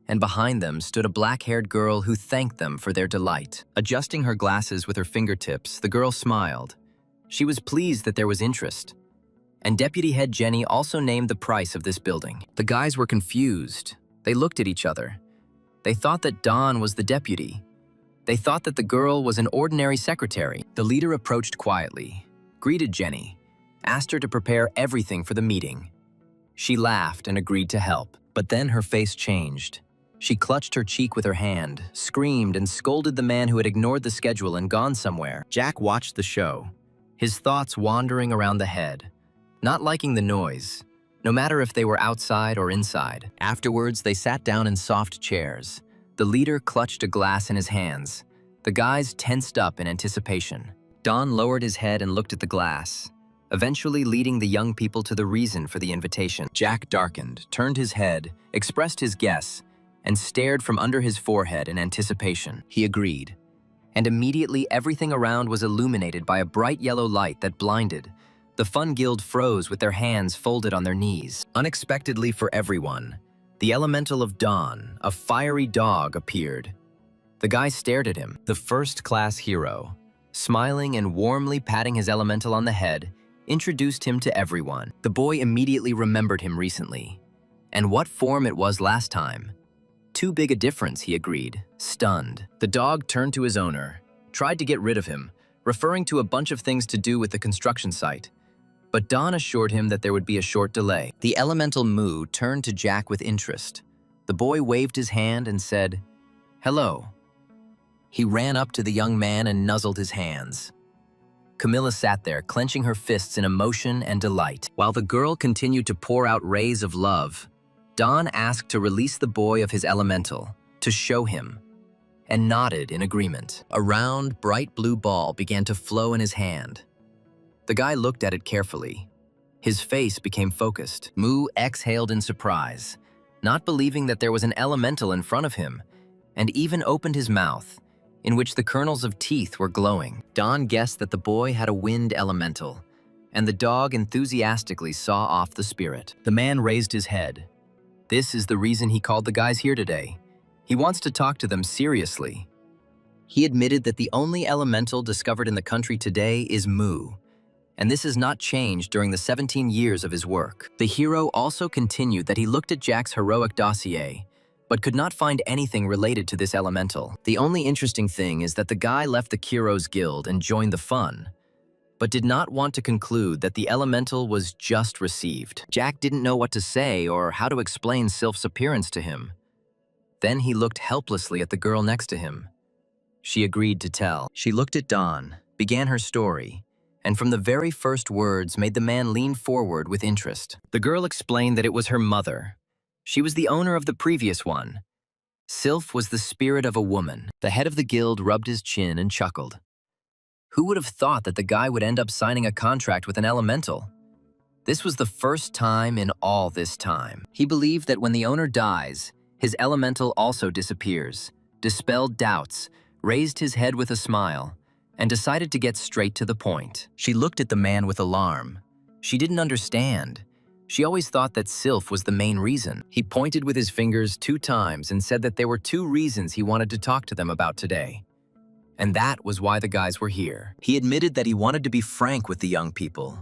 and behind them stood a black-haired girl who thanked them for their delight. Adjusting her glasses with her fingertips, the girl smiled. She was pleased that there was interest. And Deputy Head Jenny also named the price of this building. The guys were confused. They looked at each other. They thought that Dawn was the deputy. They thought that the girl was an ordinary secretary. The leader approached quietly, greeted Jenny, asked her to prepare everything for the meeting. She laughed and agreed to help, but then her face changed. She clutched her cheek with her hand, screamed, and scolded the man who had ignored the schedule and gone somewhere. Jack watched the show, his thoughts wandering around the head, not liking the noise, no matter if they were outside or inside. Afterwards, they sat down in soft chairs. The leader clutched a glass in his hands. The guys tensed up in anticipation. Don lowered his head and looked at the glass, eventually leading the young people to the reason for the invitation. Jack darkened, turned his head, expressed his guess, and stared from under his forehead in anticipation. He agreed, and immediately everything around was illuminated by a bright yellow light that blinded. The Fun Guild froze with their hands folded on their knees. Unexpectedly for everyone, the elemental of dawn, a fiery dog, appeared. The guy stared at him. The first-class hero, smiling and warmly patting his elemental on the head, introduced him to everyone. The boy immediately remembered him recently, and what form it was last time. Too big a difference, he agreed, stunned. The dog turned to his owner, tried to get rid of him, referring to a bunch of things to do with the construction site. But Don assured him that there would be a short delay. The elemental Moo turned to Jack with interest. The boy waved his hand and said, "Hello." He ran up to the young man and nuzzled his hands. Camilla sat there, clenching her fists in emotion and delight. While the girl continued to pour out rays of love, Dawn asked to release the boy of his elemental, to show him, and nodded in agreement. A round, bright blue ball began to flow in his hand. The guy looked at it carefully. His face became focused. Mu exhaled in surprise, not believing that there was an elemental in front of him, and even opened his mouth, in which the kernels of teeth were glowing. Dawn guessed that the boy had a wind elemental, and the dog enthusiastically saw off the spirit. The man raised his head. This is the reason he called the guys here today. He wants to talk to them seriously. He admitted that the only elemental discovered in the country today is Mu, and this has not changed during the 17 years of his work. The hero also continued that he looked at Jack's heroic dossier, but could not find anything related to this elemental. The only interesting thing is that the guy left the Kuro's guild and joined the fun, but did not want to conclude that the elemental was just received. Jack didn't know what to say or how to explain Sylph's appearance to him. Then he looked helplessly at the girl next to him. She agreed to tell. She looked at Dawn, began her story, and from the very first words made the man lean forward with interest. The girl explained that it was her mother. She was the owner of the previous one. Sylph was the spirit of a woman. The head of the guild rubbed his chin and chuckled. Who would have thought that the guy would end up signing a contract with an elemental? This was the first time in all this time. He believed that when the owner dies, his elemental also disappears, dispelled doubts, raised his head with a smile, and decided to get straight to the point. She looked at the man with alarm. She didn't understand. She always thought that Sylph was the main reason. He pointed with his fingers 2 times and said that there were 2 reasons he wanted to talk to them about today. And that was why the guys were here. He admitted that he wanted to be frank with the young people,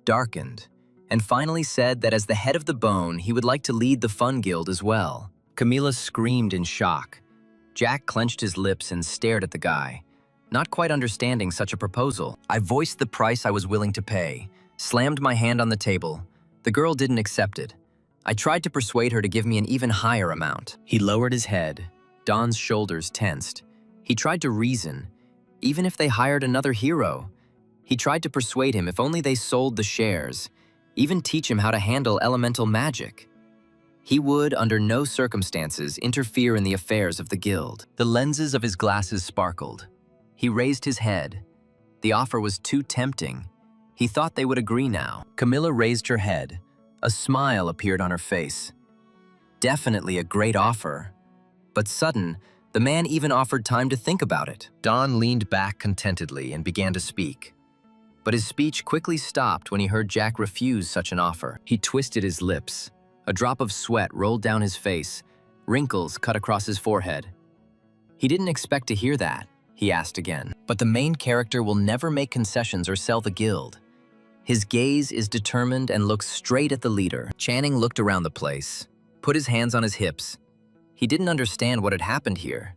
darkened, and finally said that as the head of the bone, he would like to lead the Fun Guild as well. Camilla screamed in shock. Jack clenched his lips and stared at the guy, not quite understanding such a proposal. I voiced the price I was willing to pay, slammed my hand on the table. The girl didn't accept it. I tried to persuade her to give me an even higher amount. He lowered his head. Don's shoulders tensed. He tried to reason, even if they hired another hero. He tried to persuade him if only they sold the shares, even teach him how to handle elemental magic. He would, under no circumstances, interfere in the affairs of the guild. The lenses of his glasses sparkled. He raised his head. The offer was too tempting. He thought they would agree now. Camilla raised her head. A smile appeared on her face. Definitely a great offer. But sudden, the man even offered time to think about it. Don leaned back contentedly and began to speak. But his speech quickly stopped when he heard Jack refuse such an offer. He twisted his lips. A drop of sweat rolled down his face. Wrinkles cut across his forehead. He didn't expect to hear that, he asked again. But the main character will never make concessions or sell the guild. His gaze is determined and looks straight at the leader. Channing looked around the place, put his hands on his hips. He didn't understand what had happened here.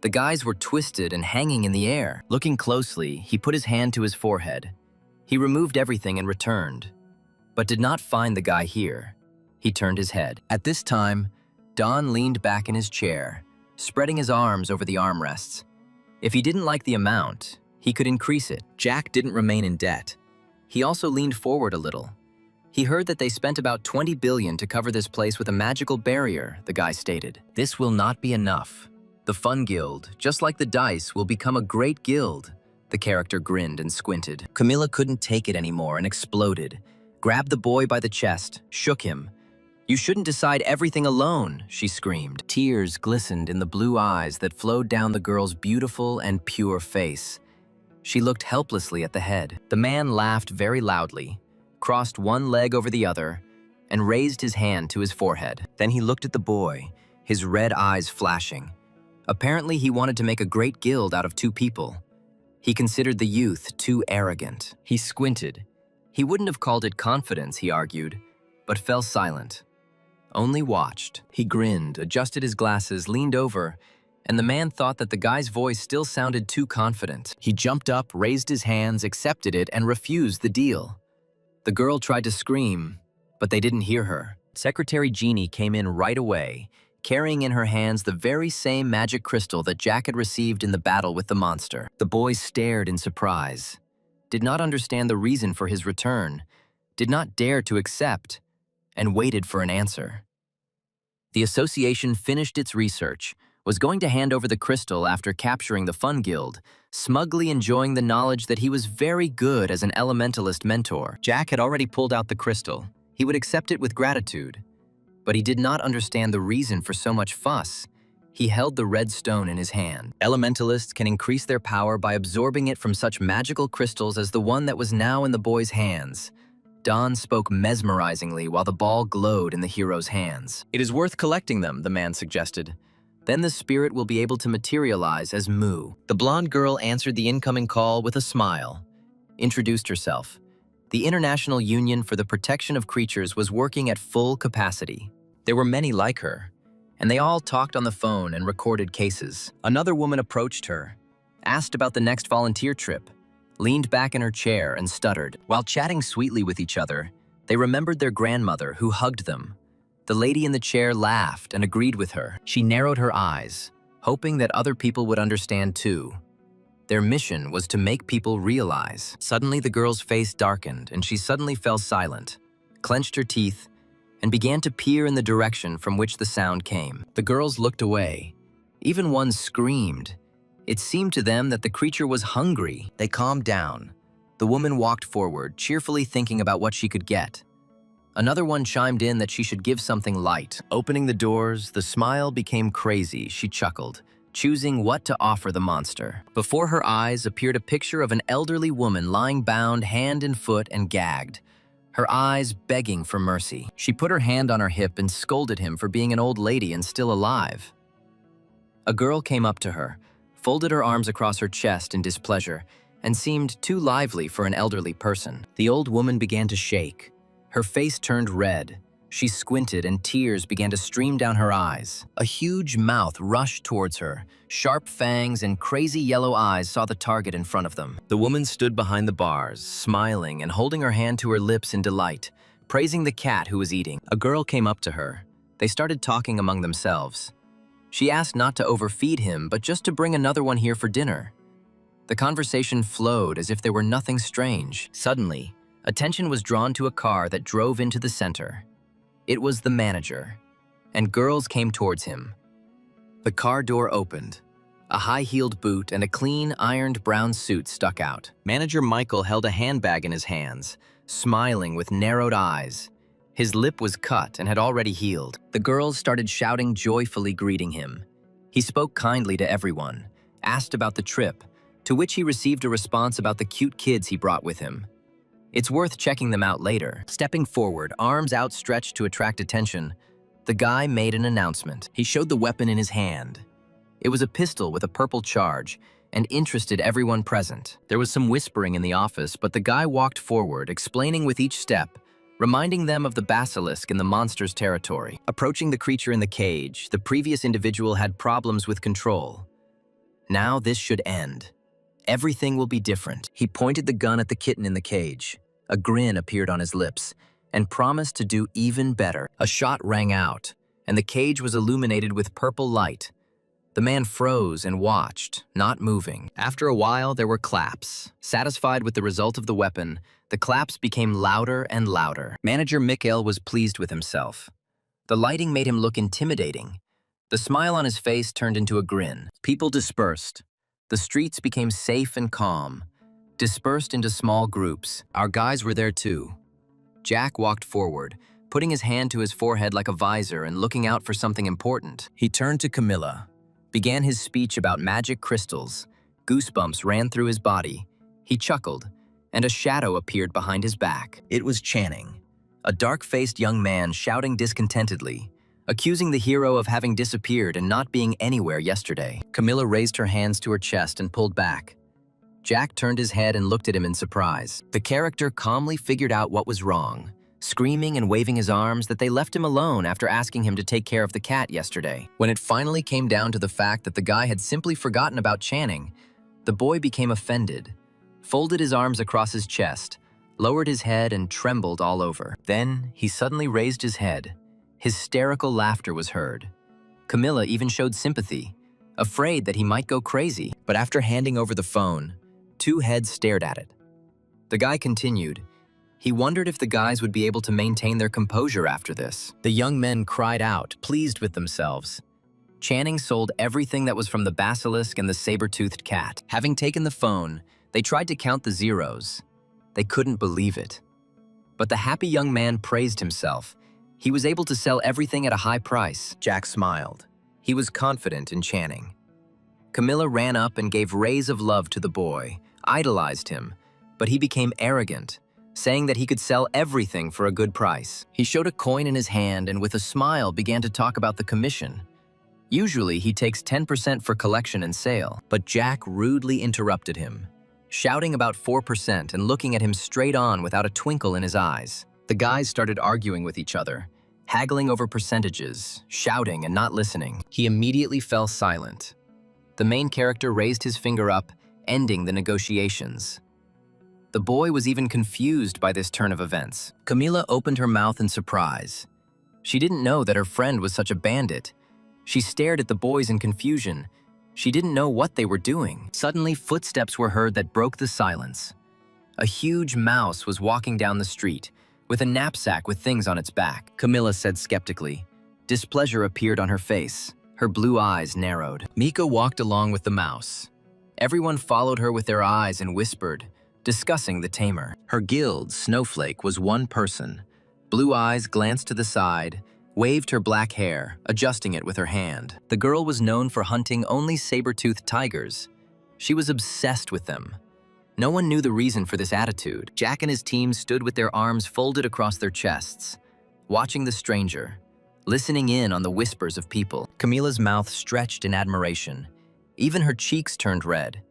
The guys were twisted and hanging in the air. Looking closely, he put his hand to his forehead. He removed everything and returned, but did not find the guy here. He turned his head. At this time, Don leaned back in his chair, spreading his arms over the armrests. If he didn't like the amount, he could increase it. Jack didn't remain in debt. He also leaned forward a little. He heard that they spent about 20 billion to cover this place with a magical barrier, the guy stated. This will not be enough. The Fun Guild, just like the dice, will become a great guild. The character grinned and squinted. Camilla couldn't take it anymore and exploded. Grabbed the boy by the chest, shook him. You shouldn't decide everything alone, she screamed. Tears glistened in the blue eyes that flowed down the girl's beautiful and pure face. She looked helplessly at the head. The man laughed very loudly, crossed one leg over the other, and raised his hand to his forehead. Then he looked at the boy, his red eyes flashing. Apparently he wanted to make a great guild out of 2 people. He considered the youth too arrogant. He squinted. He wouldn't have called it confidence, he argued, but fell silent. Only watched. He grinned, adjusted his glasses, leaned over, and the man thought that the guy's voice still sounded too confident. He jumped up, raised his hands, accepted it, and refused the deal. The girl tried to scream, but they didn't hear her. Secretary Jeannie came in right away, carrying in her hands the very same magic crystal that Jack had received in the battle with the monster. The boy stared in surprise. did not understand the reason for his return, did not dare to accept, and waited for an answer. The association finished its research, was going to hand over the crystal after capturing the Fun Guild, smugly enjoying the knowledge that he was very good as an elementalist mentor. Jack had already pulled out the crystal. He would accept it with gratitude. But he did not understand the reason for so much fuss. He held the red stone in his hand. Elementalists can increase their power by absorbing it from such magical crystals as the one that was now in the boy's hands. Don spoke mesmerizingly while the ball glowed in the hero's hands. "It is worth collecting them," the man suggested. "Then the spirit will be able to materialize as Mu." The blonde girl answered the incoming call with a smile, introduced herself. The International Union for the Protection of Creatures was working at full capacity. There were many like her, and they all talked on the phone and recorded cases. Another woman approached her, asked about the next volunteer trip, leaned back in her chair and stuttered. While chatting sweetly with each other, they remembered their grandmother who hugged them. The lady in the chair laughed and agreed with her. She narrowed her eyes, hoping that other people would understand too. Their mission was to make people realize. Suddenly the girl's face darkened and she suddenly fell silent, clenched her teeth, and began to peer in the direction from which the sound came. The girls looked away. Even one screamed. It seemed to them that the creature was hungry. They calmed down. The woman walked forward, cheerfully thinking about what she could get. Another one chimed in that she should give something light. Opening the doors, the smile became crazy. She chuckled, choosing what to offer the monster. Before her eyes appeared a picture of an elderly woman lying bound hand and foot and gagged, her eyes begging for mercy. She put her hand on her hip and scolded him for being an old lady and still alive. A girl came up to her, folded her arms across her chest in displeasure, and seemed too lively for an elderly person. The old woman began to shake. Her face turned red. She squinted and tears began to stream down her eyes. A huge mouth rushed towards her. Sharp fangs and crazy yellow eyes saw the target in front of them. The woman stood behind the bars, smiling and holding her hand to her lips in delight, praising the cat who was eating. A girl came up to her. They started talking among themselves. She asked not to overfeed him, but just to bring another one here for dinner. The conversation flowed as if there were nothing strange. Suddenly, attention was drawn to a car that drove into the center. It was the manager, and girls came towards him. The car door opened. A high-heeled boot and a clean, ironed brown suit stuck out. Manager Michael held a handbag in his hands, smiling with narrowed eyes. His lip was cut and had already healed. The girls started shouting joyfully, greeting him. He spoke kindly to everyone, asked about the trip, to which he received a response about the cute kids he brought with him. It's worth checking them out later. Stepping forward, arms outstretched to attract attention, the guy made an announcement. He showed the weapon in his hand. It was a pistol with a purple charge and interested everyone present. There was some whispering in the office, but the guy walked forward, explaining with each step, reminding them of the basilisk in the monster's territory. Approaching the creature in the cage, the previous individual had problems with control. Now this should end. Everything will be different. He pointed the gun at the kitten in the cage. A grin appeared on his lips, and promised to do even better. A shot rang out, and the cage was illuminated with purple light. The man froze and watched, not moving. After a while, there were claps. Satisfied with the result of the weapon, the claps became louder and louder. Manager Mikhail was pleased with himself. The lighting made him look intimidating. The smile on his face turned into a grin. People dispersed. The streets became safe and calm, dispersed into small groups. Our guys were there too. Jack walked forward, putting his hand to his forehead like a visor and looking out for something important. He turned to Camilla, began his speech about magic crystals. Goosebumps ran through his body. He chuckled, and a shadow appeared behind his back. It was Channing, a dark-faced young man shouting discontentedly, accusing the hero of having disappeared and not being anywhere yesterday. Camilla raised her hands to her chest and pulled back. Jack turned his head and looked at him in surprise. The character calmly figured out what was wrong, screaming and waving his arms that they left him alone after asking him to take care of the cat yesterday. When it finally came down to the fact that the guy had simply forgotten about Channing, the boy became offended, folded his arms across his chest, lowered his head and trembled all over. Then he suddenly raised his head. Hysterical laughter was heard. Camilla even showed sympathy, afraid that he might go crazy. But after handing over the phone, two heads stared at it. The guy continued. He wondered if the guys would be able to maintain their composure after this. The young men cried out, pleased with themselves. Channing sold everything that was from the basilisk and the saber-toothed cat. Having taken the phone, they tried to count the zeros. They couldn't believe it. But the happy young man praised himself. He was able to sell everything at a high price. Jack smiled. He was confident in Channing. Camilla ran up and gave rays of love to the boy, idolized him, but he became arrogant, saying that he could sell everything for a good price. He showed a coin in his hand and with a smile began to talk about the commission. Usually he takes 10% for collection and sale, but Jack rudely interrupted him, shouting about 4% and looking at him straight on without a twinkle in his eyes. The guys started arguing with each other, haggling over percentages, shouting and not listening. He immediately fell silent. The main character raised his finger up, ending the negotiations. The boy was even confused by this turn of events. Camila opened her mouth in surprise. She didn't know that her friend was such a bandit. She stared at the boys in confusion. She didn't know what they were doing. Suddenly, footsteps were heard that broke the silence. A huge mouse was walking down the street, with a knapsack with things on its back. Camilla said skeptically. Displeasure appeared on her face. Her blue eyes narrowed. Mika walked along with the mouse. Everyone followed her with their eyes and whispered, discussing the tamer. Her guild, Snowflake, was one person. Blue eyes glanced to the side, waved her black hair, adjusting it with her hand. The girl was known for hunting only saber-toothed tigers. She was obsessed with them. No one knew the reason for this attitude. Jack and his team stood with their arms folded across their chests, watching the stranger, listening in on the whispers of people. Camila's mouth stretched in admiration. Even her cheeks turned red.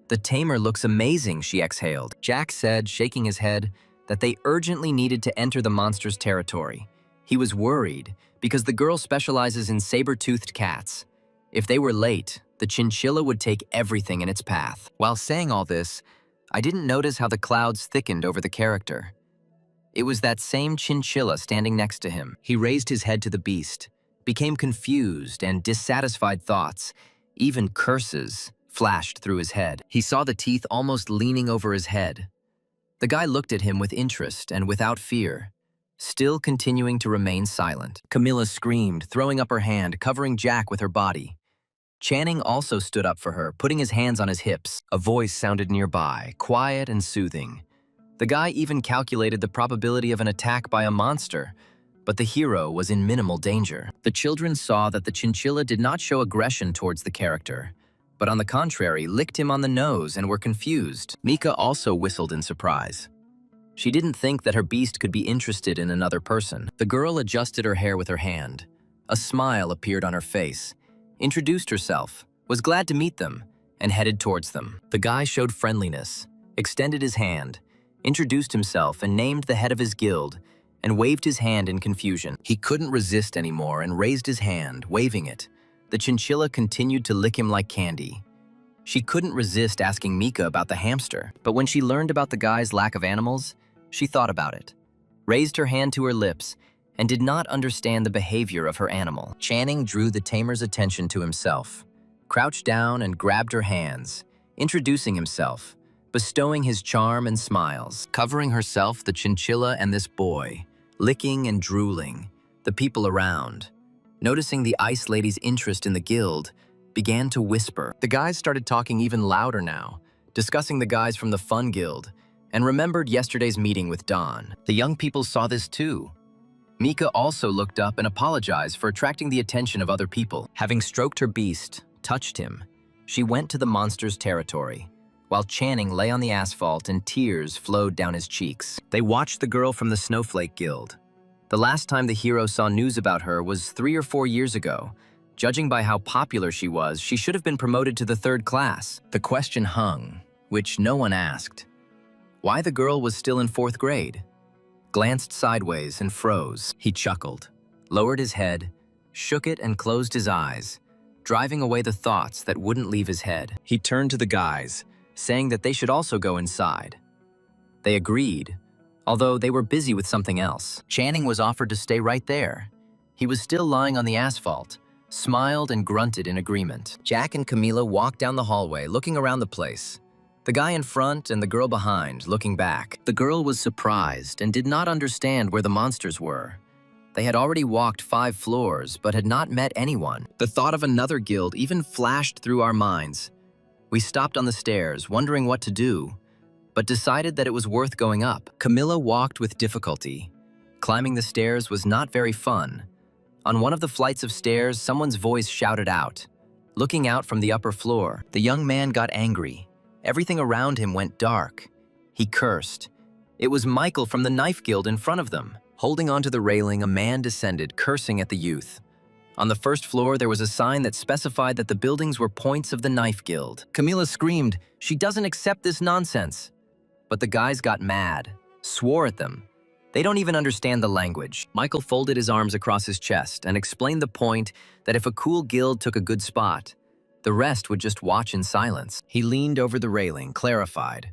The tamer looks amazing, she exhaled. Jack said, shaking his head, that they urgently needed to enter the monster's territory. He was worried because the girl specializes in saber-toothed cats. If they were late, the chinchilla would take everything in its path. While saying all this, I didn't notice how the clouds thickened over the character. It was that same chinchilla standing next to him. He raised his head to the beast, became confused and dissatisfied thoughts, even curses, flashed through his head. He saw the teeth almost leaning over his head. The guy looked at him with interest and without fear, still continuing to remain silent. Camilla screamed, throwing up her hand, covering Jack with her body. Channing also stood up for her, putting his hands on his hips. A voice sounded nearby, quiet and soothing. The guy even calculated the probability of an attack by a monster, but the hero was in minimal danger. The children saw that the chinchilla did not show aggression towards the character, but on the contrary, licked him on the nose and were confused. Mika also whistled in surprise. She didn't think that her beast could be interested in another person. The girl adjusted her hair with her hand. A smile appeared on her face, introduced herself, was glad to meet them, and headed towards them. The guy showed friendliness, extended his hand, introduced himself and named the head of his guild, and waved his hand in confusion. He couldn't resist anymore and raised his hand, waving it. The chinchilla continued to lick him like candy. She couldn't resist asking Mika about the hamster, but when she learned about the guy's lack of animals, she thought about it, raised her hand to her lips, and did not understand the behavior of her animal. Channing drew the tamer's attention to himself, crouched down and grabbed her hands, introducing himself, bestowing his charm and smiles, covering herself, the chinchilla, and this boy, licking and drooling. The people around, noticing the ice lady's interest in the guild, began to whisper. The guys started talking even louder now, discussing the guys from the fun guild, and remembered yesterday's meeting with Don. The young people saw this too. Mika also looked up and apologized for attracting the attention of other people. Having stroked her beast, touched him, she went to the monster's territory, while Channing lay on the asphalt and tears flowed down his cheeks. They watched the girl from the Snowflake Guild. The last time the hero saw news about her was 3 or 4 years ago. Judging by how popular she was, she should have been promoted to the 3rd class. The question hung, which no one asked. Why the girl was still in 4th grade? Glanced sideways and froze. He chuckled, lowered his head, shook it and closed his eyes, driving away the thoughts that wouldn't leave his head. He turned to the guys, saying that they should also go inside. They agreed, although they were busy with something else. Channing was offered to stay right there. He was still lying on the asphalt, smiled and grunted in agreement. Jack and Camila walked down the hallway, looking around the place. The guy in front and the girl behind, looking back. The girl was surprised and did not understand where the monsters were. They had already walked 5 floors, but had not met anyone. The thought of another guild even flashed through our minds. We stopped on the stairs, wondering what to do, but decided that it was worth going up. Camilla walked with difficulty. Climbing the stairs was not very fun. On one of the flights of stairs, someone's voice shouted out. Looking out from the upper floor, the young man got angry. Everything around him went dark. He cursed. It was Michael from the Knife Guild in front of them. Holding onto the railing, a man descended, cursing at the youth. On the first floor, there was a sign that specified that the buildings were points of the Knife Guild. Camilla screamed, "She doesn't accept this nonsense." But the guys got mad, swore at them. They don't even understand the language. Michael folded his arms across his chest and explained the point that if a cool guild took a good spot, the rest would just watch in silence. He leaned over the railing, clarified,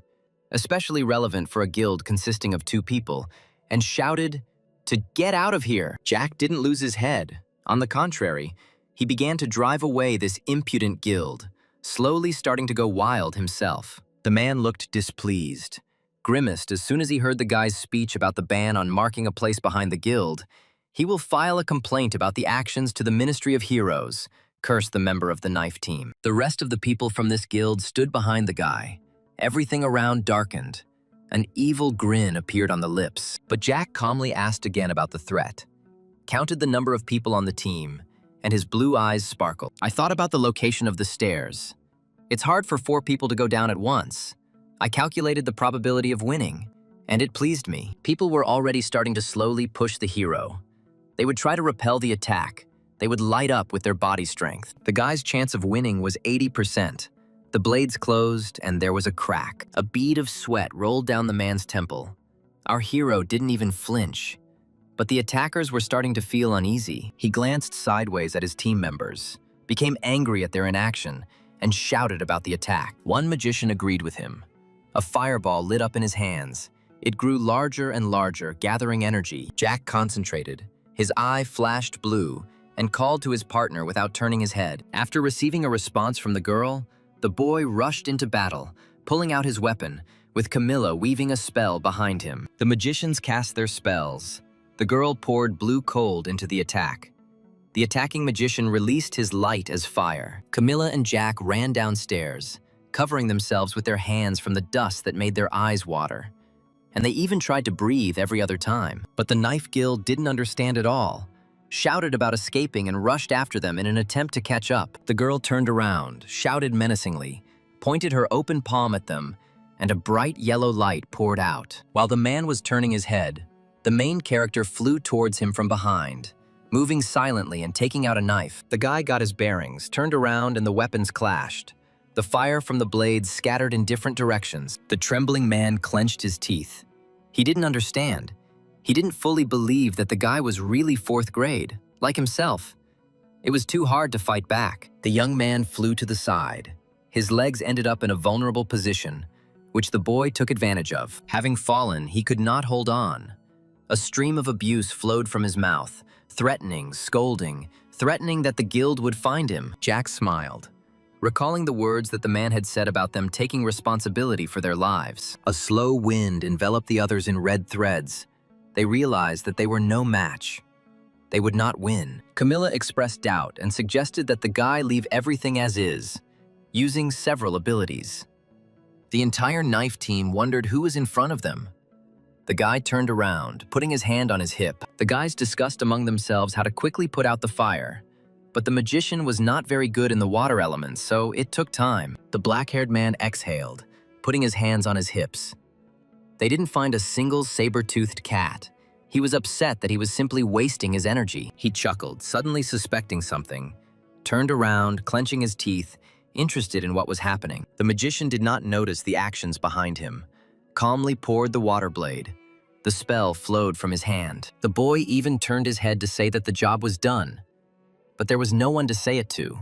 especially relevant for a guild consisting of 2 people, and shouted, "To get out of here!" Jack didn't lose his head. On the contrary, he began to drive away this impudent guild, slowly starting to go wild himself. The man looked displeased, grimaced as soon as he heard the guy's speech about the ban on marking a place behind the guild. "He will file a complaint about the actions to the Ministry of Heroes," cursed the member of the knife team. The rest of the people from this guild stood behind the guy. Everything around darkened. An evil grin appeared on the lips, but Jack calmly asked again about the threat, counted the number of people on the team, and his blue eyes sparkled. I thought about the location of the stairs. It's hard for 4 people to go down at once. I calculated the probability of winning, and it pleased me. People were already starting to slowly push the hero. They would try to repel the attack. They would light up with their body strength. The guy's chance of winning was 80%. The blades closed, and there was a crack. A bead of sweat rolled down the man's temple. Our hero didn't even flinch. But the attackers were starting to feel uneasy. He glanced sideways at his team members, became angry at their inaction, and shouted about the attack. One magician agreed with him. A fireball lit up in his hands. It grew larger and larger, gathering energy. Jack concentrated. His eye flashed blue and called to his partner without turning his head. After receiving a response from the girl, the boy rushed into battle, pulling out his weapon, with Camilla weaving a spell behind him. The magicians cast their spells. The girl poured blue cold into the attack. The attacking magician released his light as fire. Camilla and Jack ran downstairs, covering themselves with their hands from the dust that made their eyes water. And they even tried to breathe every other time. But the Knife Guild didn't understand at all, shouted about escaping and rushed after them in an attempt to catch up. The girl turned around, shouted menacingly, pointed her open palm at them, and a bright yellow light poured out. While the man was turning his head, the main character flew towards him from behind, moving silently and taking out a knife. The guy got his bearings, turned around, and the weapons clashed. The fire from the blades scattered in different directions. The trembling man clenched his teeth. He didn't understand. He didn't fully believe that the guy was really 4th grade, like himself. It was too hard to fight back. The young man flew to the side. His legs ended up in a vulnerable position, which the boy took advantage of. Having fallen, he could not hold on. A stream of abuse flowed from his mouth, threatening, scolding, threatening that the guild would find him. Jack smiled, recalling the words that the man had said about them taking responsibility for their lives. A slow wind enveloped the others in red threads. They realized that they were no match. They would not win. Camilla expressed doubt and suggested that the guy leave everything as is, using several abilities. The entire knife team wondered who was in front of them. The guy turned around, putting his hand on his hip. The guys discussed among themselves how to quickly put out the fire. But the magician was not very good in the water elements, so it took time. The black-haired man exhaled, putting his hands on his hips. They didn't find a single saber-toothed cat. He was upset that he was simply wasting his energy. He chuckled, suddenly suspecting something, turned around, clenching his teeth, interested in what was happening. The magician did not notice the actions behind him, calmly poured the water blade. The spell flowed from his hand. The boy even turned his head to say that the job was done. But there was no one to say it to.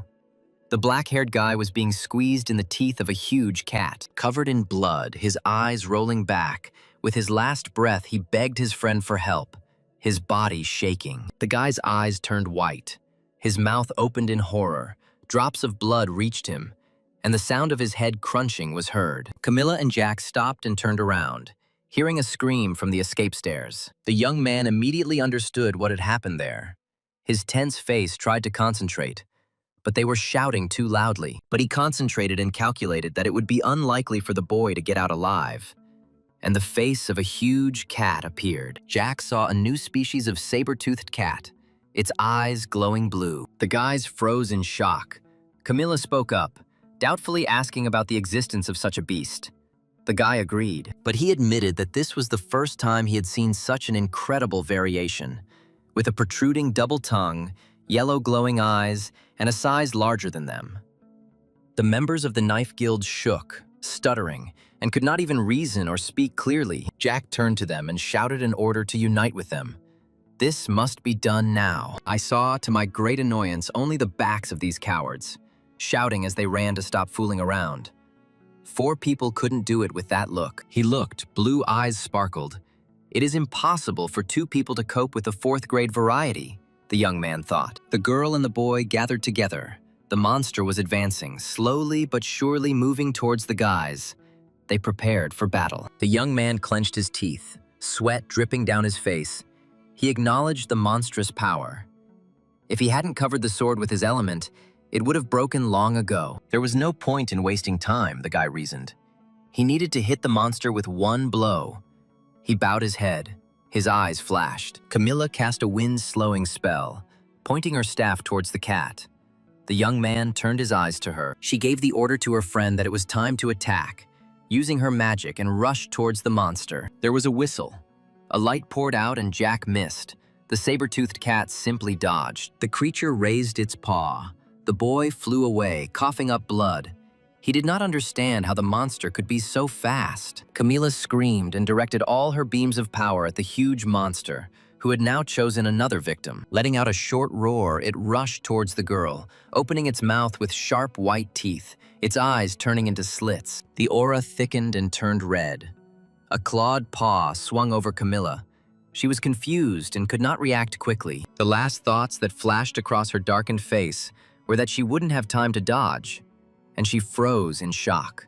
The black-haired guy was being squeezed in the teeth of a huge cat. Covered in blood, his eyes rolling back, with his last breath he begged his friend for help, his body shaking. The guy's eyes turned white. His mouth opened in horror. Drops of blood reached him. and the sound of his head crunching was heard. Camilla and Jack stopped and turned around, hearing a scream from the escape stairs. The young man immediately understood what had happened there. His tense face tried to concentrate, but they were shouting too loudly. But he concentrated and calculated that it would be unlikely for the boy to get out alive. And the face of a huge cat appeared. Jack saw a new species of saber-toothed cat, its eyes glowing blue. The guys froze in shock. Camilla spoke up, doubtfully asking about the existence of such a beast. The guy agreed, but he admitted that this was the first time he had seen such an incredible variation, with a protruding double tongue, yellow glowing eyes, and a size larger than them. The members of the Knife Guild shook, stuttering, and could not even reason or speak clearly. Jack turned to them and shouted an order to unite with them. This must be done now. I saw, to my great annoyance, only the backs of these cowards, shouting as they ran to stop fooling around. 4 people couldn't do it with that look. He looked, blue eyes sparkled. It is impossible for 2 people to cope with the 4th grade variety, the young man thought. The girl and the boy gathered together. The monster was advancing, slowly but surely moving towards the guys. They prepared for battle. The young man clenched his teeth, sweat dripping down his face. He acknowledged the monstrous power. If he hadn't covered the sword with his element, it would have broken long ago. There was no point in wasting time, the guy reasoned. He needed to hit the monster with one blow. He bowed his head. His eyes flashed. Camilla cast a wind-slowing spell, pointing her staff towards the cat. The young man turned his eyes to her. She gave the order to her friend that it was time to attack, using her magic, and rushed towards the monster. There was a whistle. A light poured out and Jack missed. The saber-toothed cat simply dodged. The creature raised its paw. The boy flew away, coughing up blood. He did not understand how the monster could be so fast. Camilla screamed and directed all her beams of power at the huge monster, who had now chosen another victim. Letting out a short roar, it rushed towards the girl, opening its mouth with sharp white teeth, its eyes turning into slits. The aura thickened and turned red. A clawed paw swung over Camilla. She was confused and could not react quickly. The last thoughts that flashed across her darkened face were that she wouldn't have time to dodge, and she froze in shock.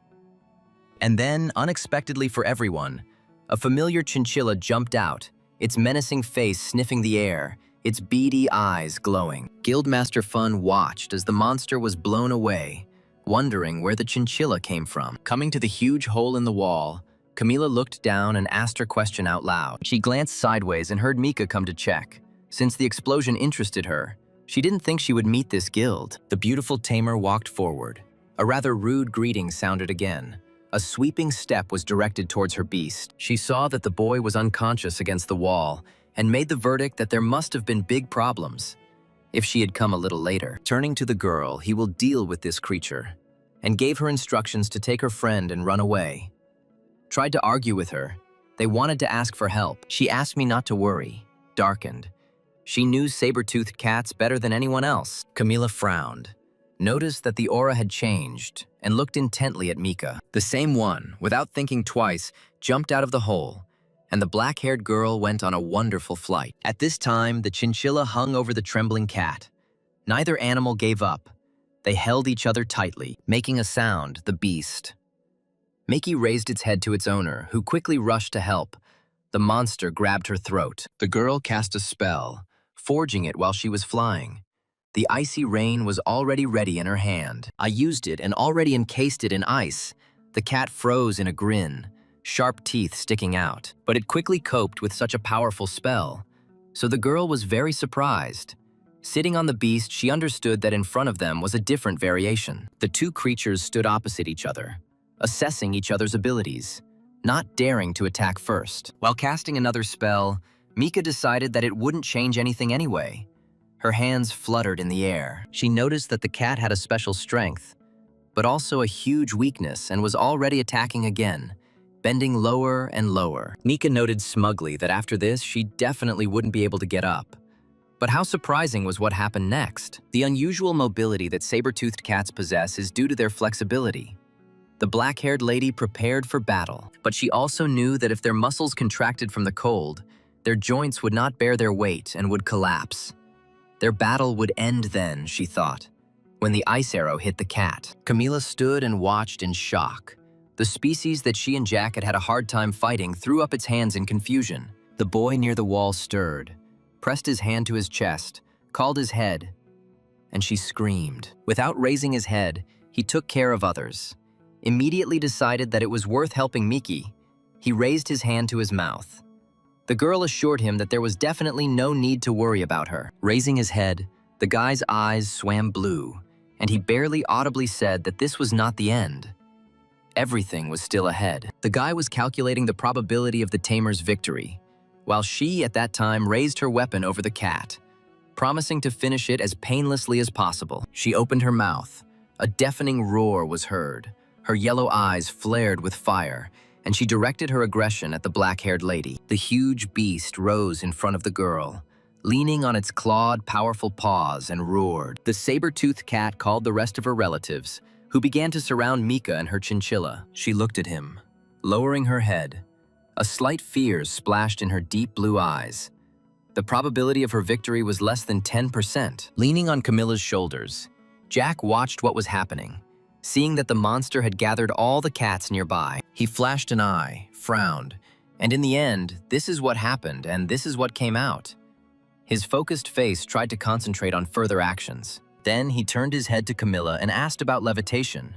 And then, unexpectedly for everyone, a familiar chinchilla jumped out, its menacing face sniffing the air, its beady eyes glowing. Guildmaster Fun watched as the monster was blown away, wondering where the chinchilla came from. Coming to the huge hole in the wall, Camilla looked down and asked her question out loud. She glanced sideways and heard Mika come to check. Since the explosion interested her, she didn't think she would meet this guild. The beautiful tamer walked forward. A rather rude greeting sounded again. A sweeping step was directed towards her beast. She saw that the boy was unconscious against the wall and made the verdict that there must have been big problems if she had come a little later. Turning to the girl, he will deal with this creature, and gave her instructions to take her friend and run away. Tried to argue with her. They wanted to ask for help. She asked me not to worry. Darkened. She knew saber-toothed cats better than anyone else. Camilla frowned, noticed that the aura had changed, and looked intently at Mika. The same one, without thinking twice, jumped out of the hole, and the black-haired girl went on a wonderful flight. At this time, the chinchilla hung over the trembling cat. Neither animal gave up. They held each other tightly, making a sound, the beast. Miki raised its head to its owner, who quickly rushed to help. The monster grabbed her throat. The girl cast a spell, forging it while she was flying. The icy rain was already ready in her hand. I used it and already encased it in ice. The cat froze in a grin, sharp teeth sticking out. But it quickly coped with such a powerful spell. So the girl was very surprised. Sitting on the beast, she understood that in front of them was a different variation. The 2 creatures stood opposite each other, assessing each other's abilities, not daring to attack first. While casting another spell, Mika decided that it wouldn't change anything anyway. Her hands fluttered in the air. She noticed that the cat had a special strength, but also a huge weakness and was already attacking again, bending lower and lower. Mika noted smugly that after this, she definitely wouldn't be able to get up. But how surprising was what happened next? The unusual mobility that saber-toothed cats possess is due to their flexibility. The black-haired lady prepared for battle, but she also knew that if their muscles contracted from the cold, their joints would not bear their weight and would collapse. Their battle would end then, she thought. when the ice arrow hit the cat. Camila stood and watched in shock. The species that she and Jack had had a hard time fighting threw up its hands in confusion. The boy near the wall stirred, pressed his hand to his chest, called his head, and she screamed. Without raising his head, he took care of others. Immediately decided that it was worth helping Miki, he raised his hand to his mouth. The girl assured him that there was definitely no need to worry about her. Raising his head, the guy's eyes swam blue, and he barely audibly said that this was not the end. Everything was still ahead. The guy was calculating the probability of the tamer's victory, while she, at that time, raised her weapon over the cat, promising to finish it as painlessly as possible. She opened her mouth. A deafening roar was heard. Her yellow eyes flared with fire, and she directed her aggression at the black-haired lady. The huge beast rose in front of the girl, leaning on its clawed, powerful paws, and roared. The saber-toothed cat called the rest of her relatives, who began to surround Mika and her chinchilla. She looked at him, lowering her head. A slight fear splashed in her deep blue eyes. The probability of her victory was less than 10%. Leaning on Camilla's shoulders, Jack watched what was happening. Seeing that the monster had gathered all the cats nearby, he flashed an eye, frowned, and in the end, this is what happened and this is what came out. His focused face tried to concentrate on further actions. Then he turned his head to Camilla and asked about levitation.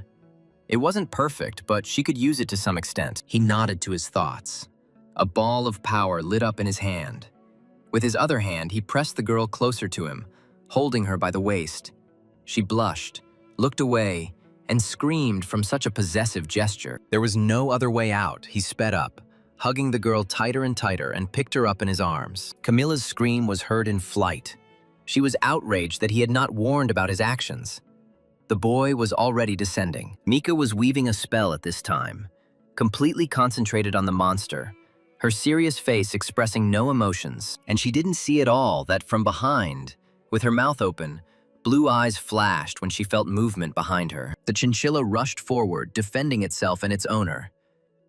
It wasn't perfect, but she could use it to some extent. He nodded to his thoughts. A ball of power lit up in his hand. With his other hand, he pressed the girl closer to him, holding her by the waist. She blushed, looked away, and screamed from such a possessive gesture. There was no other way out. He sped up, hugging the girl tighter and tighter, and picked her up in his arms. Camilla's scream was heard in flight. She was outraged that he had not warned about his actions. The boy was already descending. Mika was weaving a spell at this time, completely concentrated on the monster, her serious face expressing no emotions, and she didn't see at all that from behind, with her mouth open, blue eyes flashed when she felt movement behind her. The chinchilla rushed forward, defending itself and its owner.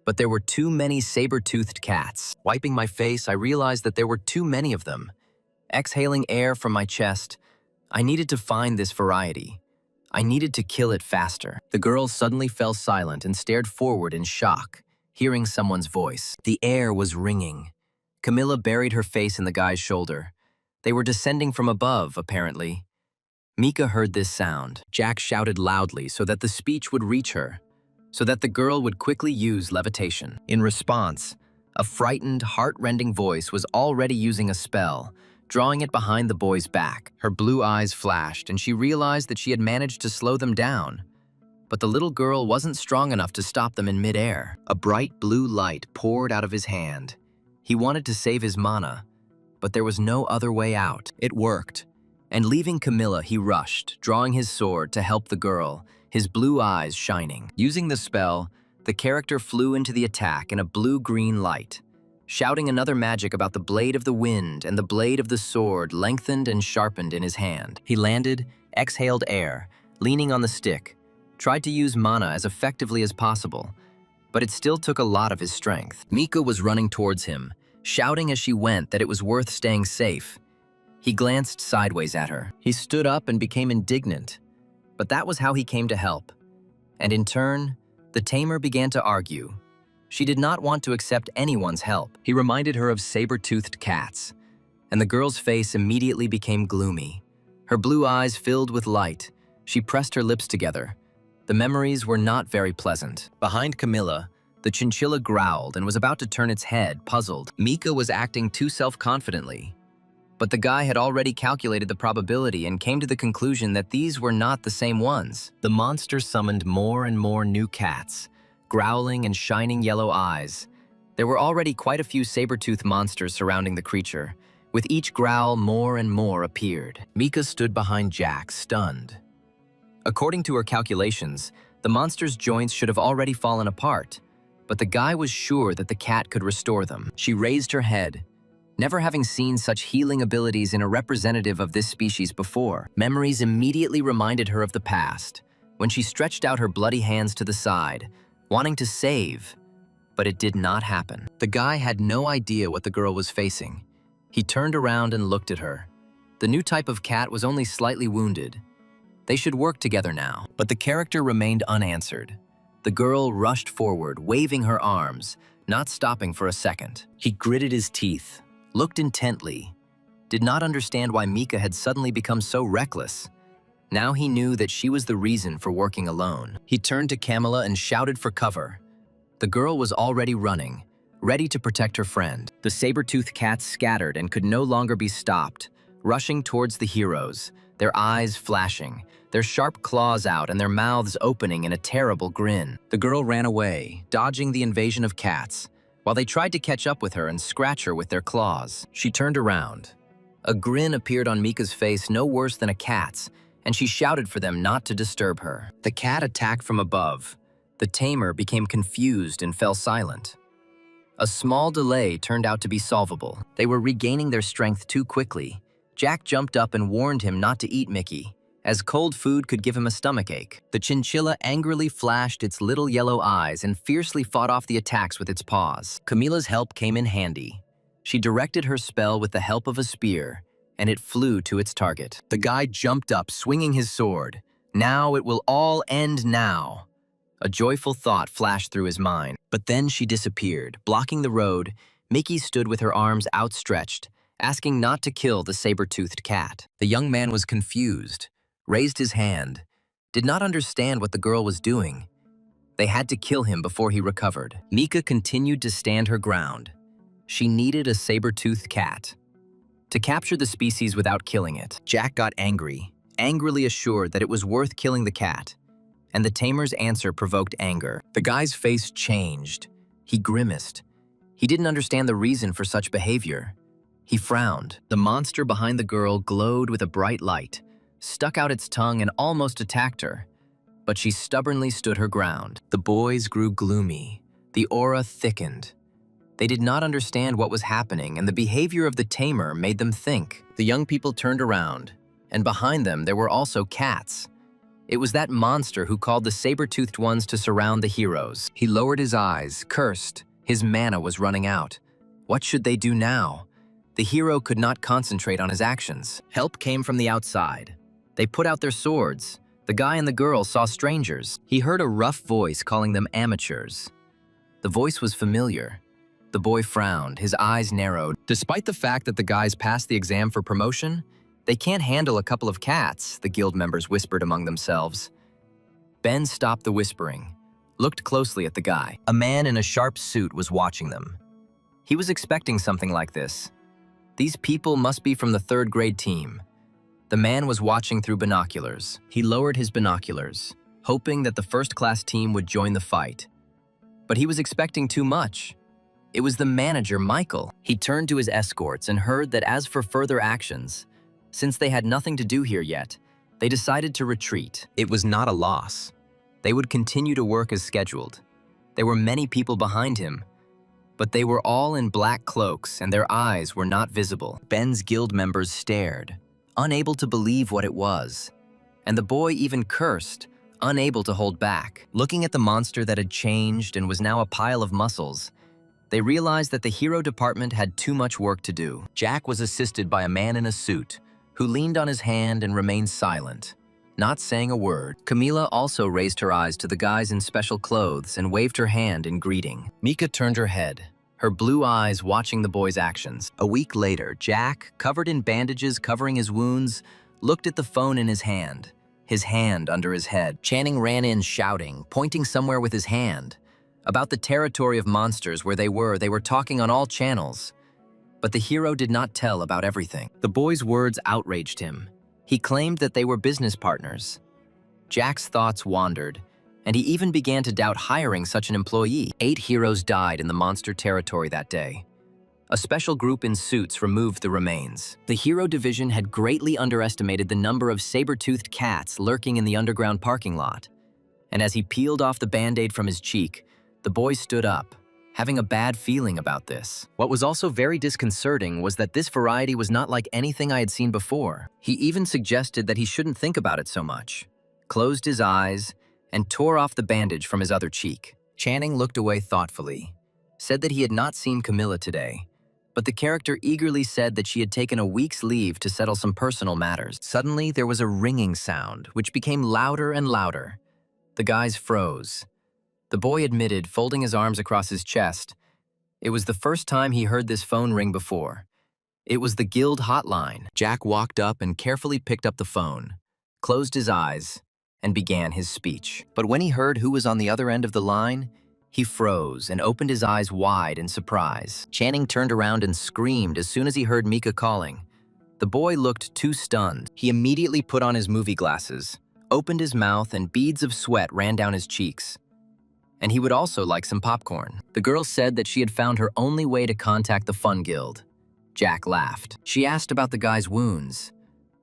But there were too many saber-toothed cats. Wiping my face, I realized that there were too many of them. Exhaling air from my chest, I needed to find this variety. I needed to kill it faster. The girl suddenly fell silent and stared forward in shock, hearing someone's voice. The air was ringing. Camilla buried her face in the guy's shoulder. They were descending from above, apparently. Mika heard this sound. Jack shouted loudly so that the speech would reach her, so that the girl would quickly use levitation. In response, a frightened, heart-rending voice was already using a spell, drawing it behind the boy's back. Her blue eyes flashed, and she realized that she had managed to slow them down. But the little girl wasn't strong enough to stop them in midair. A bright blue light poured out of his hand. He wanted to save his mana, but there was no other way out. It worked. And leaving Camilla, he rushed, drawing his sword to help the girl, his blue eyes shining. Using the spell, the character flew into the attack in a blue-green light, shouting another magic about the blade of the wind, and the blade of the sword lengthened and sharpened in his hand. He landed, exhaled air, leaning on the stick, tried to use mana as effectively as possible, but it still took a lot of his strength. Mika was running towards him, shouting as she went that it was worth staying safe. He glanced sideways at her. He stood up and became indignant, but that was how he came to help. And in turn, the tamer began to argue. She did not want to accept anyone's help. He reminded her of saber-toothed cats, and the girl's face immediately became gloomy. Her blue eyes filled with light. She pressed her lips together. The memories were not very pleasant. Behind Camilla, the chinchilla growled and was about to turn its head, puzzled. Mika was acting too self-confidently. But the guy had already calculated the probability and came to the conclusion that these were not the same ones. The monster summoned more and more new cats, growling and shining yellow eyes. There were already quite a few saber-toothed monsters surrounding the creature. With each growl, more and more appeared. Mika stood behind Jack, stunned. According to her calculations, the monster's joints should have already fallen apart, but the guy was sure that the cat could restore them. She raised her head, never having seen such healing abilities in a representative of this species before. Memories immediately reminded her of the past, when she stretched out her bloody hands to the side, wanting to save, but it did not happen. The guy had no idea what the girl was facing. He turned around and looked at her. The new type of cat was only slightly wounded. They should work together now. But the character remained unanswered. The girl rushed forward, waving her arms, not stopping for a second. He gritted his teeth, looked intently, did not understand why Mika had suddenly become so reckless. Now he knew that she was the reason for working alone. He turned to Camilla and shouted for cover. The girl was already running, ready to protect her friend. The saber-toothed cats scattered and could no longer be stopped, rushing towards the heroes, their eyes flashing, their sharp claws out and their mouths opening in a terrible grin. The girl ran away, dodging the invasion of cats, while they tried to catch up with her and scratch her with their claws. She turned around. A grin appeared on Mika's face no worse than a cat's, and she shouted for them not to disturb her. The cat attacked from above. The tamer became confused and fell silent. A small delay turned out to be solvable. They were regaining their strength too quickly. Jack jumped up and warned him not to eat Mickey, as cold food could give him a stomachache. The chinchilla angrily flashed its little yellow eyes and fiercely fought off the attacks with its paws. Camilla's help came in handy. She directed her spell with the help of a spear, and it flew to its target. The guy jumped up, swinging his sword. Now it will all end now. A joyful thought flashed through his mind. But then she disappeared. Blocking the road, Mickey stood with her arms outstretched, asking not to kill the saber-toothed cat. The young man was confused, raised his hand, did not understand what the girl was doing. They had to kill him before he recovered. Mika continued to stand her ground. She needed a saber-toothed cat to capture the species without killing it. Jack got angry, angrily assured that it was worth killing the cat, and the tamer's answer provoked anger. The guy's face changed. He grimaced. He didn't understand the reason for such behavior. He frowned. The monster behind the girl glowed with a bright light, stuck out its tongue and almost attacked her, but she stubbornly stood her ground. The boys grew gloomy. The aura thickened. They did not understand what was happening, and the behavior of the tamer made them think. The young people turned around, and behind them there were also cats. It was that monster who called the saber-toothed ones to surround the heroes. He lowered his eyes, cursed. His mana was running out. What should they do now? The hero could not concentrate on his actions. Help came from the outside. They put out their swords. The guy and the girl saw strangers. He heard a rough voice calling them amateurs. The voice was familiar. The boy frowned, his eyes narrowed. Despite the fact that the guys passed the exam for promotion, they can't handle a couple of cats, the guild members whispered among themselves. Ben stopped the whispering, looked closely at the guy. A man in a sharp suit was watching them. He was expecting something like this. These people must be from the third grade team. The man was watching through binoculars. He lowered his binoculars, hoping that the first-class team would join the fight. But he was expecting too much. It was the manager, Michael. He turned to his escorts and heard that as for further actions, since they had nothing to do here yet, they decided to retreat. It was not a loss. They would continue to work as scheduled. There were many people behind him, but they were all in black cloaks and their eyes were not visible. Ben's guild members stared, unable to believe what it was, and the boy even cursed, unable to hold back. Looking at the monster that had changed and was now a pile of muscles, they realized that the hero department had too much work to do. Jack was assisted by a man in a suit who leaned on his hand and remained silent, not saying a word. Camila also raised her eyes to the guys in special clothes and waved her hand in greeting. Mika turned her head, her blue eyes watching the boy's actions. A week later, Jack, covered in bandages covering his wounds, looked at the phone in his hand under his head. Channing ran in shouting, pointing somewhere with his hand. About the territory of monsters where they were talking on all channels. But the hero did not tell about everything. The boy's words outraged him. He claimed that they were business partners. Jack's thoughts wandered, and he even began to doubt hiring such an employee. 8 heroes died in the monster territory that day. A special group in suits removed the remains. The hero division had greatly underestimated the number of saber-toothed cats lurking in the underground parking lot. And as he peeled off the band-aid from his cheek, the boy stood up, having a bad feeling about this. What was also very disconcerting was that this variety was not like anything I had seen before. He even suggested that he shouldn't think about it so much, closed his eyes, and tore off the bandage from his other cheek. Channing looked away thoughtfully, said that he had not seen Camilla today, but the character eagerly said that she had taken a week's leave to settle some personal matters. Suddenly, there was a ringing sound, which became louder and louder. The guys froze. The boy admitted, folding his arms across his chest. It was the first time he heard this phone ring before. It was the guild hotline. Jack walked up and carefully picked up the phone, closed his eyes, and began his speech. But when he heard who was on the other end of the line, he froze and opened his eyes wide in surprise. Channing turned around and screamed as soon as he heard Mika calling. The boy looked too stunned. He immediately put on his movie glasses, opened his mouth, and beads of sweat ran down his cheeks. And he would also like some popcorn. The girl said that she had found her only way to contact the Fun Guild. Jack laughed. She asked about the guy's wounds.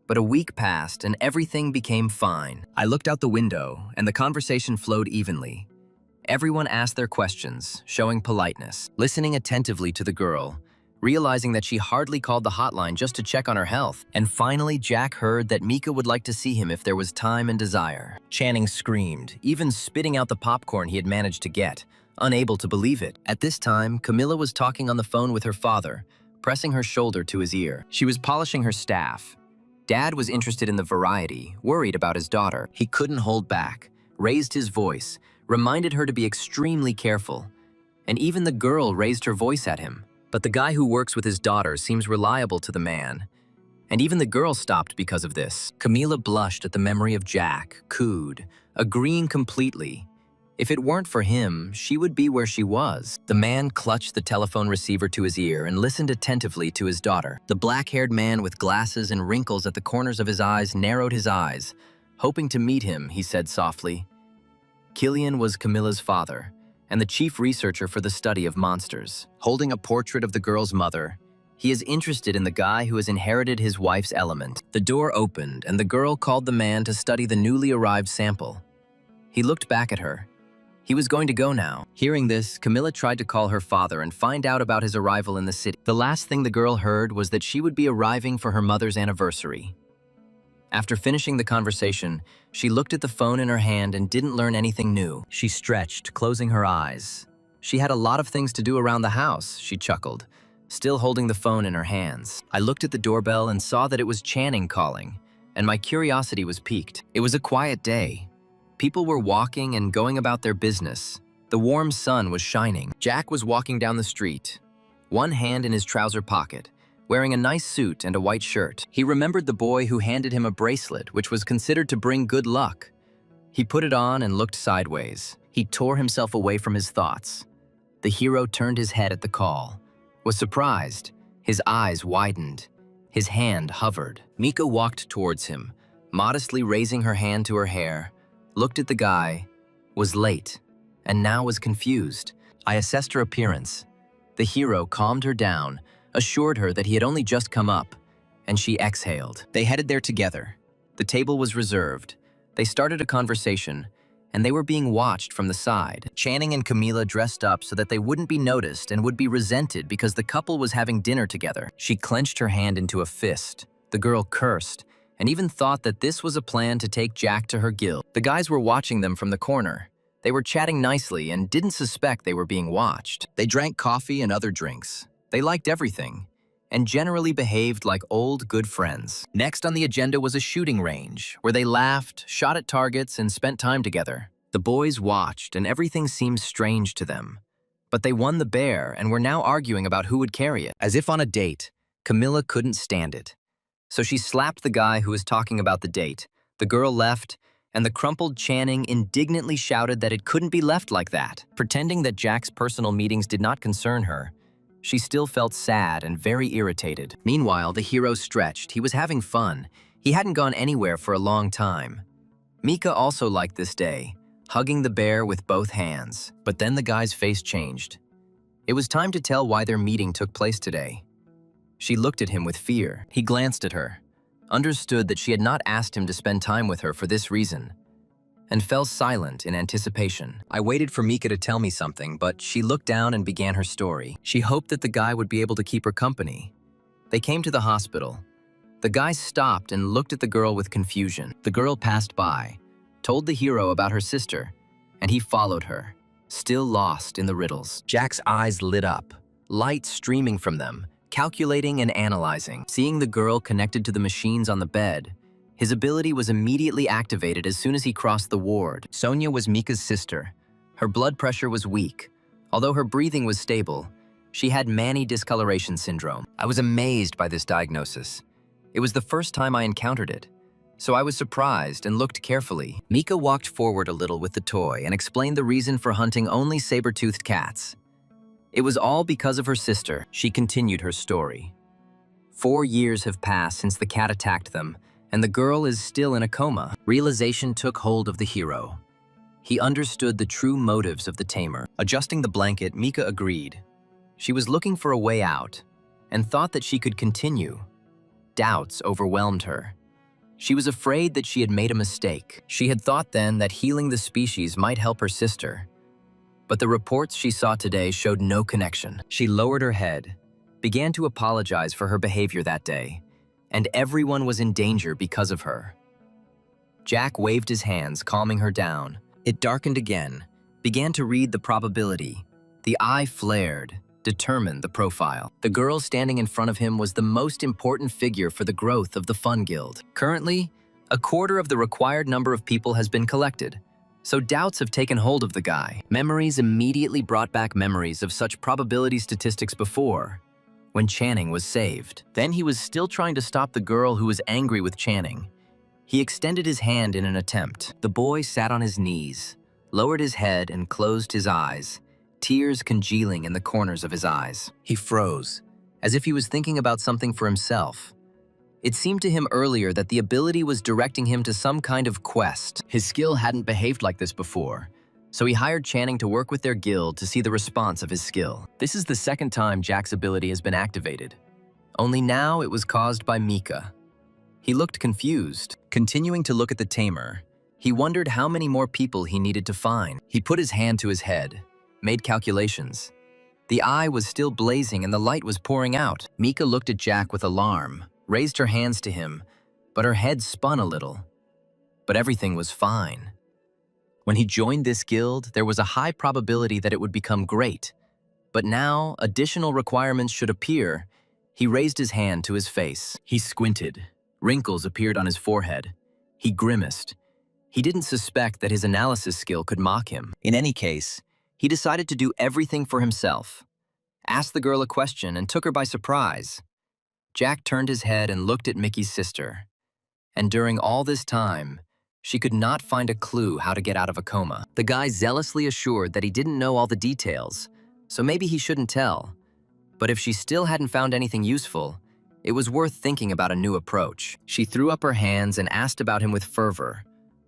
But a week passed and everything became fine. I looked out the window and the conversation flowed evenly. Everyone asked their questions, showing politeness, listening attentively to the girl, realizing that she hardly called the hotline just to check on her health. And finally, Jack heard that Mika would like to see him if there was time and desire. Channing screamed, even spitting out the popcorn he had managed to get, unable to believe it. At this time, Camilla was talking on the phone with her father, pressing her shoulder to his ear. She was polishing her staff. Dad was interested in the variety, worried about his daughter. He couldn't hold back, raised his voice, reminded her to be extremely careful. And even the girl raised her voice at him. But the guy who works with his daughter seems reliable to the man. And even the girl stopped because of this. Camila blushed at the memory of Jack, cooed, agreeing completely. If it weren't for him, she would be where she was. The man clutched the telephone receiver to his ear and listened attentively to his daughter. The black-haired man with glasses and wrinkles at the corners of his eyes narrowed his eyes. Hoping to meet him, he said softly. Killian was Camilla's father, and the chief researcher for the study of monsters. Holding a portrait of the girl's mother, he is interested in the guy who has inherited his wife's element. The door opened, and the girl called the man to study the newly arrived sample. He looked back at her. He was going to go now. Hearing this, Camilla tried to call her father and find out about his arrival in the city. The last thing the girl heard was that she would be arriving for her mother's anniversary. After finishing the conversation, she looked at the phone in her hand and didn't learn anything new. She stretched, closing her eyes. She had a lot of things to do around the house, she chuckled, still holding the phone in her hands. I looked at the doorbell and saw that it was Channing calling, and my curiosity was piqued. It was a quiet day. People were walking and going about their business. The warm sun was shining. Jack was walking down the street, one hand in his trouser pocket, wearing a nice suit and a white shirt. He remembered the boy who handed him a bracelet, which was considered to bring good luck. He put it on and looked sideways. He tore himself away from his thoughts. The hero turned his head at the call, was surprised. His eyes widened. His hand hovered. Mika walked towards him, modestly raising her hand to her hair, looked at the guy, was late, and now was confused. I assessed her appearance. The hero calmed her down, assured her that he had only just come up, and she exhaled. They headed there together. The table was reserved. They started a conversation, and they were being watched from the side. Channing and Camila dressed up so that they wouldn't be noticed and would be resented because the couple was having dinner together. She clenched her hand into a fist. The girl cursed, and even thought that this was a plan to take Jack to her guild. The guys were watching them from the corner. They were chatting nicely and didn't suspect they were being watched. They drank coffee and other drinks. They liked everything, and generally behaved like old, good friends. Next on the agenda was a shooting range, where they laughed, shot at targets, and spent time together. The boys watched, and everything seemed strange to them. But they won the bear and were now arguing about who would carry it. As if on a date, Camilla couldn't stand it. So she slapped the guy who was talking about the date. The girl left, and the crumpled Channing indignantly shouted that it couldn't be left like that. Pretending that Jack's personal meetings did not concern her, she still felt sad and very irritated. Meanwhile, the hero stretched. He was having fun. He hadn't gone anywhere for a long time. Mika also liked this day, hugging the bear with both hands. But then the guy's face changed. It was time to tell why their meeting took place today. She looked at him with fear. He glanced at her, understood that she had not asked him to spend time with her for this reason, and fell silent in anticipation. I waited for Mika to tell me something, but she looked down and began her story. She hoped that the guy would be able to keep her company. They came to the hospital. The guy stopped and looked at the girl with confusion. The girl passed by, told the hero about her sister, and he followed her, still lost in the riddles. Jack's eyes lit up, light streaming from them, calculating and analyzing. Seeing the girl connected to the machines on the bed, his ability was immediately activated as soon as he crossed the ward. Sonia was Mika's sister. Her blood pressure was weak. Although her breathing was stable, she had Manny discoloration syndrome. I was amazed by this diagnosis. It was the first time I encountered it, so I was surprised and looked carefully. Mika walked forward a little with the toy and explained the reason for hunting only saber-toothed cats. It was all because of her sister. She continued her story. 4 years have passed since the cat attacked them, and the girl is still in a coma. Realization took hold of the hero. He understood the true motives of the tamer. Adjusting the blanket, Mika agreed. She was looking for a way out and thought that she could continue. Doubts overwhelmed her. She was afraid that she had made a mistake. She had thought then that healing the species might help her sister. But the reports she saw today showed no connection. She lowered her head, began to apologize for her behavior that day, and everyone was in danger because of her. Jack waved his hands, calming her down. It darkened again, began to read the probability. The eye flared, determined the profile. The girl standing in front of him was the most important figure for the growth of the Fun Guild. Currently, 1/4 of the required number of people has been collected, so doubts have taken hold of the guy. Memories immediately brought back memories of such probability statistics before, when Channing was saved. Then he was still trying to stop the girl who was angry with Channing. He extended his hand in an attempt. The boy sat on his knees, lowered his head and closed his eyes, tears congealing in the corners of his eyes. He froze, as if he was thinking about something for himself. It seemed to him earlier that the ability was directing him to some kind of quest. His skill hadn't behaved like this before, so he hired Channing to work with their guild to see the response of his skill. This is the second time Jack's ability has been activated. Only now it was caused by Mika. He looked confused. Continuing to look at the tamer, he wondered how many more people he needed to find. He put his hand to his head, made calculations. The eye was still blazing and the light was pouring out. Mika looked at Jack with alarm, raised her hands to him, but her head spun a little. But everything was fine. When he joined this guild, there was a high probability that it would become great. But now, additional requirements should appear. He raised his hand to his face. He squinted. Wrinkles appeared on his forehead. He grimaced. He didn't suspect that his analysis skill could mock him. In any case, he decided to do everything for himself. Asked the girl a question and took her by surprise. Jack turned his head and looked at Mickey's sister. And during all this time, she could not find a clue how to get out of a coma. The guy zealously assured that he didn't know all the details, so maybe he shouldn't tell. But if she still hadn't found anything useful, it was worth thinking about a new approach. She threw up her hands and asked about him with fervor,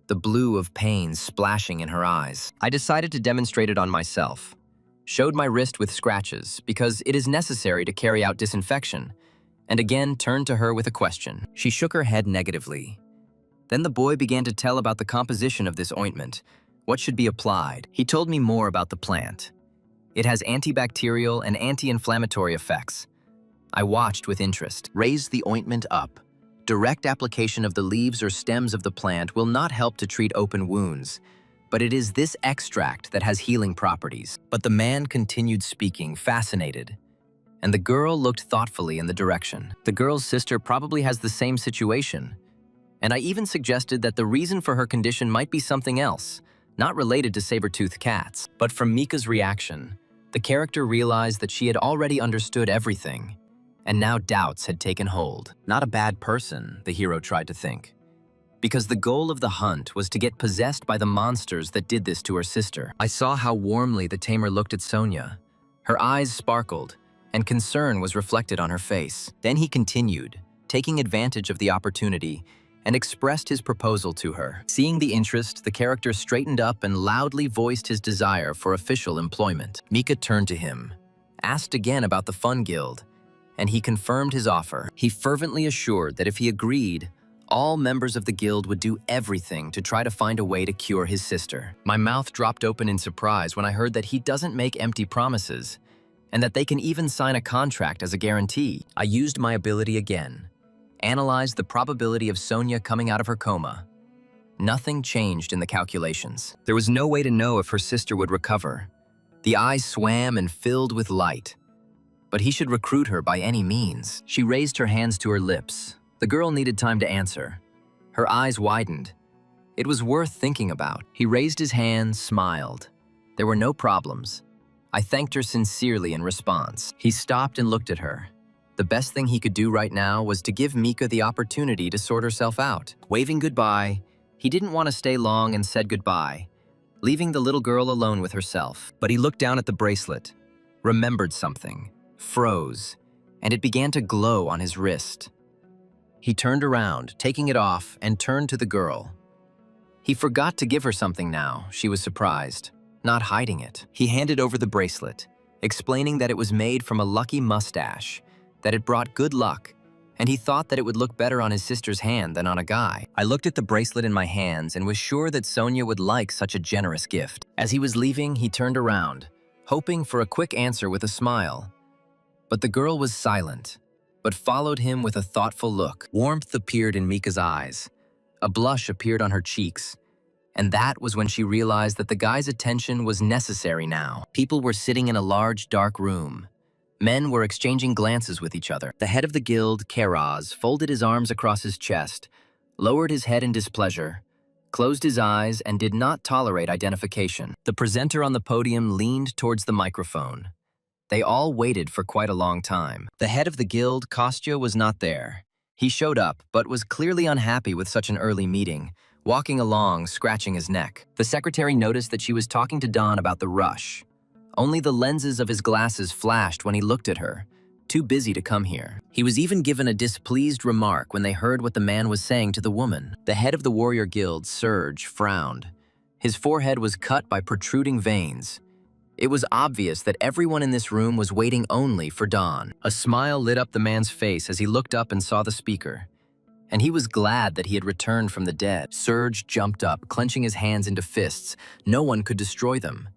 the blue of pain splashing in her eyes. I decided to demonstrate it on myself. Showed my wrist with scratches because it is necessary to carry out disinfection, and again turned to her with a question. She shook her head negatively. Then the boy began to tell about the composition of this ointment, what should be applied. He told me more about the plant. It has antibacterial and anti-inflammatory effects. I watched with interest. Raise the ointment up. Direct application of the leaves or stems of the plant will not help to treat open wounds, but it is this extract that has healing properties. But the man continued speaking, fascinated, and the girl looked thoughtfully in the direction. The girl's sister probably has the same situation, and I even suggested that the reason for her condition might be something else, not related to saber-toothed cats. But from Mika's reaction, the character realized that she had already understood everything, and now doubts had taken hold. Not a bad person, the hero tried to think, because the goal of the hunt was to get possessed by the monsters that did this to her sister. I saw how warmly the tamer looked at Sonia. Her eyes sparkled, and concern was reflected on her face. Then he continued, taking advantage of the opportunity, and expressed his proposal to her. Seeing the interest, the character straightened up and loudly voiced his desire for official employment. Mika turned to him, asked again about the Fun Guild, and he confirmed his offer. He fervently assured that if he agreed, all members of the guild would do everything to try to find a way to cure his sister. My mouth dropped open in surprise when I heard that he doesn't make empty promises, and that they can even sign a contract as a guarantee. I used my ability again, analyzed the probability of Sonia coming out of her coma. Nothing changed in the calculations. There was no way to know if her sister would recover. The eye swam and filled with light. but he should recruit her by any means. She raised her hands to her lips. The girl needed time to answer. Her eyes widened. It was worth thinking about. He raised his hand, smiled. There were no problems. I thanked her sincerely in response. He stopped and looked at her. The best thing he could do right now was to give Mika the opportunity to sort herself out. Waving goodbye, he didn't want to stay long and said goodbye, leaving the little girl alone with herself. But he looked down at the bracelet, remembered something, froze, and it began to glow on his wrist. He turned around, taking it off, and turned to the girl. He forgot to give her something now. She was surprised, not hiding it. He handed over the bracelet, explaining that it was made from a lucky mustache, that it brought good luck, and he thought that it would look better on his sister's hand than on a guy. I looked at the bracelet in my hands and was sure that Sonia would like such a generous gift. As he was leaving, he turned around, hoping for a quick answer with a smile. But the girl was silent, but followed him with a thoughtful look. Warmth appeared in Mika's eyes. A blush appeared on her cheeks. And that was when she realized that the guy's attention was necessary now. People were sitting in a large, dark room. Men were exchanging glances with each other. The head of the guild, Karaz, folded his arms across his chest, lowered his head in displeasure, closed his eyes, and did not tolerate identification. The presenter on the podium leaned towards the microphone. They all waited for quite a long time. The head of the guild, Kostya, was not there. He showed up, but was clearly unhappy with such an early meeting, walking along, scratching his neck. The secretary noticed that she was talking to Don about the rush. Only the lenses of his glasses flashed when he looked at her, too busy to come here. He was even given a displeased remark when they heard what the man was saying to the woman. The head of the warrior guild, Serge, frowned. His forehead was cut by protruding veins. It was obvious that everyone in this room was waiting only for Don. A smile lit up the man's face as he looked up and saw the speaker. And he was glad that he had returned from the dead. Serge jumped up, clenching his hands into fists. No one could destroy them.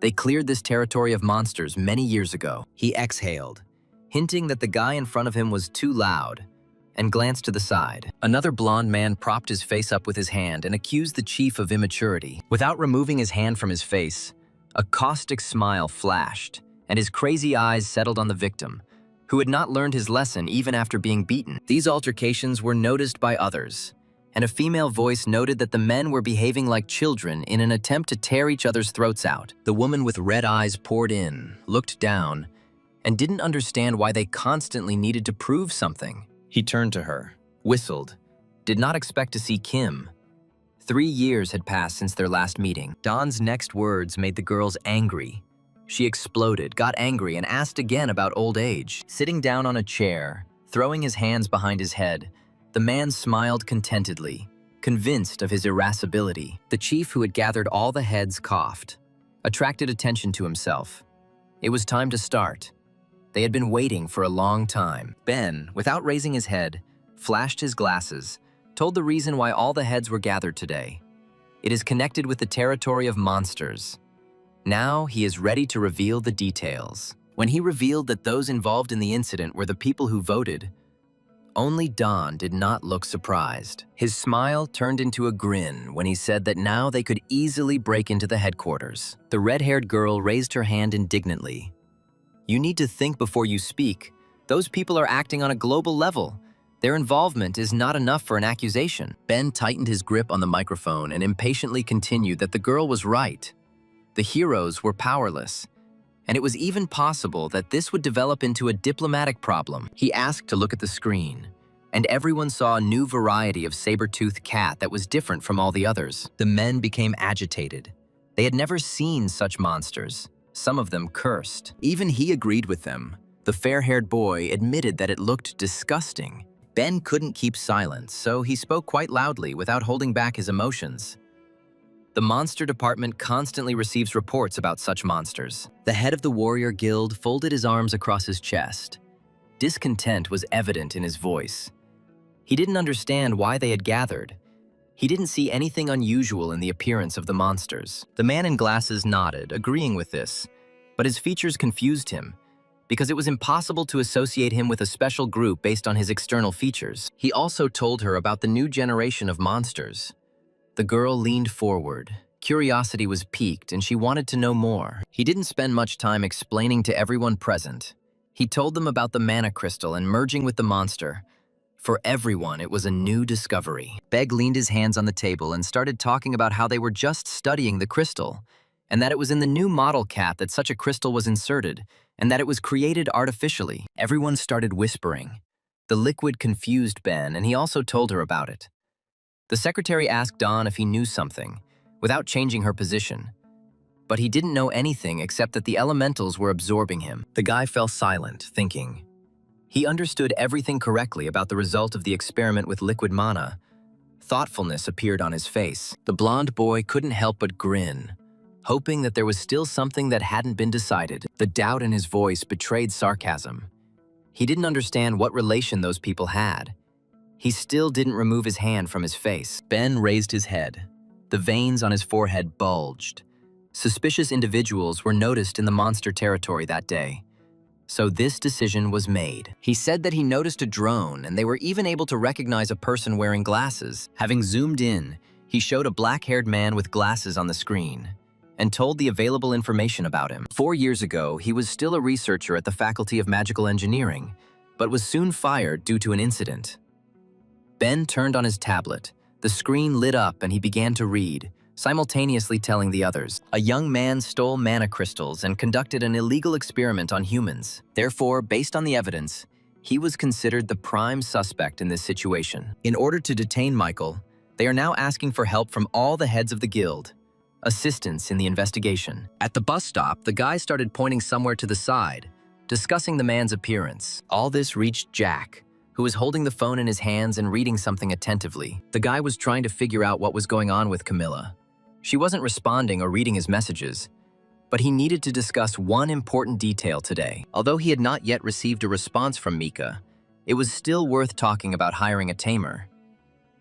They cleared this territory of monsters many years ago. He exhaled, hinting that the guy in front of him was too loud, and glanced to the side. Another blond man propped his face up with his hand and accused the chief of immaturity. Without removing his hand from his face, a caustic smile flashed, and his crazy eyes settled on the victim, who had not learned his lesson even after being beaten. These altercations were noticed by others, and a female voice noted that the men were behaving like children in an attempt to tear each other's throats out. The woman with red eyes poured in, looked down, and didn't understand why they constantly needed to prove something. He turned to her, whistled, did not expect to see Kim. 3 years had passed since their last meeting. Don's next words made the girls angry. She exploded, got angry, and asked again about old age. Sitting down on a chair, throwing his hands behind his head, the man smiled contentedly, convinced of his irascibility. The chief, who had gathered all the heads, coughed, attracted attention to himself. It was time to start. They had been waiting for a long time. Ben, without raising his head, flashed his glasses, told the reason why all the heads were gathered today. It is connected with the territory of monsters. Now he is ready to reveal the details. When he revealed that those involved in the incident were the people who voted, only Don did not look surprised. His smile turned into a grin when he said that now they could easily break into the headquarters. The red-haired girl raised her hand indignantly. You need to think before you speak. Those people are acting on a global level. Their involvement is not enough for an accusation. Ben tightened his grip on the microphone and impatiently continued that the girl was right. The heroes were powerless. And it was even possible that this would develop into a diplomatic problem. He asked to look at the screen, and everyone saw a new variety of saber-toothed cat that was different from all the others. The men became agitated. They had never seen such monsters. Some of them cursed. Even he agreed with them. The fair-haired boy admitted that it looked disgusting. Ben couldn't keep silence, so he spoke quite loudly without holding back his emotions. The monster department constantly receives reports about such monsters. The head of the warrior guild folded his arms across his chest. Discontent was evident in his voice. He didn't understand why they had gathered. He didn't see anything unusual in the appearance of the monsters. The man in glasses nodded, agreeing with this, but his features confused him, because it was impossible to associate him with a special group based on his external features. He also told her about the new generation of monsters. The girl leaned forward. Curiosity was piqued, and she wanted to know more. He didn't spend much time explaining to everyone present. He told them about the mana crystal and merging with the monster. For everyone, it was a new discovery. Beg leaned his hands on the table and started talking about how they were just studying the crystal, and that it was in the new model cap that such a crystal was inserted, and that it was created artificially. Everyone started whispering. The liquid confused Ben, and he also told her about it. The secretary asked Don if he knew something, without changing her position. But he didn't know anything except that the elementals were absorbing him. The guy fell silent, thinking. He understood everything correctly about the result of the experiment with liquid mana. Thoughtfulness appeared on his face. The blonde boy couldn't help but grin, hoping that there was still something that hadn't been decided. The doubt in his voice betrayed sarcasm. He didn't understand what relation those people had. He still didn't remove his hand from his face. Ben raised his head. The veins on his forehead bulged. Suspicious individuals were noticed in the monster territory that day. So this decision was made. He said that he noticed a drone, and they were even able to recognize a person wearing glasses. Having zoomed in, he showed a black-haired man with glasses on the screen and told the available information about him. 4 years ago, he was still a researcher at the Faculty of Magical Engineering, but was soon fired due to an incident. Ben turned on his tablet. The screen lit up and he began to read, simultaneously telling the others. A young man stole mana crystals and conducted an illegal experiment on humans. Therefore, based on the evidence, he was considered the prime suspect in this situation. In order to detain Michael, they are now asking for help from all the heads of the guild, assistance in the investigation. At the bus stop, the guy started pointing somewhere to the side, discussing the man's appearance. All this reached Jack, who was holding the phone in his hands and reading something attentively. The guy was trying to figure out what was going on with Camilla. She wasn't responding or reading his messages, but he needed to discuss one important detail today. Although he had not yet received a response from Mika, it was still worth talking about hiring a tamer.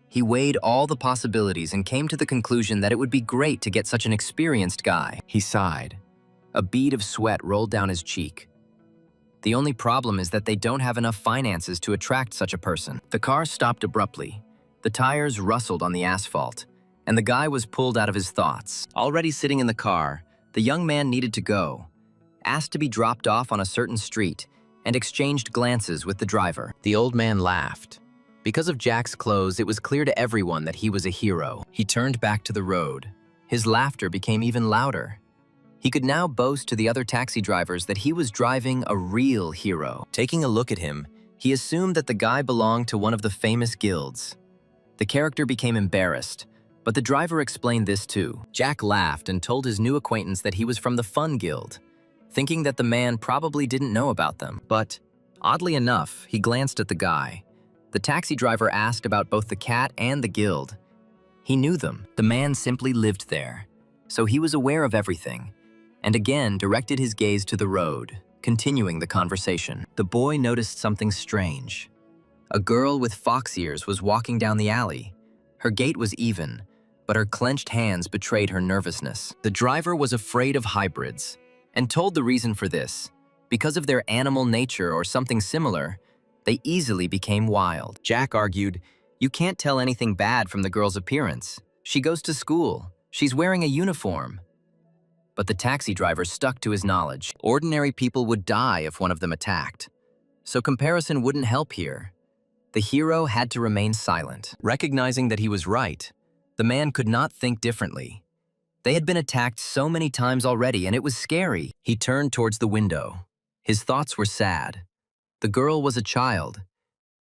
He weighed all the possibilities and came to the conclusion that it would be great to get such an experienced guy. He sighed. A bead of sweat rolled down his cheek. The only problem is that they don't have enough finances to attract such a person. The car stopped abruptly. The tires rustled on the asphalt, and the guy was pulled out of his thoughts. Already sitting in the car, the young man needed to go, asked to be dropped off on a certain street, and exchanged glances with the driver. The old man laughed. Because of Jack's clothes, it was clear to everyone that he was a hero. He turned back to the road. His laughter became even louder. He could now boast to the other taxi drivers that he was driving a real hero. Taking a look at him, he assumed that the guy belonged to one of the famous guilds. The character became embarrassed, but the driver explained this too. Jack laughed and told his new acquaintance that he was from the Fun Guild, thinking that the man probably didn't know about them. But, oddly enough, he glanced at the guy. The taxi driver asked about both the cat and the guild. He knew them. The man simply lived there, so he was aware of everything, and again directed his gaze to the road, continuing the conversation. The boy noticed something strange. A girl with fox ears was walking down the alley. Her gait was even, but her clenched hands betrayed her nervousness. The driver was afraid of hybrids, and told the reason for this. Because of their animal nature or something similar, they easily became wild. Jack argued, "You can't tell anything bad from the girl's appearance. She goes to school. She's wearing a uniform." But the taxi driver stuck to his knowledge. Ordinary people would die if one of them attacked. So comparison wouldn't help here. The hero had to remain silent. Recognizing that he was right, the man could not think differently. They had been attacked so many times already, and it was scary. He turned towards the window. His thoughts were sad. The girl was a child.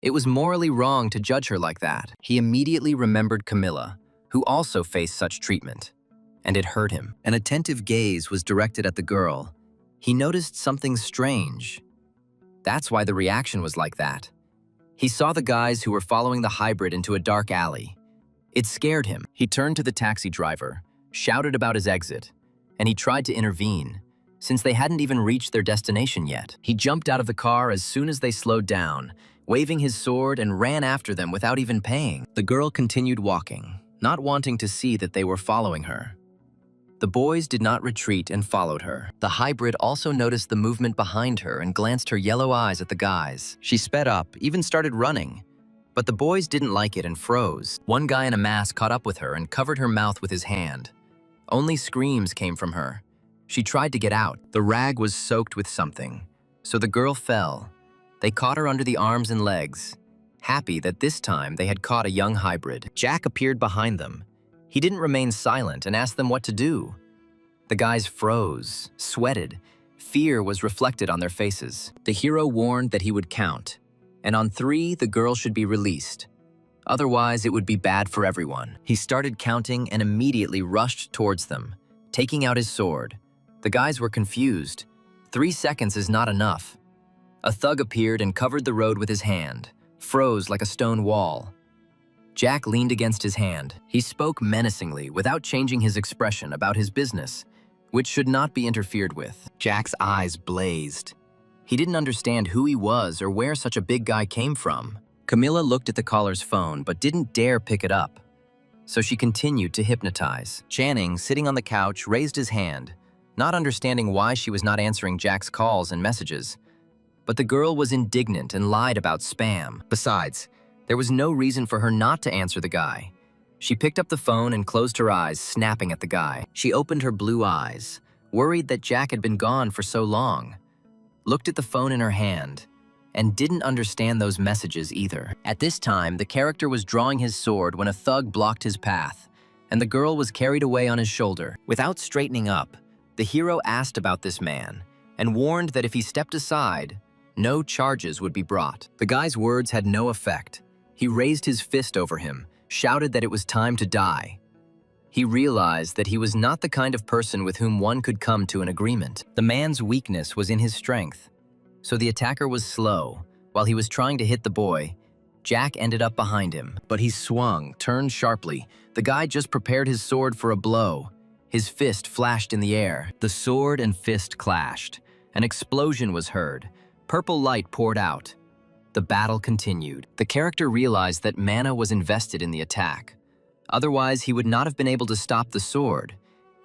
It was morally wrong to judge her like that. He immediately remembered Camilla, who also faced such treatment, and it hurt him. An attentive gaze was directed at the girl. He noticed something strange. That's why the reaction was like that. He saw the guys who were following the hybrid into a dark alley. It scared him. He turned to the taxi driver, shouted about his exit, and he tried to intervene, since they hadn't even reached their destination yet. He jumped out of the car as soon as they slowed down, waving his sword, and ran after them without even paying. The girl continued walking, not wanting to see that they were following her. The boys did not retreat and followed her. The hybrid also noticed the movement behind her and glanced her yellow eyes at the guys. She sped up, even started running. But the boys didn't like it and froze. One guy in a mask caught up with her and covered her mouth with his hand. Only screams came from her. She tried to get out. The rag was soaked with something. So the girl fell. They caught her under the arms and legs, happy that this time they had caught a young hybrid. Jack appeared behind them. He didn't remain silent and asked them what to do. The guys froze, sweated. Fear was reflected on their faces. The hero warned that he would count, and on 3, the girl should be released. Otherwise, it would be bad for everyone. He started counting and immediately rushed towards them, taking out his sword. The guys were confused. 3 seconds is not enough. A thug appeared and covered the road with his hand, froze like a stone wall. Jack leaned against his hand. He spoke menacingly without changing his expression about his business, which should not be interfered with. Jack's eyes blazed. He didn't understand who he was or where such a big guy came from. Camilla looked at the caller's phone but didn't dare pick it up. So she continued to hypnotize. Channing, sitting on the couch, raised his hand, not understanding why she was not answering Jack's calls and messages. But the girl was indignant and lied about spam. Besides, there was no reason for her not to answer the guy. She picked up the phone and closed her eyes, snapping at the guy. She opened her blue eyes, worried that Jack had been gone for so long, looked at the phone in her hand, and didn't understand those messages either. At this time, the character was drawing his sword when a thug blocked his path, and the girl was carried away on his shoulder. Without straightening up, the hero asked about this man and warned that if he stepped aside, no charges would be brought. The guy's words had no effect. He raised his fist over him, shouted that it was time to die. He realized that he was not the kind of person with whom one could come to an agreement. The man's weakness was in his strength. So the attacker was slow. While he was trying to hit the boy, Jack ended up behind him. But he swung, turned sharply. The guy just prepared his sword for a blow. His fist flashed in the air. The sword and fist clashed. An explosion was heard. Purple light poured out. The battle continued. The character realized that mana was invested in the attack. Otherwise, he would not have been able to stop the sword,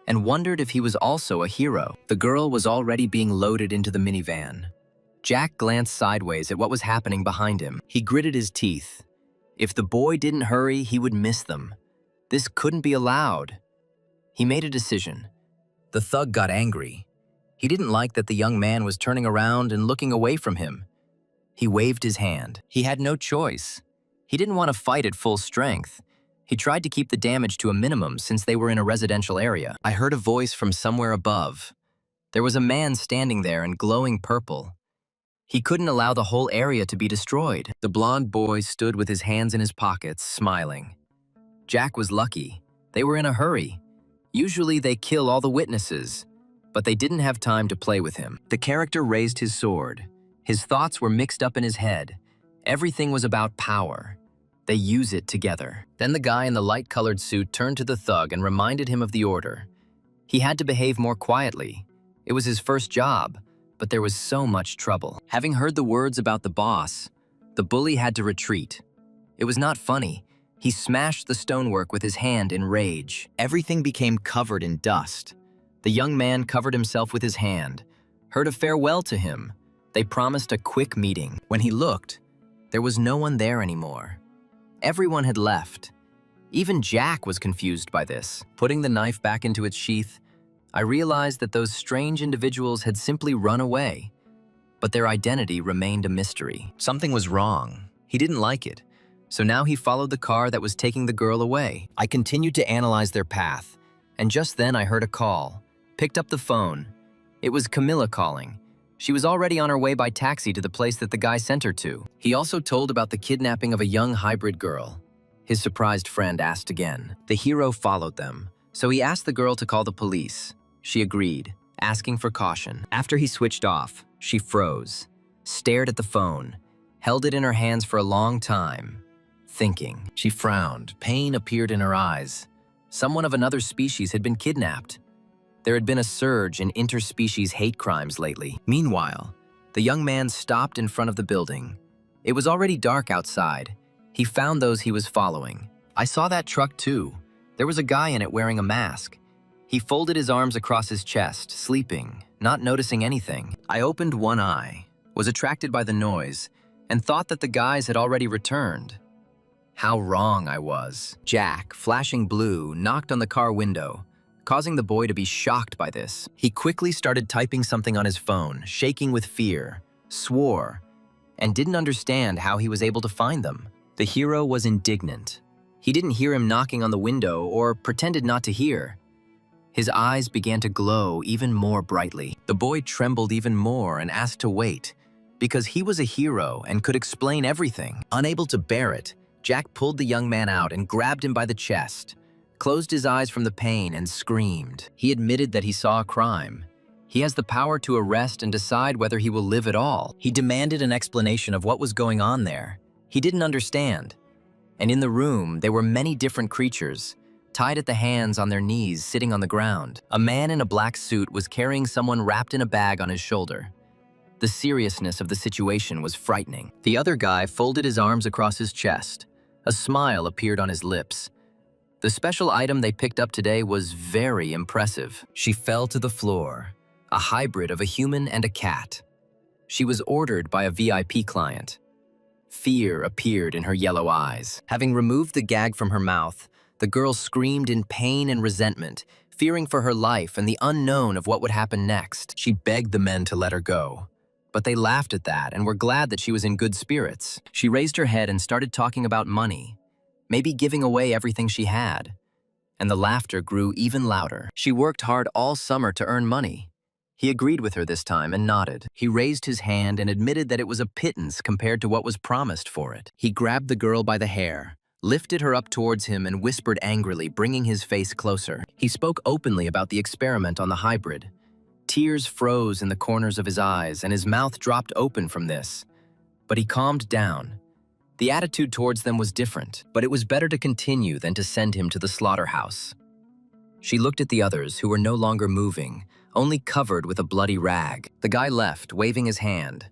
and wondered if he was also a hero. The girl was already being loaded into the minivan. Jack glanced sideways at what was happening behind him. He gritted his teeth. If the boy didn't hurry, he would miss them. This couldn't be allowed. He made a decision. The thug got angry. He didn't like that the young man was turning around and looking away from him. He waved his hand. He had no choice. He didn't want to fight at full strength. He tried to keep the damage to a minimum since they were in a residential area. I heard a voice from somewhere above. There was a man standing there in glowing purple. He couldn't allow the whole area to be destroyed. The blonde boy stood with his hands in his pockets, smiling. Jack was lucky. They were in a hurry. Usually they kill all the witnesses, but they didn't have time to play with him. The character raised his sword. His thoughts were mixed up in his head. Everything was about power. They use it together. Then the guy in the light-colored suit turned to the thug and reminded him of the order. He had to behave more quietly. It was his first job, but there was so much trouble. Having heard the words about the boss, the bully had to retreat. It was not funny. He smashed the stonework with his hand in rage. Everything became covered in dust. The young man covered himself with his hand, heard a farewell to him. They promised a quick meeting. When he looked, there was no one there anymore. Everyone had left. Even Jack was confused by this. Putting the knife back into its sheath, I realized that those strange individuals had simply run away, but their identity remained a mystery. Something was wrong. He didn't like it, so now he followed the car that was taking the girl away. I continued to analyze their path, and just then I heard a call. Picked up the phone. It was Camilla calling. She was already on her way by taxi to the place that the guy sent her to. He also told about the kidnapping of a young hybrid girl. His surprised friend asked again. The hero followed them, so he asked the girl to call the police. She agreed, asking for caution. After he switched off, she froze, stared at the phone, held it in her hands for a long time, thinking. She frowned. Pain appeared in her eyes. Someone of another species had been kidnapped. There had been a surge in interspecies hate crimes lately. Meanwhile, the young man stopped in front of the building. It was already dark outside. He found those he was following. I saw that truck too. There was a guy in it wearing a mask. He folded his arms across his chest, sleeping, not noticing anything. I opened one eye, was attracted by the noise, and thought that the guys had already returned. How wrong I was. Jack, flashing blue, knocked on the car window, causing the boy to be shocked by this. He quickly started typing something on his phone, shaking with fear. swore, and didn't understand how he was able to find them. The hero was indignant. He didn't hear him knocking on the window or pretended not to hear. His eyes began to glow even more brightly. The boy trembled even more and asked to wait, because he was a hero and could explain everything. Unable to bear it, Jack pulled the young man out and grabbed him by the chest, closed his eyes from the pain, and screamed. He admitted that he saw a crime. He has the power to arrest and decide whether he will live at all. He demanded an explanation of what was going on there. He didn't understand. And in the room, there were many different creatures, tied at the hands on their knees, sitting on the ground. A man in a black suit was carrying someone wrapped in a bag on his shoulder. The seriousness of the situation was frightening. The other guy folded his arms across his chest. A smile appeared on his lips. The special item they picked up today was very impressive. She fell to the floor, a hybrid of a human and a cat. She was ordered by a VIP client. Fear appeared in her yellow eyes. Having removed the gag from her mouth, the girl screamed in pain and resentment, fearing for her life and the unknown of what would happen next. She begged the men to let her go, but they laughed at that and were glad that she was in good spirits. She raised her head and started talking about money, maybe giving away everything she had. And the laughter grew even louder. She worked hard all summer to earn money. He agreed with her this time and nodded. He raised his hand and admitted that it was a pittance compared to what was promised for it. He grabbed the girl by the hair, lifted her up towards him, and whispered angrily, bringing his face closer. He spoke openly about the experiment on the hybrid. Tears froze in the corners of his eyes, and his mouth dropped open from this. But he calmed down. The attitude towards them was different, but it was better to continue than to send him to the slaughterhouse. She looked at the others, who were no longer moving, only covered with a bloody rag. The guy left, waving his hand.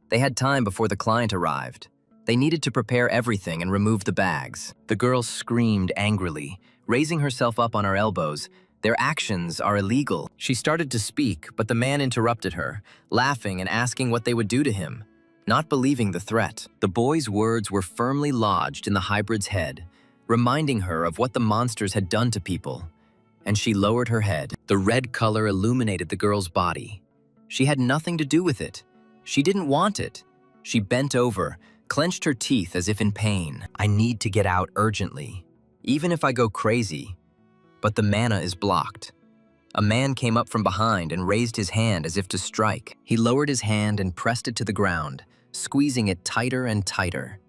They had time before the client arrived. They needed to prepare everything and remove the bags. The girl screamed angrily, raising herself up on her elbows. Their actions are illegal. She started to speak, but the man interrupted her, laughing and asking what they would do to him, not believing the threat. The boy's words were firmly lodged in the hybrid's head, reminding her of what the monsters had done to people. And she lowered her head. The red color illuminated the girl's body. She had nothing to do with it. She didn't want it. She bent over, clenched her teeth as if in pain. I need to get out urgently, even if I go crazy. But the mana is blocked. A man came up from behind and raised his hand as if to strike. He lowered his hand and pressed it to the ground, squeezing it tighter and tighter.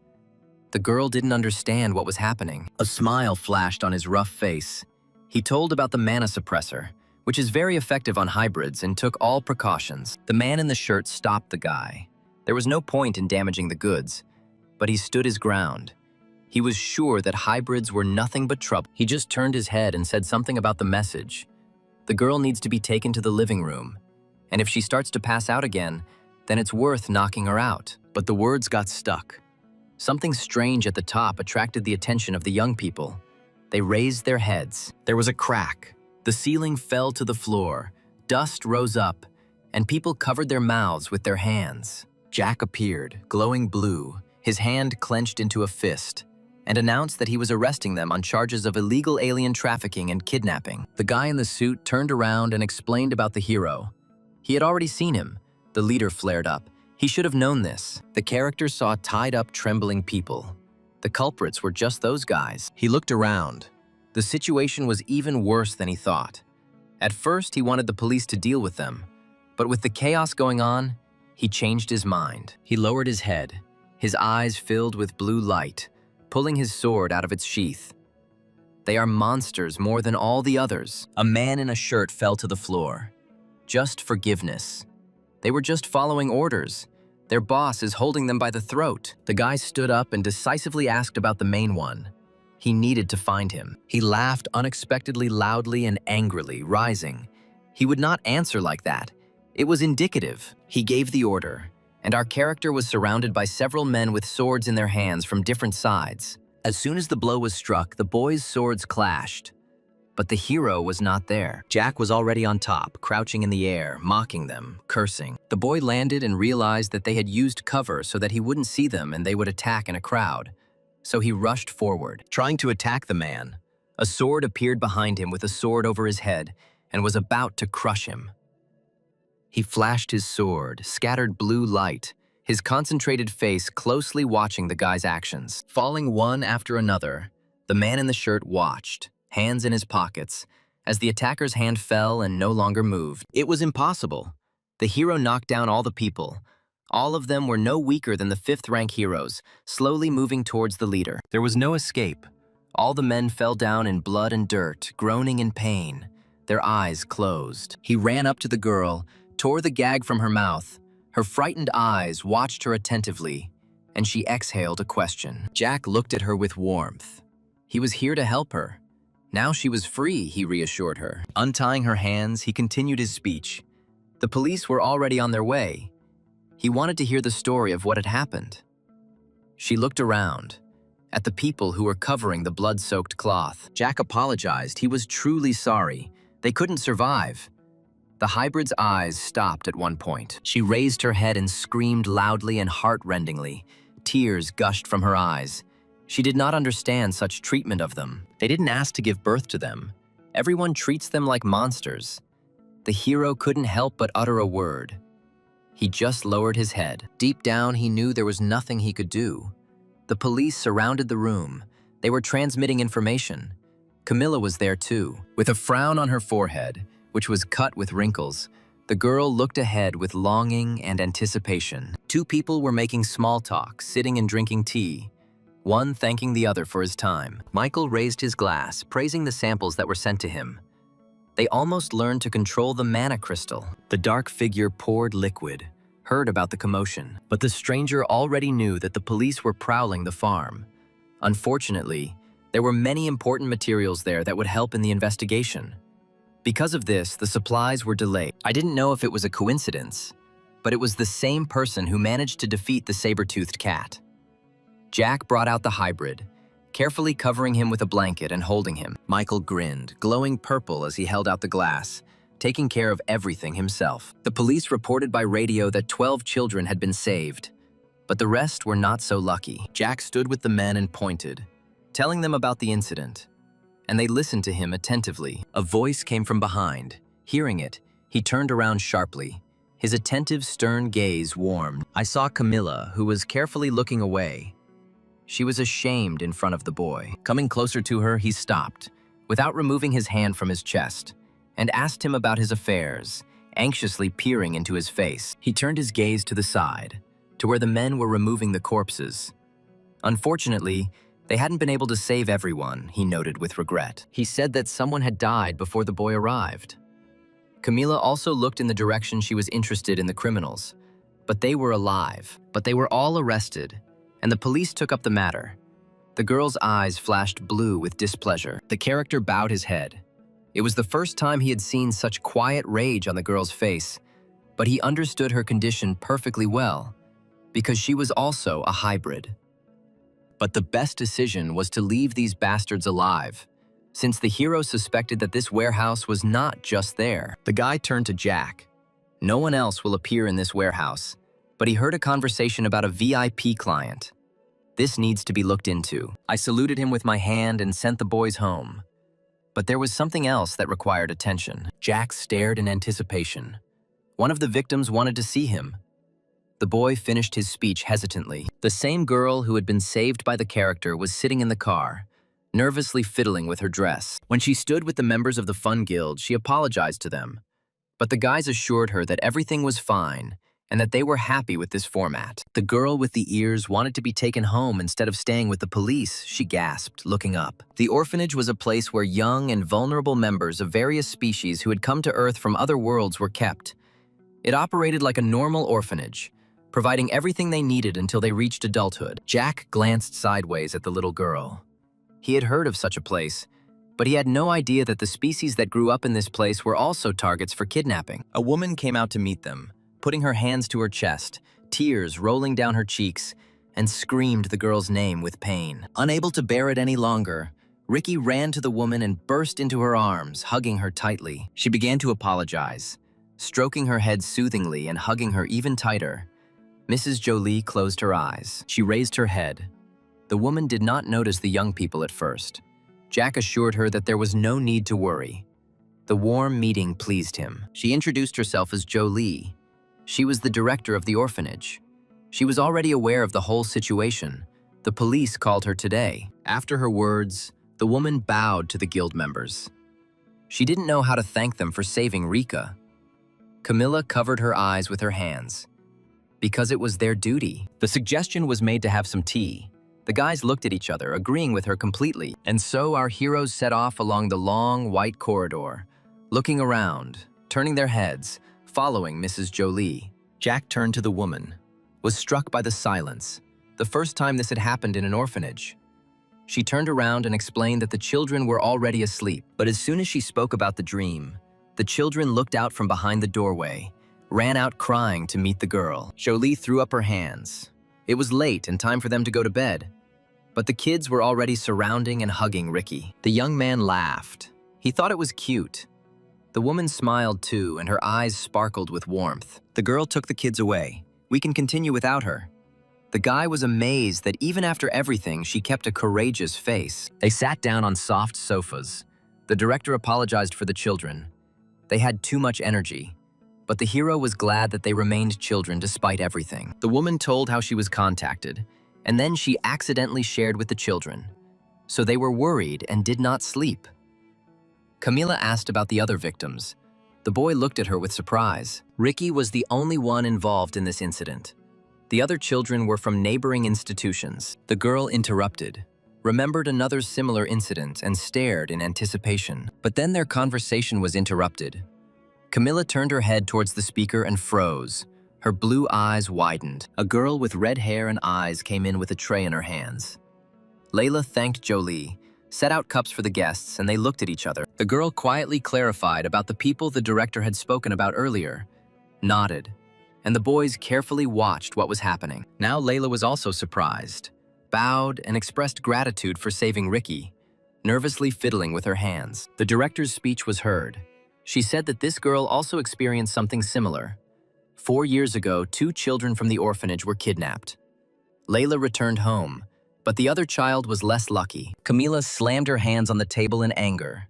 The girl didn't understand what was happening. A smile flashed on his rough face. He told about the mana suppressor, which is very effective on hybrids, and took all precautions. The man in the shirt stopped the guy. There was no point in damaging the goods, but he stood his ground. He was sure that hybrids were nothing but trouble. He just turned his head and said something about the message. The girl needs to be taken to the living room, and if she starts to pass out again, then it's worth knocking her out. But the words got stuck. Something strange at the top attracted the attention of the young people. They raised their heads. There was a crack. The ceiling fell to the floor. Dust rose up, and people covered their mouths with their hands. Jack appeared, glowing blue, his hand clenched into a fist, and announced that he was arresting them on charges of illegal alien trafficking and kidnapping. The guy in the suit turned around and explained about the hero. He had already seen him. The leader flared up. He should have known this. The character saw tied-up, trembling people. The culprits were just those guys. He looked around. The situation was even worse than he thought. At first, he wanted the police to deal with them, but with the chaos going on, he changed his mind. He lowered his head, his eyes filled with blue light, pulling his sword out of its sheath. They are monsters more than all the others. A man in a shirt fell to the floor. Just forgiveness. They were just following orders. Their boss is holding them by the throat. The guy stood up and decisively asked about the main one. He needed to find him. He laughed unexpectedly loudly and angrily, rising. He would not answer like that. It was indicative. He gave the order, and our character was surrounded by several men with swords in their hands from different sides. As soon as the blow was struck, the boys' swords clashed. But the hero was not there. Jack was already on top, crouching in the air, mocking them, cursing. The boy landed and realized that they had used cover so that he wouldn't see them and they would attack in a crowd. So he rushed forward, trying to attack the man. A sword appeared behind him with a sword over his head and was about to crush him. He flashed his sword, scattered blue light, his concentrated face closely watching the guy's actions. Falling one after another, the man in the shirt watched, hands in his pockets, as the attacker's hand fell and no longer moved. It was impossible. The hero knocked down all the people. All of them were no weaker than the fifth-rank heroes, slowly moving towards the leader. There was no escape. All the men fell down in blood and dirt, groaning in pain, their eyes closed. He ran up to the girl, tore the gag from her mouth. Her frightened eyes watched her attentively, and she exhaled a question. Jack looked at her with warmth. He was here to help her. Now she was free, he reassured her. Untying her hands, he continued his speech. The police were already on their way. He wanted to hear the story of what had happened. She looked around, at the people who were covering the blood-soaked cloth. Jack apologized. He was truly sorry. They couldn't survive. The hybrid's eyes stopped at one point. She raised her head and screamed loudly and heart-rendingly. Tears gushed from her eyes. She did not understand such treatment of them. They didn't ask to give birth to them. Everyone treats them like monsters. The hero couldn't help but utter a word. He just lowered his head. Deep down, he knew there was nothing he could do. The police surrounded the room. They were transmitting information. Camilla was there too. With a frown on her forehead, which was cut with wrinkles, the girl looked ahead with longing and anticipation. Two people were making small talk, sitting and drinking tea, one thanking the other for his time. Michael raised his glass, praising the samples that were sent to him. They almost learned to control the mana crystal. The dark figure poured liquid, heard about the commotion. But the stranger already knew that the police were prowling the farm. Unfortunately, there were many important materials there that would help in the investigation. Because of this, the supplies were delayed. I didn't know if it was a coincidence, but it was the same person who managed to defeat the saber-toothed cat. Jack brought out the hybrid, carefully covering him with a blanket and holding him. Michael grinned, glowing purple as he held out the glass, taking care of everything himself. The police reported by radio that 12 children had been saved, but the rest were not so lucky. Jack stood with the men and pointed, telling them about the incident, and they listened to him attentively. A voice came from behind. Hearing it, he turned around sharply. His attentive, stern gaze warmed. I saw Camilla, who was carefully looking away. She was ashamed in front of the boy. Coming closer to her, he stopped, without removing his hand from his chest, and asked him about his affairs, anxiously peering into his face. He turned his gaze to the side, to where the men were removing the corpses. Unfortunately, they hadn't been able to save everyone, he noted with regret. He said that someone had died before the boy arrived. Camila also looked in the direction she was interested in the criminals, but they were alive. But they were all arrested, and the police took up the matter. The girl's eyes flashed blue with displeasure. The character bowed his head. It was the first time he had seen such quiet rage on the girl's face, but he understood her condition perfectly well, because she was also a hybrid. But the best decision was to leave these bastards alive, since the hero suspected that this warehouse was not just there. The guy turned to Jack. No one else will appear in this warehouse, but he heard a conversation about a VIP client. This needs to be looked into. I saluted him with my hand and sent the boys home. But there was something else that required attention. Jack stared in anticipation. One of the victims wanted to see him. The boy finished his speech hesitantly. The same girl who had been saved by the character was sitting in the car, nervously fiddling with her dress. When she stood with the members of the Fun Guild, she apologized to them. But the guys assured her that everything was fine and that they were happy with this format. The girl with the ears wanted to be taken home instead of staying with the police, she gasped, looking up. The orphanage was a place where young and vulnerable members of various species who had come to Earth from other worlds were kept. It operated like a normal orphanage, providing everything they needed until they reached adulthood. Jack glanced sideways at the little girl. He had heard of such a place, but he had no idea that the species that grew up in this place were also targets for kidnapping. A woman came out to meet them, putting her hands to her chest, tears rolling down her cheeks, and screamed the girl's name with pain. Unable to bear it any longer, Ricky ran to the woman and burst into her arms, hugging her tightly. She began to apologize, stroking her head soothingly and hugging her even tighter. Mrs. Jolie closed her eyes. She raised her head. The woman did not notice the young people at first. Jack assured her that there was no need to worry. The warm meeting pleased him. She introduced herself as Jolie. She was the director of the orphanage. She was already aware of the whole situation. The police called her today. After her words, the woman bowed to the guild members. She didn't know how to thank them for saving Rika. Camilla covered her eyes with her hands. Because it was their duty. The suggestion was made to have some tea. The guys looked at each other, agreeing with her completely. And so our heroes set off along the long, white corridor, looking around, turning their heads, following Mrs. Jolie. Jack turned to the woman, was struck by the silence, the first time this had happened in an orphanage. She turned around and explained that the children were already asleep. But as soon as she spoke about the dream, the children looked out from behind the doorway, ran out crying to meet the girl. Jolie threw up her hands. It was late and time for them to go to bed. But the kids were already surrounding and hugging Ricky. The young man laughed. He thought it was cute. The woman smiled too, and her eyes sparkled with warmth. The girl took the kids away. We can continue without her. The guy was amazed that even after everything, she kept a courageous face. They sat down on soft sofas. The director apologized for the children. They had too much energy. But the hero was glad that they remained children despite everything. The woman told how she was contacted, and then she accidentally shared with the children. So they were worried and did not sleep. Camila asked about the other victims. The boy looked at her with surprise. Ricky was the only one involved in this incident. The other children were from neighboring institutions. The girl interrupted, remembered another similar incident, and stared in anticipation. But then their conversation was interrupted. Camilla turned her head towards the speaker and froze. Her blue eyes widened. A girl with red hair and eyes came in with a tray in her hands. Layla thanked Jolie, set out cups for the guests, and they looked at each other. The girl quietly clarified about the people the director had spoken about earlier, nodded, and the boys carefully watched what was happening. Now Layla was also surprised, bowed, and expressed gratitude for saving Ricky, nervously fiddling with her hands. The director's speech was heard. She said that this girl also experienced something similar. 4 years ago, 2 children from the orphanage were kidnapped. Layla returned home, but the other child was less lucky. Camila slammed her hands on the table in anger.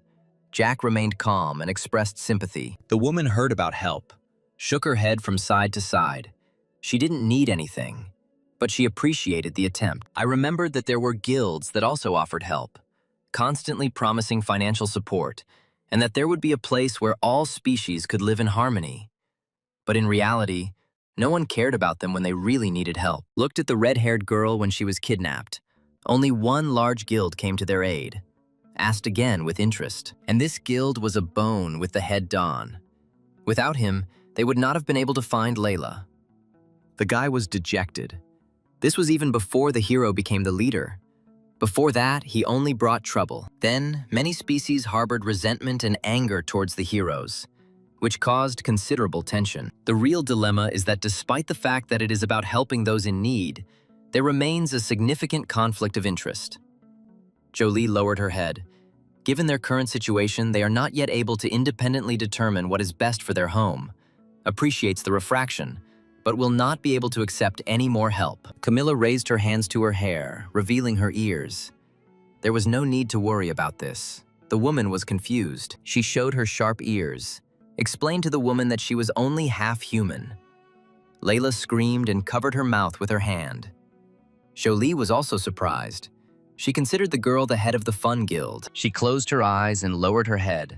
Jack remained calm and expressed sympathy. The woman heard about help, shook her head from side to side. She didn't need anything, but she appreciated the attempt. I remembered that there were guilds that also offered help, constantly promising financial support, and that there would be a place where all species could live in harmony. But in reality, no one cared about them when they really needed help. Looked at the red-haired girl when she was kidnapped. Only one large guild came to their aid. Asked again with interest. And this guild was a bone with the head Don. Without him, they would not have been able to find Layla. The guy was dejected. This was even before the hero became the leader. Before that, he only brought trouble. Then, many species harbored resentment and anger towards the heroes, which caused considerable tension. The real dilemma is that despite the fact that it is about helping those in need, there remains a significant conflict of interest. Jolie lowered her head. Given their current situation, they are not yet able to independently determine what is best for their home, appreciates the refraction, but will not be able to accept any more help. Camilla raised her hands to her hair, revealing her ears. There was no need to worry about this. The woman was confused. She showed her sharp ears, explained to the woman that she was only half human. Layla screamed and covered her mouth with her hand. Jolie was also surprised. She considered the girl the head of the Fun Guild. She closed her eyes and lowered her head.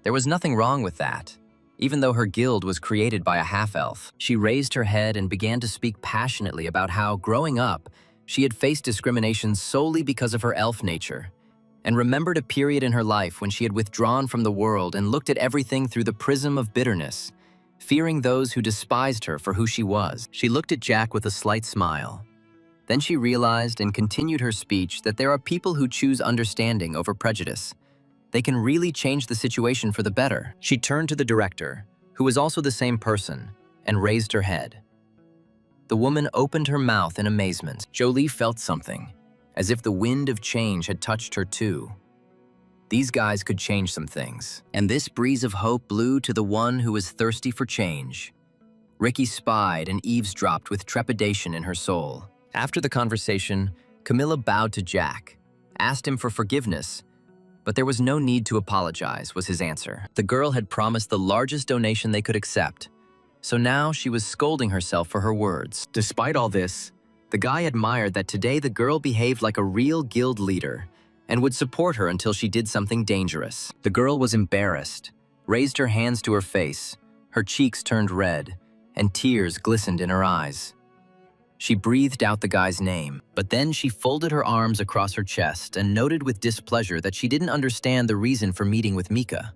There was nothing wrong with that, even though her guild was created by a half-elf. She raised her head and began to speak passionately about how, growing up, she had faced discrimination solely because of her elf nature, and remembered a period in her life when she had withdrawn from the world and looked at everything through the prism of bitterness, fearing those who despised her for who she was. She looked at Jack with a slight smile. Then she realized and continued her speech that there are people who choose understanding over prejudice. They can really change the situation for the better. She turned to the director, who was also the same person, and raised her head. The woman opened her mouth in amazement. Jolie felt something, as if the wind of change had touched her too. These guys could change some things. And this breeze of hope blew to the one who was thirsty for change. Ricky spied and eavesdropped with trepidation in her soul. After the conversation, Camilla bowed to Jack, asked him for forgiveness, But there was no need to apologize, was his answer. The girl had promised the largest donation they could accept, so now she was scolding herself for her words. Despite all this, the guy admired that today the girl behaved like a real guild leader and would support her until she did something dangerous. The girl was embarrassed, raised her hands to her face, her cheeks turned red, and tears glistened in her eyes. She breathed out the guy's name, but then she folded her arms across her chest and noted with displeasure that she didn't understand the reason for meeting with Mika.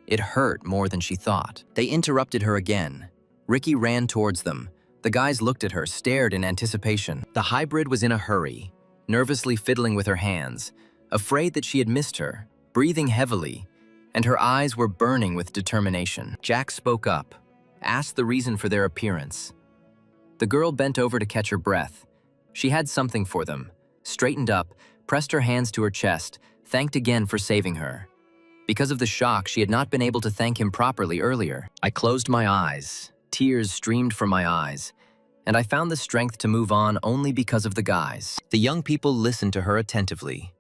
It hurt more than she thought. They interrupted her again. Ricky ran towards them. The guys looked at her, stared in anticipation. The hybrid was in a hurry, nervously fiddling with her hands, afraid that she had missed her, breathing heavily, and her eyes were burning with determination. Jack spoke up, asked the reason for their appearance. The girl bent over to catch her breath. She had something for them, straightened up, pressed her hands to her chest, thanked again for saving her. Because of the shock, she had not been able to thank him properly earlier. I closed my eyes. Tears streamed from my eyes, and I found the strength to move on only because of the guys. The young people listened to her attentively.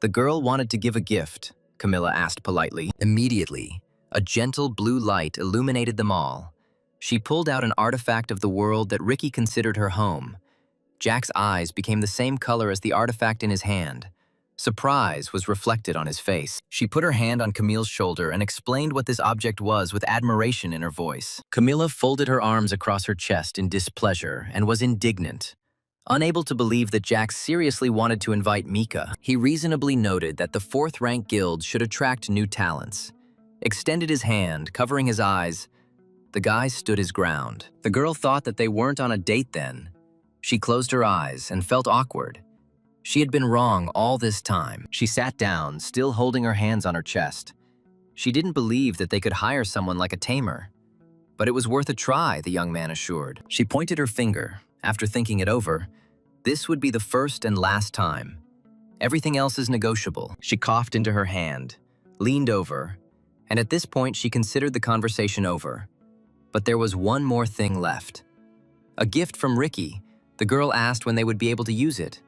The girl wanted to give a gift, Camilla asked politely. Immediately, a gentle blue light illuminated them all. She pulled out an artifact of the world that Ricky considered her home. Jack's eyes became the same color as the artifact in his hand. Surprise was reflected on his face. She put her hand on Camille's shoulder and explained what this object was with admiration in her voice. Camilla folded her arms across her chest in displeasure and was indignant. Unable to believe that Jack seriously wanted to invite Mika, he reasonably noted that the fourth-rank guild should attract new talents. Extended his hand, covering his eyes. The guy stood his ground. The girl thought that they weren't on a date then. She closed her eyes and felt awkward. She had been wrong all this time. She sat down, still holding her hands on her chest. She didn't believe that they could hire someone like a tamer. But it was worth a try, the young man assured. She pointed her finger. After thinking it over, this would be the first and last time. Everything else is negotiable. She coughed into her hand, leaned over, and at this point she considered the conversation over. But there was one more thing left. A gift from Ricky. The girl asked when they would be able to use it.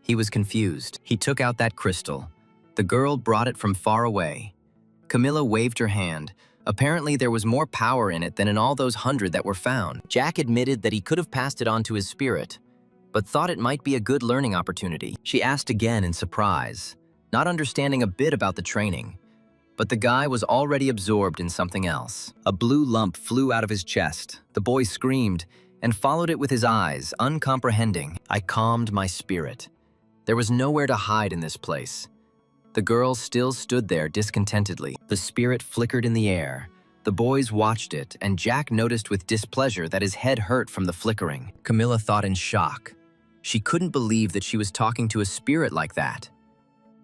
He was confused. He took out that crystal. The girl brought it from far away. Camilla waved her hand. Apparently there was more power in it than in all those 100 that were found. Jack admitted that he could have passed it on to his spirit, but thought it might be a good learning opportunity. She asked again in surprise, not understanding a bit about the training. But the guy was already absorbed in something else. A blue lump flew out of his chest. The boy screamed and followed it with his eyes, uncomprehending. I calmed my spirit. There was nowhere to hide in this place. The girl still stood there discontentedly. The spirit flickered in the air. The boys watched it, and Jack noticed with displeasure that his head hurt from the flickering. Camilla thought in shock. She couldn't believe that she was talking to a spirit like that.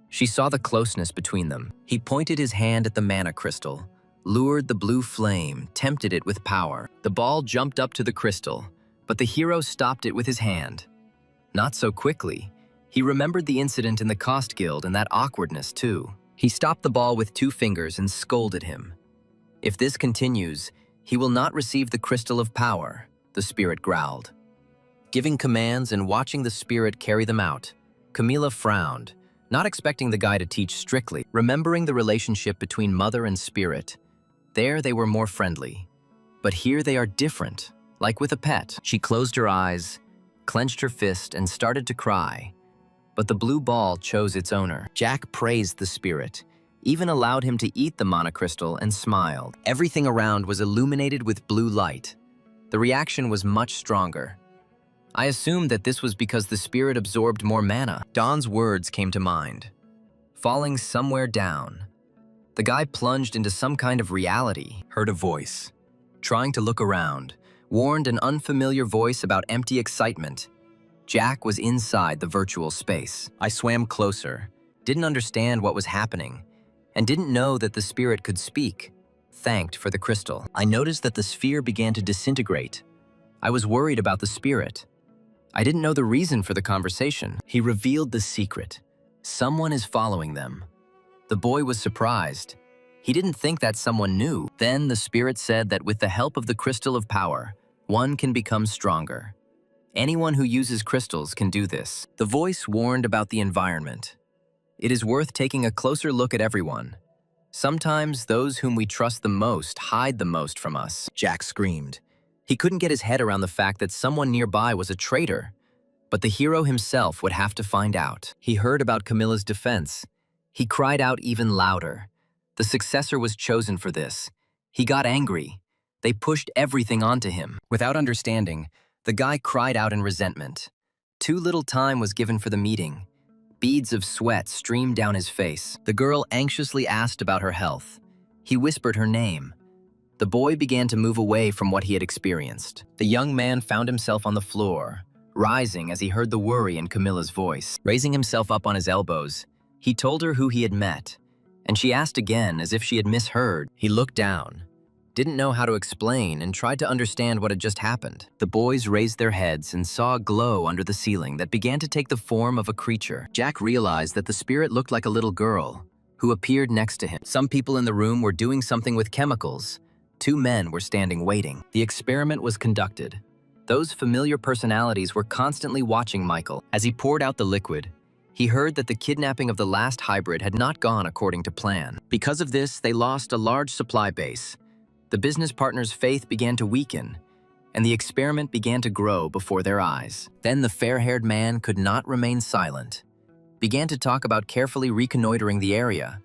She saw the closeness between them. He pointed his hand at the mana crystal, lured the blue flame, tempted it with power. The ball jumped up to the crystal, but the hero stopped it with his hand. Not so quickly. He remembered the incident in the Cost Guild and that awkwardness too. He stopped the ball with 2 fingers and scolded him. If this continues, he will not receive the crystal of power, the spirit growled. Giving commands and watching the spirit carry them out, Camilla frowned, not expecting the guy to teach strictly. Remembering the relationship between mother and spirit, there they were more friendly. But here they are different, like with a pet. She closed her eyes, clenched her fist, and started to cry. But the blue ball chose its owner. Jack praised the spirit, even allowed him to eat the mana crystal, and smiled. Everything around was illuminated with blue light. The reaction was much stronger. I assumed that this was because the spirit absorbed more mana. Don's words came to mind. Falling somewhere down. The guy plunged into some kind of reality, heard a voice. Trying to look around, warned an unfamiliar voice about empty excitement. Jack was inside the virtual space. I swam closer, didn't understand what was happening, and didn't know that the spirit could speak. Thanked for the crystal. I noticed that the sphere began to disintegrate. I was worried about the spirit. I didn't know the reason for the conversation. He revealed the secret. Someone is following them. The boy was surprised. He didn't think that someone knew. Then the spirit said that with the help of the crystal of power, one can become stronger. Anyone who uses crystals can do this. The voice warned about the environment. It is worth taking a closer look at everyone. Sometimes those whom we trust the most hide the most from us, Jack screamed. He couldn't get his head around the fact that someone nearby was a traitor. But the hero himself would have to find out. He heard about Camilla's defense. He cried out even louder. The successor was chosen for this. He got angry. They pushed everything onto him. Without understanding, the guy cried out in resentment. Too little time was given for the meeting. Beads of sweat streamed down his face. The girl anxiously asked about her health. He whispered her name. The boy began to move away from what he had experienced. The young man found himself on the floor, rising as he heard the worry in Camilla's voice. Raising himself up on his elbows, he told her who he had met, and she asked again as if she had misheard. He looked down, didn't know how to explain, and tried to understand what had just happened. The boys raised their heads and saw a glow under the ceiling that began to take the form of a creature. Jack realized that the spirit looked like a little girl, who appeared next to him. Some people in the room were doing something with chemicals. 2 men were standing waiting. The experiment was conducted. Those familiar personalities were constantly watching Michael. As he poured out the liquid, he heard that the kidnapping of the last hybrid had not gone according to plan. Because of this, they lost a large supply base. The business partners' faith began to weaken, and the experiment began to grow before their eyes. Then the fair-haired man could not remain silent. Began to talk about carefully reconnoitering the area.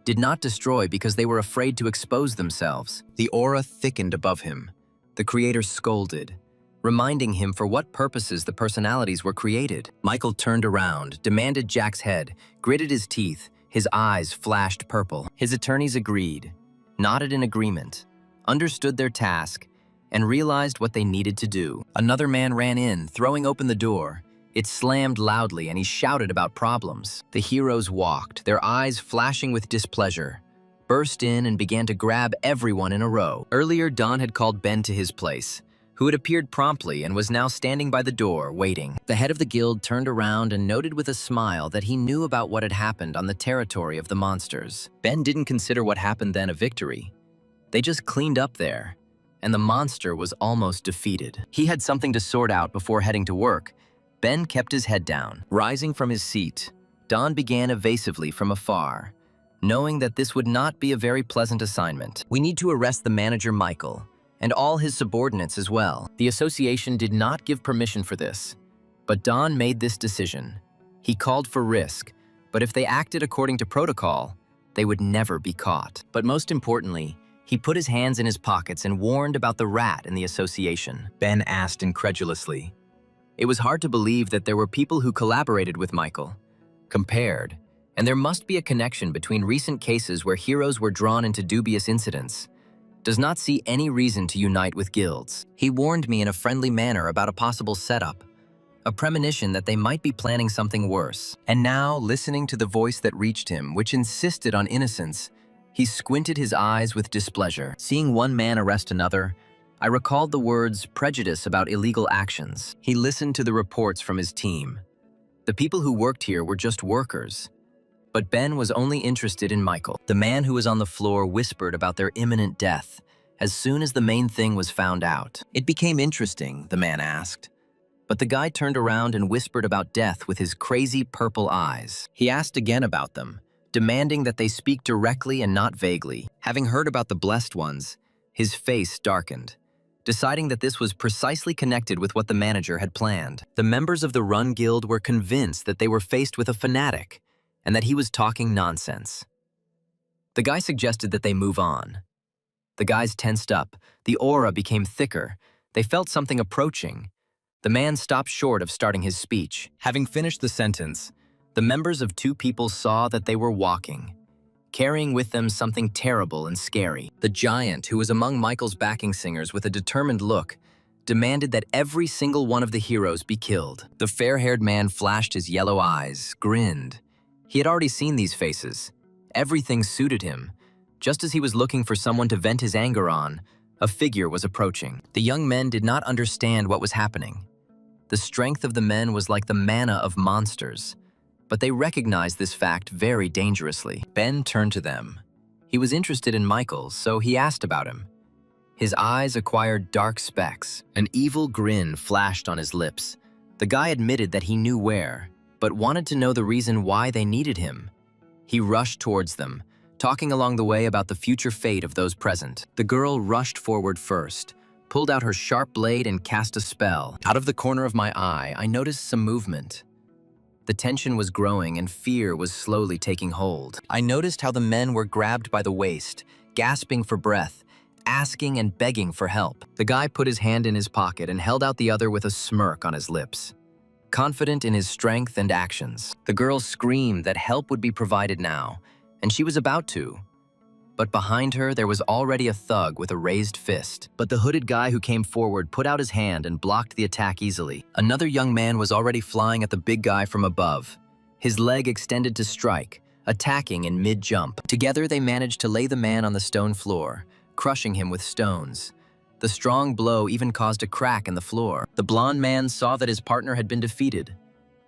Did not destroy because they were afraid to expose themselves. The aura thickened above him. The creator scolded, reminding him for what purposes the personalities were created. Michael turned around, demanded Jack's head, gritted his teeth, his eyes flashed purple. His attorneys agreed, nodded in agreement, understood their task, and realized what they needed to do. Another man ran in, throwing open the door. It slammed loudly and he shouted about problems. The heroes walked, their eyes flashing with displeasure, burst in and began to grab everyone in a row. Earlier, Don had called Ben to his place, who had appeared promptly and was now standing by the door, waiting. The head of the guild turned around and noted with a smile that he knew about what had happened on the territory of the monsters. Ben didn't consider what happened then a victory. They just cleaned up there, and the monster was almost defeated. He had something to sort out before heading to work. Ben kept his head down. Rising from his seat, Don began evasively from afar, knowing that this would not be a very pleasant assignment. We need to arrest the manager, Michael, and all his subordinates as well. The association did not give permission for this, but Don made this decision. He called for risk, but if they acted according to protocol, they would never be caught. But most importantly, he put his hands in his pockets and warned about the rat in the association. Ben asked incredulously. It was hard to believe that there were people who collaborated with Michael, compared, and there must be a connection between recent cases where heroes were drawn into dubious incidents. Does not see any reason to unite with guilds. He warned me in a friendly manner about a possible setup, a premonition that they might be planning something worse. And now, listening to the voice that reached him, which insisted on innocence, he squinted his eyes with displeasure. Seeing one man arrest another, I recalled the words prejudice about illegal actions. He listened to the reports from his team. The people who worked here were just workers. But Ben was only interested in Michael. The man who was on the floor whispered about their imminent death as soon as the main thing was found out. It became interesting, the man asked. But the guy turned around and whispered about death with his crazy purple eyes. He asked again about them, demanding that they speak directly and not vaguely. Having heard about the blessed ones, his face darkened, deciding that this was precisely connected with what the manager had planned. The members of the Run Guild were convinced that they were faced with a fanatic and that he was talking nonsense. The guy suggested that they move on. The guys tensed up. The aura became thicker. They felt something approaching. The man stopped short of starting his speech. Having finished the sentence, the members of 2 people saw that they were walking, carrying with them something terrible and scary. The giant, who was among Michael's backing singers with a determined look, demanded that every single one of the heroes be killed. The fair-haired man flashed his yellow eyes, grinned. He had already seen these faces. Everything suited him. Just as he was looking for someone to vent his anger on, a figure was approaching. The young men did not understand what was happening. The strength of the men was like the mana of monsters, but they recognized this fact very dangerously. Ben turned to them. He was interested in Michael, so he asked about him. His eyes acquired dark specks. An evil grin flashed on his lips. The guy admitted that he knew where, but wanted to know the reason why they needed him. He rushed towards them, talking along the way about the future fate of those present. The girl rushed forward first, pulled out her sharp blade and cast a spell. Out of the corner of my eye, I noticed some movement. The tension was growing and fear was slowly taking hold. I noticed how the men were grabbed by the waist, gasping for breath, asking and begging for help. The guy put his hand in his pocket and held out the other with a smirk on his lips, confident in his strength and actions. The girl screamed that help would be provided now, and she was about to. But behind her, there was already a thug with a raised fist. But the hooded guy who came forward put out his hand and blocked the attack easily. Another young man was already flying at the big guy from above, his leg extended to strike, attacking in mid-jump. Together, they managed to lay the man on the stone floor, crushing him with stones. The strong blow even caused a crack in the floor. The blonde man saw that his partner had been defeated.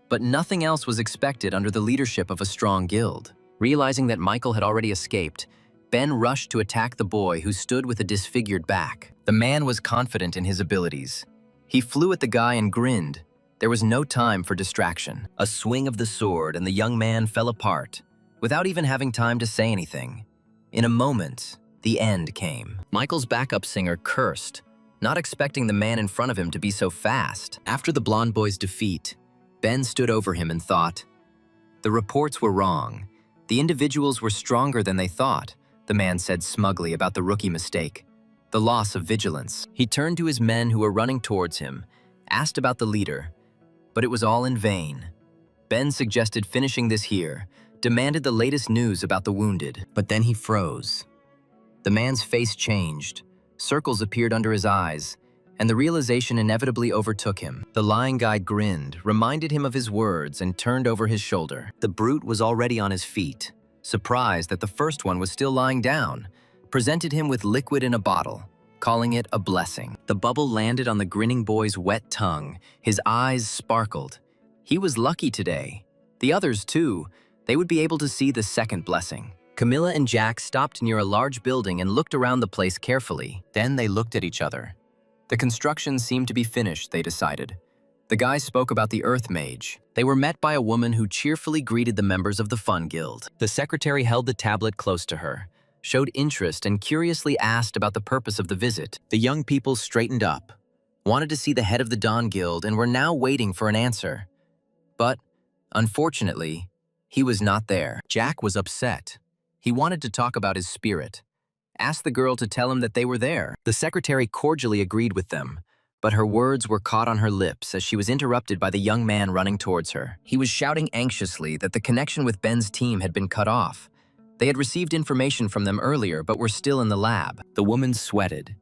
But nothing else was expected under the leadership of a strong guild. Realizing that Michael had already escaped, Ben rushed to attack the boy who stood with a disfigured back. The man was confident in his abilities. He flew at the guy and grinned. There was no time for distraction. A swing of the sword and the young man fell apart, without even having time to say anything. In a moment, the end came. Michael's backup singer cursed, not expecting the man in front of him to be so fast. After the blonde boy's defeat, Ben stood over him and thought, "The reports were wrong. The individuals were stronger than they thought," the man said smugly about the rookie mistake, the loss of vigilance. He turned to his men who were running towards him, asked about the leader, but it was all in vain. Ben suggested finishing this here, demanded the latest news about the wounded, but then he froze. The man's face changed, circles appeared under his eyes, and the realization inevitably overtook him. The lying guy grinned, reminded him of his words, and turned over his shoulder. The brute was already on his feet, surprised that the first one was still lying down, presented him with liquid in a bottle, calling it a blessing. The bubble landed on the grinning boy's wet tongue. His eyes sparkled. He was lucky today. The others, too. They would be able to see the second blessing. Camilla and Jack stopped near a large building and looked around the place carefully. Then they looked at each other. The construction seemed to be finished, they decided. The guy spoke about the Earth Mage. They were met by a woman who cheerfully greeted the members of the Fun Guild. The secretary held the tablet close to her, showed interest, and curiously asked about the purpose of the visit. The young people straightened up, wanted to see the head of the Dawn Guild, and were now waiting for an answer. But, unfortunately, he was not there. Jack was upset. He wanted to talk about his spirit, asked the girl to tell him that they were there. The secretary cordially agreed with them, but her words were caught on her lips as she was interrupted by the young man running towards her. He was shouting anxiously that the connection with Ben's team had been cut off. They had received information from them earlier, but were still in the lab. The woman sweated.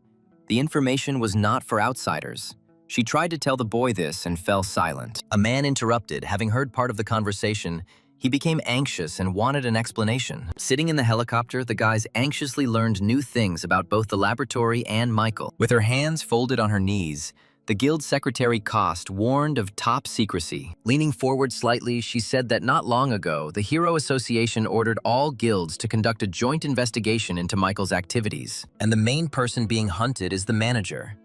The information was not for outsiders. She tried to tell the boy this and fell silent. A man interrupted, having heard part of the conversation. He became anxious and wanted an explanation. Sitting in the helicopter, the guys anxiously learned new things about both the laboratory and Michael. With her hands folded on her knees, the guild secretary Cost warned of top secrecy. Leaning forward slightly, she said that not long ago, the Hero Association ordered all guilds to conduct a joint investigation into Michael's activities, and the main person being hunted is the manager.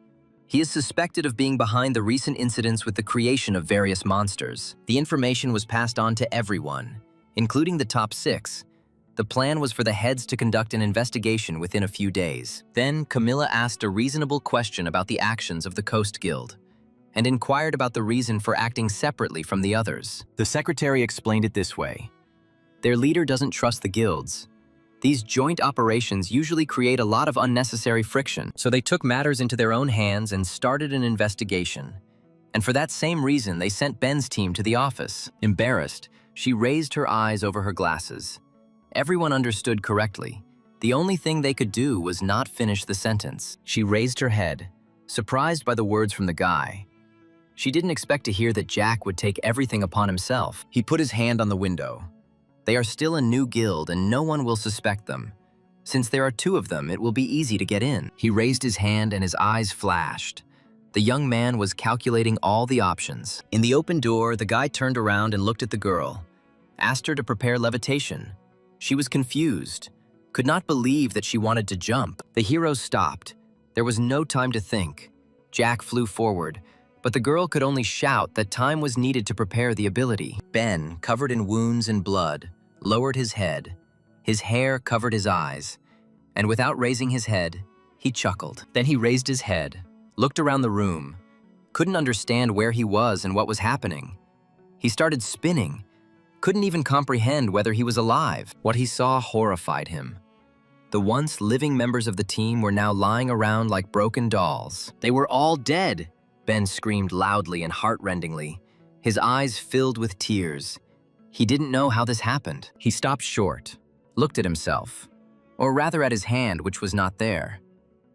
He is suspected of being behind the recent incidents with the creation of various monsters. The information was passed on to everyone, including the top 6. The plan was for the heads to conduct an investigation within a few days. Then Camilla asked a reasonable question about the actions of the Coast Guild, and inquired about the reason for acting separately from the others. The secretary explained it this way. Their leader doesn't trust the guilds. These joint operations usually create a lot of unnecessary friction, so they took matters into their own hands and started an investigation. And for that same reason, they sent Ben's team to the office. Embarrassed, she raised her eyes over her glasses. Everyone understood correctly. The only thing they could do was not finish the sentence. She raised her head, surprised by the words from the guy. She didn't expect to hear that Jack would take everything upon himself. He put his hand on the window. They are still a new guild and no one will suspect them. Since there are 2 of them, it will be easy to get in. He raised his hand and his eyes flashed. The young man was calculating all the options. In the open door, the guy turned around and looked at the girl, asked her to prepare levitation. She was confused, could not believe that she wanted to jump. The hero stopped. There was no time to think. Jack flew forward, but the girl could only shout that time was needed to prepare the ability. Ben, covered in wounds and blood, lowered his head. His hair covered his eyes, and without raising his head, he chuckled. Then he raised his head, looked around the room, couldn't understand where he was and what was happening. He started spinning, couldn't even comprehend whether he was alive. What he saw horrified him. The once living members of the team were now lying around like broken dolls. They were all dead, Ben screamed loudly and heartrendingly, his eyes filled with tears. He didn't know how this happened. He stopped short, looked at himself, or rather at his hand, which was not there.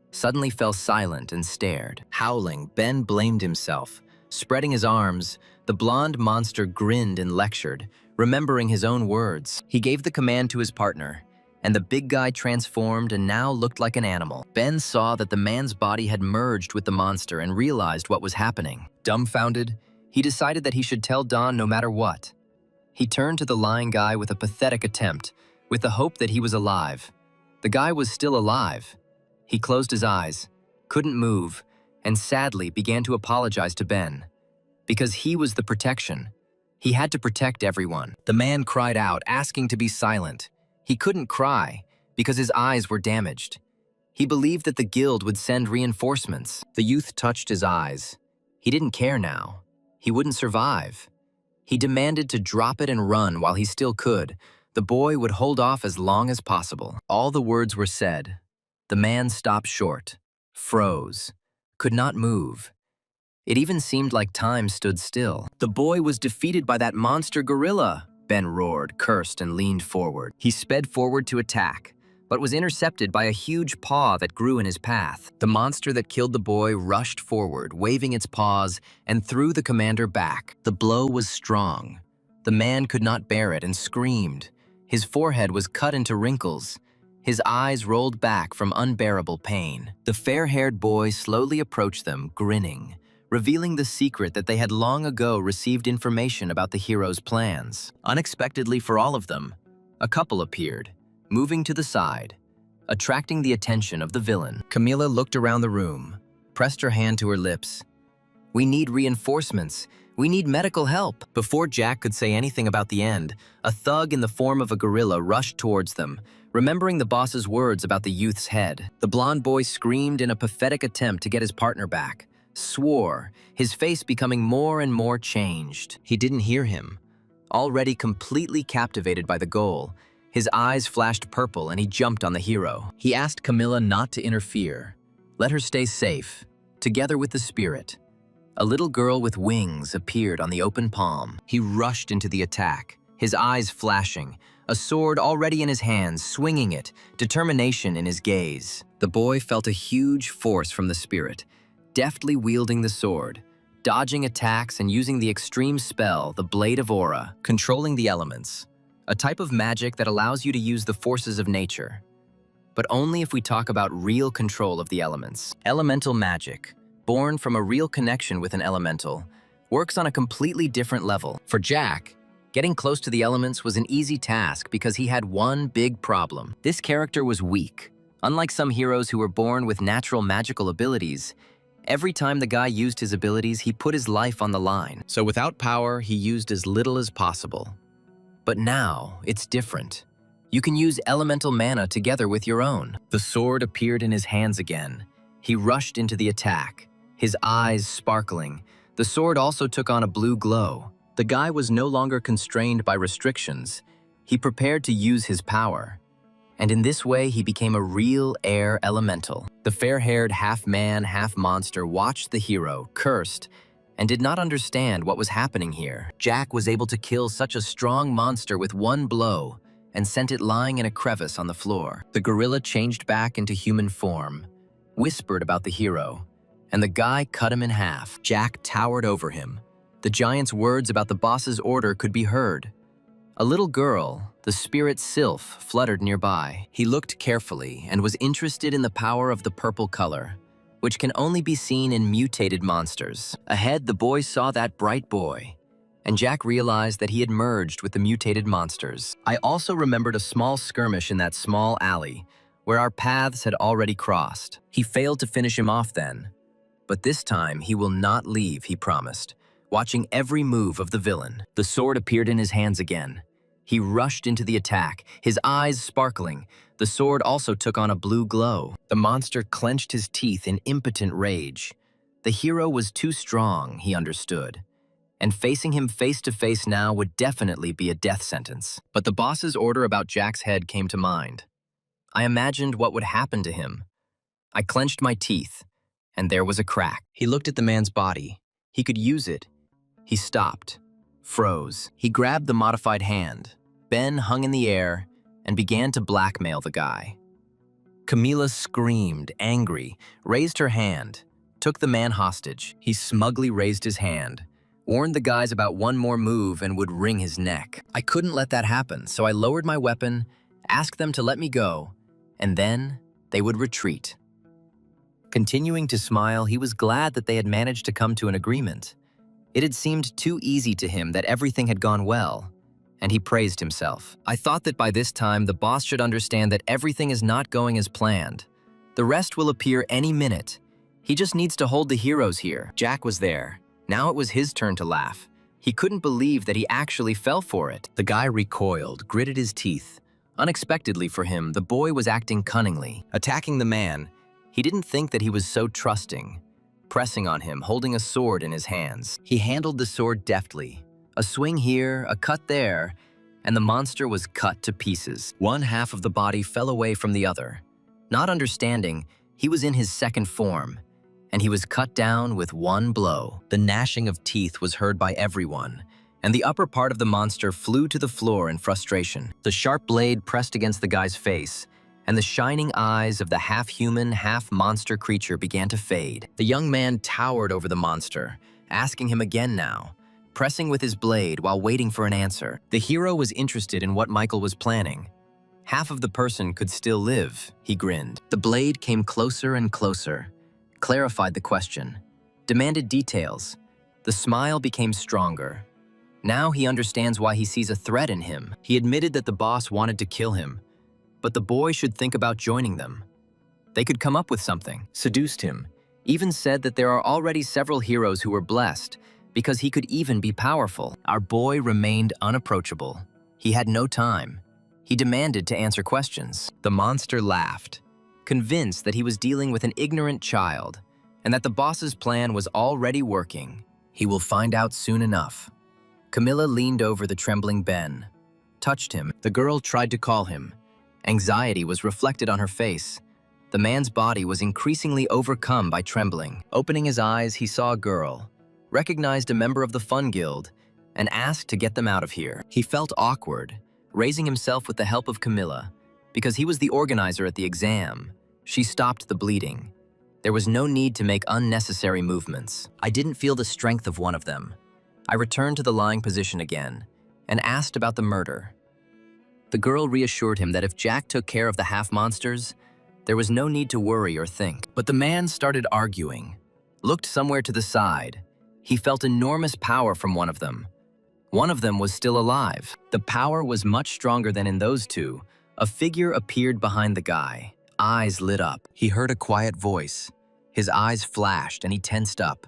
Suddenly fell silent and stared. Howling, Ben blamed himself. Spreading his arms, the blonde monster grinned and lectured, remembering his own words. He gave the command to his partner, and the big guy transformed and now looked like an animal. Ben saw that the man's body had merged with the monster and realized what was happening. Dumbfounded, he decided that he should tell Don no matter what. He turned to the lying guy with a pathetic attempt, with the hope that he was alive. The guy was still alive. He closed his eyes, couldn't move, and sadly began to apologize to Ben. Because he was the protection. He had to protect everyone. The man cried out, asking to be silent. He couldn't cry because his eyes were damaged. He believed that the guild would send reinforcements. The youth touched his eyes. He didn't care now. He wouldn't survive. He demanded to drop it and run while he still could. The boy would hold off as long as possible. All the words were said. The man stopped short, froze, could not move. It even seemed like time stood still. The boy was defeated by that monster gorilla. Ben roared, cursed, and leaned forward. He sped forward to attack, but was intercepted by a huge paw that grew in his path. The monster that killed the boy rushed forward, waving its paws, and threw the commander back. The blow was strong. The man could not bear it and screamed. His forehead was cut into wrinkles. His eyes rolled back from unbearable pain. The fair-haired boy slowly approached them, grinning, revealing the secret that they had long ago received information about the hero's plans. Unexpectedly for all of them, a couple appeared, moving to the side, attracting the attention of the villain. Camila looked around the room, pressed her hand to her lips. "We need reinforcements. We need medical help." Before Jack could say anything about the end, a thug in the form of a gorilla rushed towards them, remembering the boss's words about the youth's head. The blonde boy screamed in a pathetic attempt to get his partner back, swore, his face becoming more and more changed. He didn't hear him. Already completely captivated by the goal, his eyes flashed purple and he jumped on the hero. He asked Camilla not to interfere. Let her stay safe, together with the spirit. A little girl with wings appeared on the open palm. He rushed into the attack, his eyes flashing, a sword already in his hands, swinging it, determination in his gaze. The boy felt a huge force from the spirit, deftly wielding the sword, dodging attacks and using the extreme spell, the Blade of Aura, controlling the elements, a type of magic that allows you to use the forces of nature. But only if we talk about real control of the elements. Elemental magic, born from a real connection with an elemental, works on a completely different level. For Jack, getting close to the elements was an easy task because he had one big problem. This character was weak. Unlike some heroes who were born with natural magical abilities, every time the guy used his abilities, he put his life on the line. So without power, he used as little as possible. But now, it's different. You can use elemental mana together with your own. The sword appeared in his hands again. He rushed into the attack, his eyes sparkling. The sword also took on a blue glow. The guy was no longer constrained by restrictions. He prepared to use his power. And in this way, he became a real air elemental. The fair-haired half-man, half-monster watched the hero, cursed, and did not understand what was happening here. Jack was able to kill such a strong monster with one blow and sent it lying in a crevice on the floor. The gorilla changed back into human form, whispered about the hero, and the guy cut him in half. Jack towered over him. The giant's words about the boss's order could be heard. A little girl, the spirit Sylph, fluttered nearby. He looked carefully and was interested in the power of the purple color, which can only be seen in mutated monsters. Ahead, the boy saw that bright boy, and Jack realized that he had merged with the mutated monsters. I also remembered a small skirmish in that small alley, where our paths had already crossed. He failed to finish him off then, but this time he will not leave, he promised, watching every move of the villain. The sword appeared in his hands again. He rushed into the attack, his eyes sparkling. The sword also took on a blue glow. The monster clenched his teeth in impotent rage. The hero was too strong, he understood. And facing him face to face now would definitely be a death sentence. But the boss's order about Jack's head came to mind. I imagined what would happen to him. I clenched my teeth, and there was a crack. He looked at the man's body. He could use it. He stopped, froze. He grabbed the modified hand. Ben hung in the air and began to blackmail the guy. Camila screamed, angry, raised her hand, took the man hostage. He smugly raised his hand, warned the guys about one more move and would wring his neck. I couldn't let that happen, so I lowered my weapon, asked them to let me go, and then they would retreat. Continuing to smile, he was glad that they had managed to come to an agreement. It had seemed too easy to him that everything had gone well, and he praised himself. I thought that by this time the boss should understand that everything is not going as planned. The rest will appear any minute. He just needs to hold the heroes here. Jack was there. Now it was his turn to laugh. He couldn't believe that he actually fell for it. The guy recoiled, gritted his teeth. Unexpectedly for him, the boy was acting cunningly, attacking the man. He didn't think that he was so trusting. Pressing on him, holding a sword in his hands. He handled the sword deftly. A swing here, a cut there, and the monster was cut to pieces. One half of the body fell away from the other. Not understanding, he was in his second form, and he was cut down with one blow. The gnashing of teeth was heard by everyone, and the upper part of the monster flew to the floor in frustration. The sharp blade pressed against the guy's face, and the shining eyes of the half-human, half-monster creature began to fade. The young man towered over the monster, asking him again now, pressing with his blade while waiting for an answer. The hero was interested in what Michael was planning. Half of the person could still live, he grinned. The blade came closer and closer, clarified the question, demanded details. The smile became stronger. Now he understands why he sees a threat in him. He admitted that the boss wanted to kill him, but the boy should think about joining them. They could come up with something. Seduced him, even said that there are already several heroes who were blessed because he could even be powerful. Our boy remained unapproachable. He had no time. He demanded to answer questions. The monster laughed, convinced that he was dealing with an ignorant child and that the boss's plan was already working. He will find out soon enough. Camilla leaned over the trembling Ben, touched him. The girl tried to call him. Anxiety was reflected on her face. The man's body was increasingly overcome by trembling. Opening his eyes, he saw a girl, recognized a member of the Fun Guild, and asked to get them out of here. He felt awkward, raising himself with the help of Camilla, because he was the organizer at the exam. She stopped the bleeding. There was no need to make unnecessary movements. I didn't feel the strength of one of them. I returned to the lying position again and asked about the murder. The girl reassured him that if Jack took care of the half-monsters, there was no need to worry or think. But the man started arguing, looked somewhere to the side. He felt enormous power from one of them. One of them was still alive. The power was much stronger than in those two. A figure appeared behind the guy. Eyes lit up. He heard a quiet voice. His eyes flashed and he tensed up,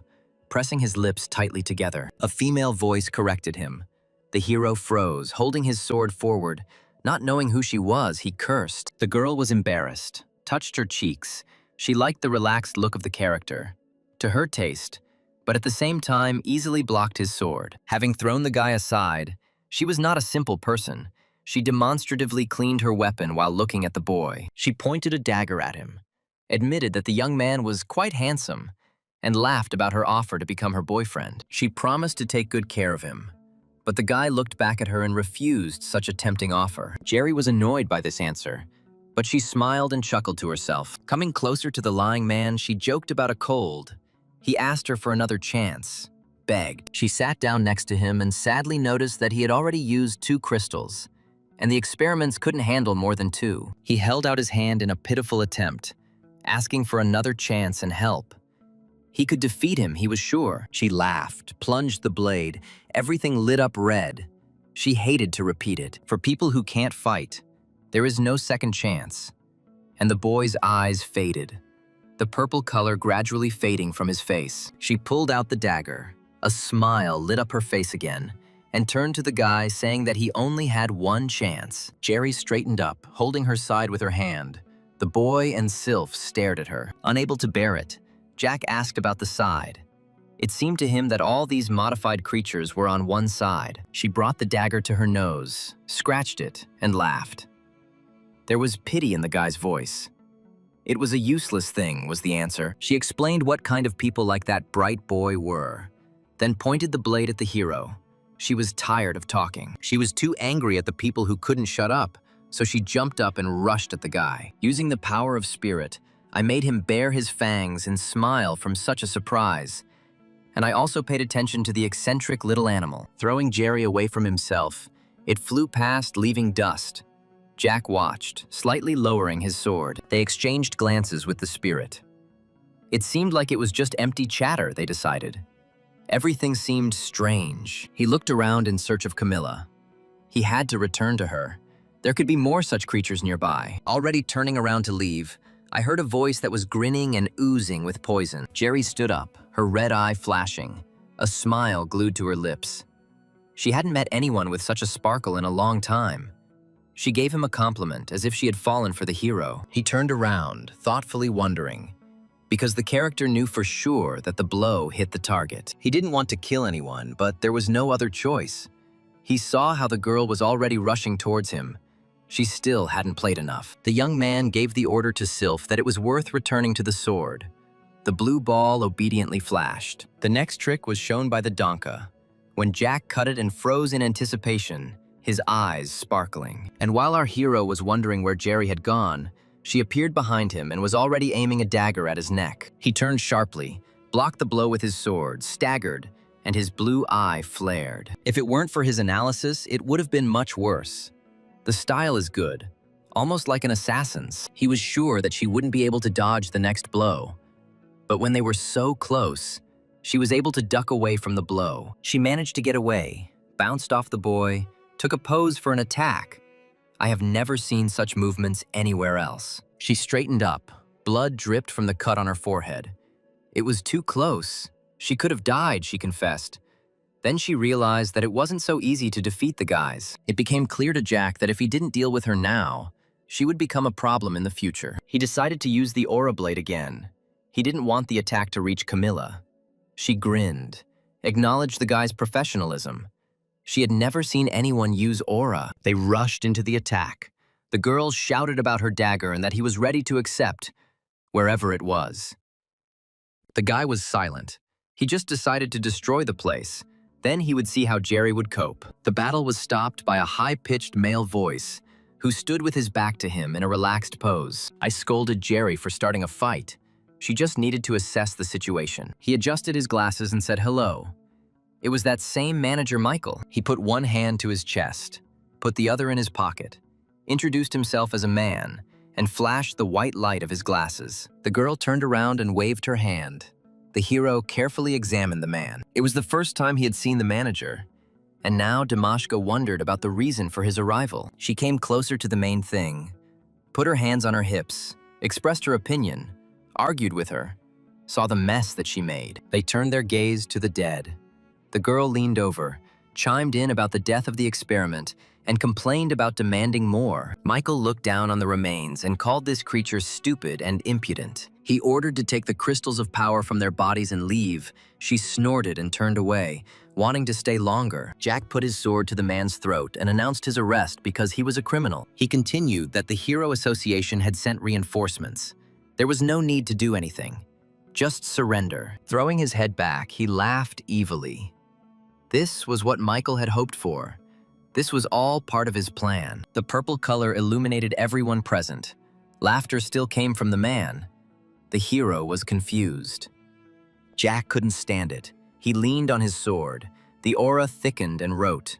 pressing his lips tightly together. A female voice corrected him. The hero froze, holding his sword forward. Not knowing who she was, he cursed. The girl was embarrassed, touched her cheeks. She liked the relaxed look of the character, to her taste, but at the same time easily blocked his sword. Having thrown the guy aside, she was not a simple person. She demonstratively cleaned her weapon while looking at the boy. She pointed a dagger at him, admitted that the young man was quite handsome, and laughed about her offer to become her boyfriend. She promised to take good care of him. But the guy looked back at her and refused such a tempting offer. Jerry was annoyed by this answer, but she smiled and chuckled to herself. Coming closer to the lying man, she joked about a cold. He asked her for another chance, begged. She sat down next to him and sadly noticed that he had already used 2 crystals, and the experiments couldn't handle more than 2. He held out his hand in a pitiful attempt, asking for another chance and help. He could defeat him, he was sure. She laughed, plunged the blade. Everything lit up red. She hated to repeat it. For people who can't fight, there is no second chance. And the boy's eyes faded, the purple color gradually fading from his face. She pulled out the dagger. A smile lit up her face again, and turned to the guy, saying that he only had one chance. Jerry straightened up, holding her side with her hand. The boy and Sylph stared at her. Unable to bear it, Jack asked about the side. It seemed to him that all these modified creatures were on one side. She brought the dagger to her nose, scratched it, and laughed. There was pity in the guy's voice. It was a useless thing, was the answer. She explained what kind of people like that bright boy were, then pointed the blade at the hero. She was tired of talking. She was too angry at the people who couldn't shut up, so she jumped up and rushed at the guy. Using the power of spirit, I made him bare his fangs and smile from such a surprise. And I also paid attention to the eccentric little animal. Throwing Jerry away from himself, it flew past, leaving dust. Jack watched, slightly lowering his sword. They exchanged glances with the spirit. It seemed like it was just empty chatter, they decided. Everything seemed strange. He looked around in search of Camilla. He had to return to her. There could be more such creatures nearby. Already turning around to leave, I heard a voice that was grinning and oozing with poison. Jerry stood up, her red eye flashing, a smile glued to her lips. She hadn't met anyone with such a sparkle in a long time. She gave him a compliment, as if she had fallen for the hero. He turned around, thoughtfully wondering, because the character knew for sure that the blow hit the target. He didn't want to kill anyone, but there was no other choice. He saw how the girl was already rushing towards him. She still hadn't played enough. The young man gave the order to Sylph that it was worth returning to the sword. The blue ball obediently flashed. The next trick was shown by the Donka. When Jack cut it and froze in anticipation, his eyes sparkling. And while our hero was wondering where Jerry had gone, she appeared behind him and was already aiming a dagger at his neck. He turned sharply, blocked the blow with his sword, staggered, and his blue eye flared. If it weren't for his analysis, it would have been much worse. The style is good, almost like an assassin's. He was sure that she wouldn't be able to dodge the next blow. But when they were so close, she was able to duck away from the blow. She managed to get away, bounced off the boy, took a pose for an attack. I have never seen such movements anywhere else. She straightened up. Blood dripped from the cut on her forehead. It was too close. She could have died, she confessed. Then she realized that it wasn't so easy to defeat the guys. It became clear to Jack that if he didn't deal with her now, she would become a problem in the future. He decided to use the aura blade again. He didn't want the attack to reach Camilla. She grinned, acknowledged the guy's professionalism. She had never seen anyone use aura. They rushed into the attack. The girl shouted about her dagger and that he was ready to accept, wherever it was. The guy was silent. He just decided to destroy the place. Then he would see how Jerry would cope. The battle was stopped by a high-pitched male voice, who stood with his back to him in a relaxed pose. I scolded Jerry for starting a fight. She just needed to assess the situation. He adjusted his glasses and said hello. It was that same manager, Michael. He put one hand to his chest, put the other in his pocket, introduced himself as a man, and flashed the white light of his glasses. The girl turned around and waved her hand. The hero carefully examined the man. It was the first time he had seen the manager, and now Damashka wondered about the reason for his arrival. She came closer to the main thing, put her hands on her hips, expressed her opinion, argued with her, saw the mess that she made. They turned their gaze to the dead. The girl leaned over, chimed in about the death of the experiment, and complained about demanding more. Michael looked down on the remains and called this creature stupid and impudent. He ordered to take the crystals of power from their bodies and leave. She snorted and turned away, wanting to stay longer. Jack put his sword to the man's throat and announced his arrest because he was a criminal. He continued that the Hero Association had sent reinforcements. There was no need to do anything. Just surrender. Throwing his head back, he laughed evilly. This was what Michael had hoped for. This was all part of his plan. The purple color illuminated everyone present. Laughter still came from the man. The hero was confused. Jack couldn't stand it. He leaned on his sword. The aura thickened and wrote,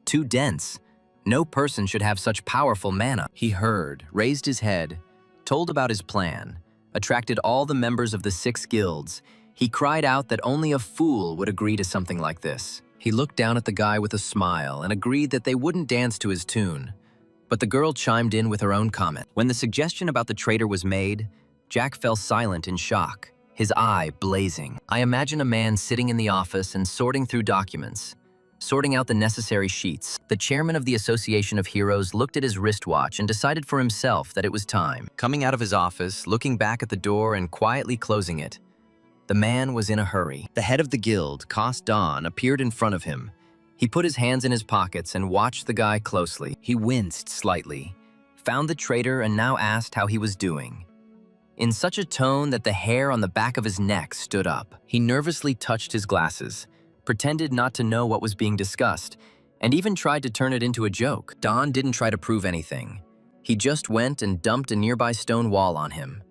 "Too dense. No person should have such powerful mana." He heard, raised his head, told about his plan, attracted all the members of the 6 guilds. He cried out that only a fool would agree to something like this. He looked down at the guy with a smile and agreed that they wouldn't dance to his tune. But the girl chimed in with her own comment. When the suggestion about the traitor was made, Jack fell silent in shock, his eye blazing. I imagine a man sitting in the office and sorting through documents. sorting out the necessary sheets. The chairman of the Association of Heroes looked at his wristwatch and decided for himself that it was time. Coming out of his office, looking back at the door and quietly closing it, the man was in a hurry. The head of the guild, Koss Don, appeared in front of him. He put his hands in his pockets and watched the guy closely. He winced slightly, found the traitor, and now asked how he was doing. In such a tone that the hair on the back of his neck stood up. He nervously touched his glasses, pretended not to know what was being discussed, and even tried to turn it into a joke. Don didn't try to prove anything. He just went and dumped a nearby stone wall on him.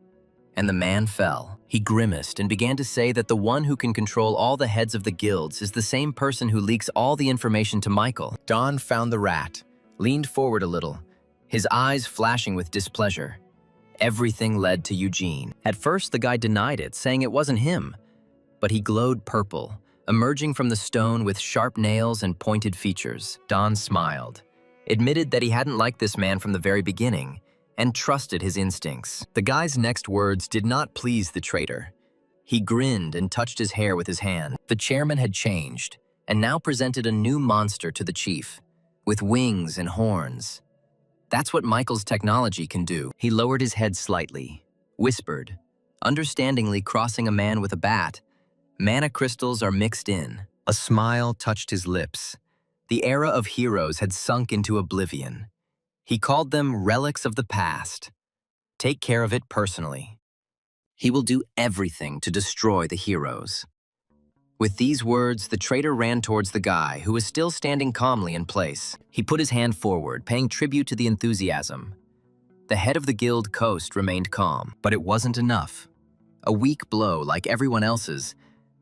And the man fell. He grimaced and began to say that the one who can control all the heads of the guilds is the same person who leaks all the information to Michael. Don found the rat, leaned forward a little, his eyes flashing with displeasure. Everything led to Eugene. At first, the guy denied it, saying it wasn't him. But he glowed purple, emerging from the stone with sharp nails and pointed features. Don smiled, admitted that he hadn't liked this man from the very beginning, and trusted his instincts. The guy's next words did not please the traitor. He grinned and touched his hair with his hand. The chairman had changed, and now presented a new monster to the chief, with wings and horns. That's what Michael's technology can do. He lowered his head slightly, whispered, understandingly crossing a man with a bat, "Mana crystals are mixed in." A smile touched his lips. The era of heroes had sunk into oblivion. He called them relics of the past. Take care of it personally. He will do everything to destroy the heroes. With these words, the traitor ran towards the guy, who was still standing calmly in place. He put his hand forward, paying tribute to the enthusiasm. The head of the guild coast remained calm, but it wasn't enough. A weak blow like everyone else's,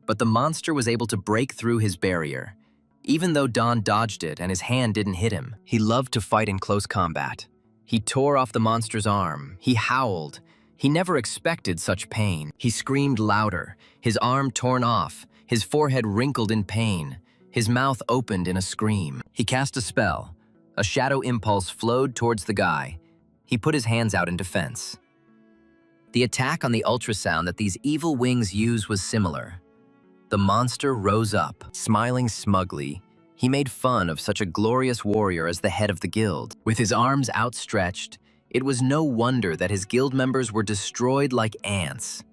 but the monster was able to break through his barrier. Even though Don dodged it and his hand didn't hit him, he loved to fight in close combat. He tore off the monster's arm. He howled. He never expected such pain. He screamed louder, his arm torn off, his forehead wrinkled in pain, his mouth opened in a scream. He cast a spell. A shadow impulse flowed towards the guy. He put his hands out in defense. The attack on the ultrasound that these evil wings use was similar. The monster rose up, smiling smugly. He made fun of such a glorious warrior as the head of the guild. With his arms outstretched, it was no wonder that his guild members were destroyed like ants.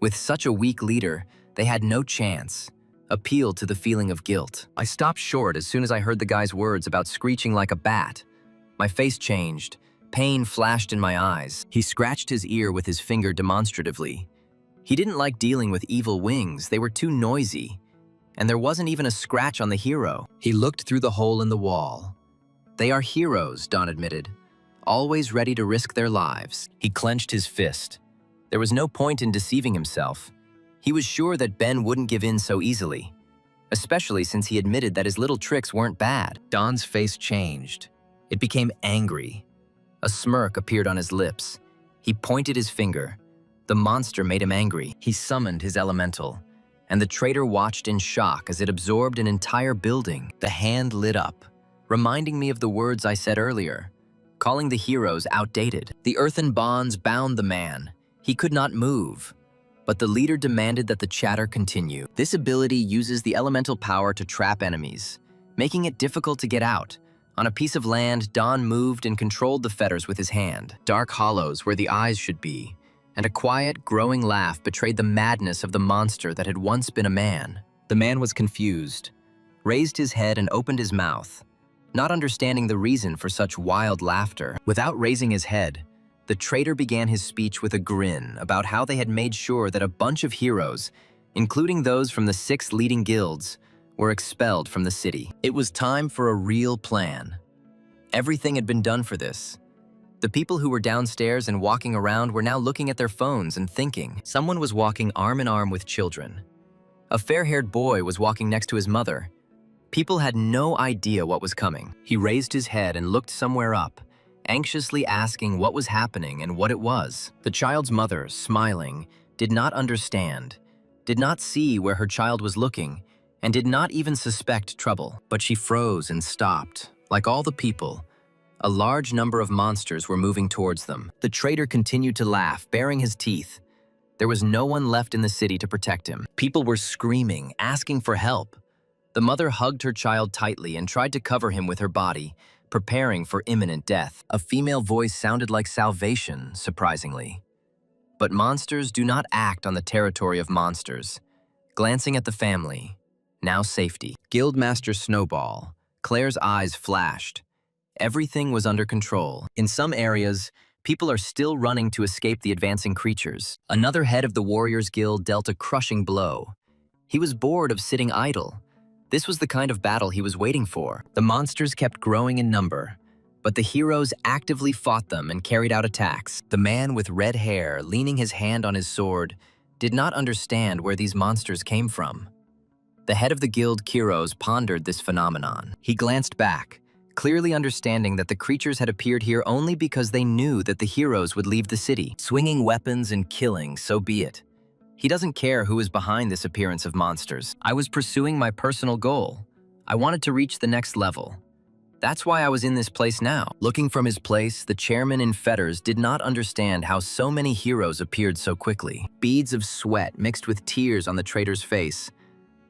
With such a weak leader, they had no chance, appealed to the feeling of guilt. I stopped short as soon as I heard the guy's words about screeching like a bat. My face changed. Pain flashed in my eyes. He scratched his ear with his finger demonstratively. He didn't like dealing with evil wings. They were too noisy. And there wasn't even a scratch on the hero. He looked through the hole in the wall. They are heroes, Don admitted, always ready to risk their lives. He clenched his fist. There was no point in deceiving himself. He was sure that Ben wouldn't give in so easily, especially since he admitted that his little tricks weren't bad. Don's face changed. It became angry. A smirk appeared on his lips. He pointed his finger. The monster made him angry. He summoned his elemental, and the traitor watched in shock as it absorbed an entire building. The hand lit up, reminding me of the words I said earlier, calling the heroes outdated. The earthen bonds bound the man. He could not move. But the leader demanded that the chatter continue. This ability uses the elemental power to trap enemies, making it difficult to get out. On a piece of land, Don moved and controlled the fetters with his hand. Dark hollows where the eyes should be, and a quiet, growing laugh betrayed the madness of the monster that had once been a man. The man was confused, raised his head and opened his mouth, not understanding the reason for such wild laughter. Without raising his head, the traitor began his speech with a grin about how they had made sure that a bunch of heroes, including those from the 6 leading guilds, were expelled from the city. It was time for a real plan. Everything had been done for this. The people who were downstairs and walking around were now looking at their phones and thinking. Someone was walking arm in arm with children. A fair-haired boy was walking next to his mother. People had no idea what was coming. He raised his head and looked somewhere up, anxiously asking what was happening and what it was. The child's mother, smiling, did not understand, did not see where her child was looking, and did not even suspect trouble. But she froze and stopped. Like all the people, a large number of monsters were moving towards them. The traitor continued to laugh, baring his teeth. There was no one left in the city to protect him. People were screaming, asking for help. The mother hugged her child tightly and tried to cover him with her body, preparing for imminent death. A female voice sounded like salvation, surprisingly. But monsters do not act on the territory of monsters. Glancing at the family, now safety. Guildmaster Snowball. Claire's eyes flashed. Everything was under control. In some areas, people are still running to escape the advancing creatures. Another head of the Warriors Guild dealt a crushing blow. He was bored of sitting idle. This was the kind of battle he was waiting for. The monsters kept growing in number, but the heroes actively fought them and carried out attacks. The man with red hair, leaning his hand on his sword, did not understand where these monsters came from. The head of the guild, Kiros, pondered this phenomenon. He glanced back, clearly understanding that the creatures had appeared here only because they knew that the heroes would leave the city. Swinging weapons and killing, so be it. He doesn't care who is behind this appearance of monsters. I was pursuing my personal goal. I wanted to reach the next level. That's why I was in this place now. Looking from his place, the chairman in fetters did not understand how so many heroes appeared so quickly. Beads of sweat mixed with tears on the trader's face.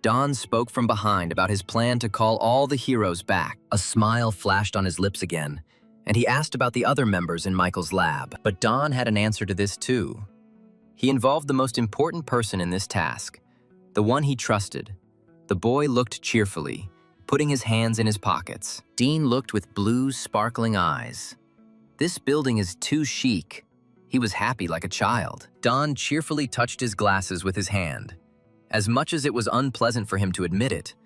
Don spoke from behind about his plan to call all the heroes back. A smile flashed on his lips again, and he asked about the other members in Michael's lab. But Don had an answer to this too. He involved the most important person in this task, the one he trusted. The boy looked cheerfully, putting his hands in his pockets. Dean looked with blue, sparkling eyes. This building is too chic. He was happy like a child. Don cheerfully touched his glasses with his hand, as much as it was unpleasant for him to admit it.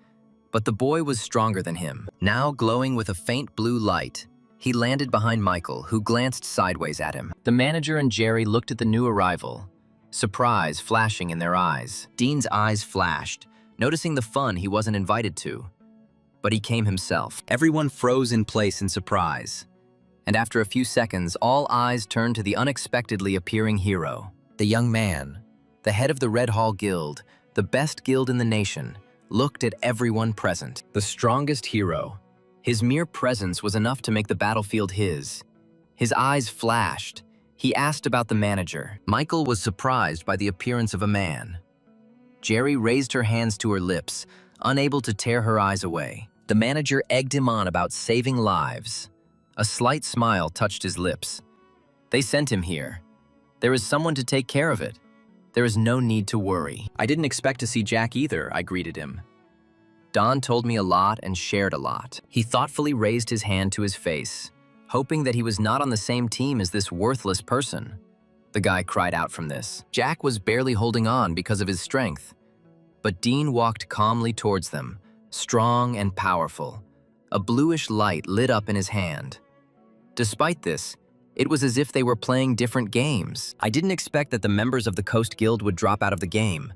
But the boy was stronger than him. Now glowing with a faint blue light, he landed behind Michael, who glanced sideways at him. The manager and Jerry looked at the new arrival, surprise flashing in their eyes. Dean's eyes flashed, noticing the fun he wasn't invited to. But he came himself. Everyone froze in place in surprise. And after a few seconds, all eyes turned to the unexpectedly appearing hero. The young man, the head of the Red Hall Guild, the best guild in the nation, looked at everyone present. The strongest hero. His mere presence was enough to make the battlefield his. His eyes flashed. He asked about the manager. Michael was surprised by the appearance of a man. Jerry raised her hands to her lips, unable to tear her eyes away. The manager egged him on about saving lives. A slight smile touched his lips. They sent him here. There is someone to take care of it. There is no need to worry. I didn't expect to see Jack either, I greeted him. Don told me a lot and shared a lot. He thoughtfully raised his hand to his face, hoping that he was not on the same team as this worthless person. The guy cried out from this. Jack was barely holding on because of his strength. But Dean walked calmly towards them, strong and powerful. A bluish light lit up in his hand. Despite this, it was as if they were playing different games. I didn't expect that the members of the Coast Guild would drop out of the game,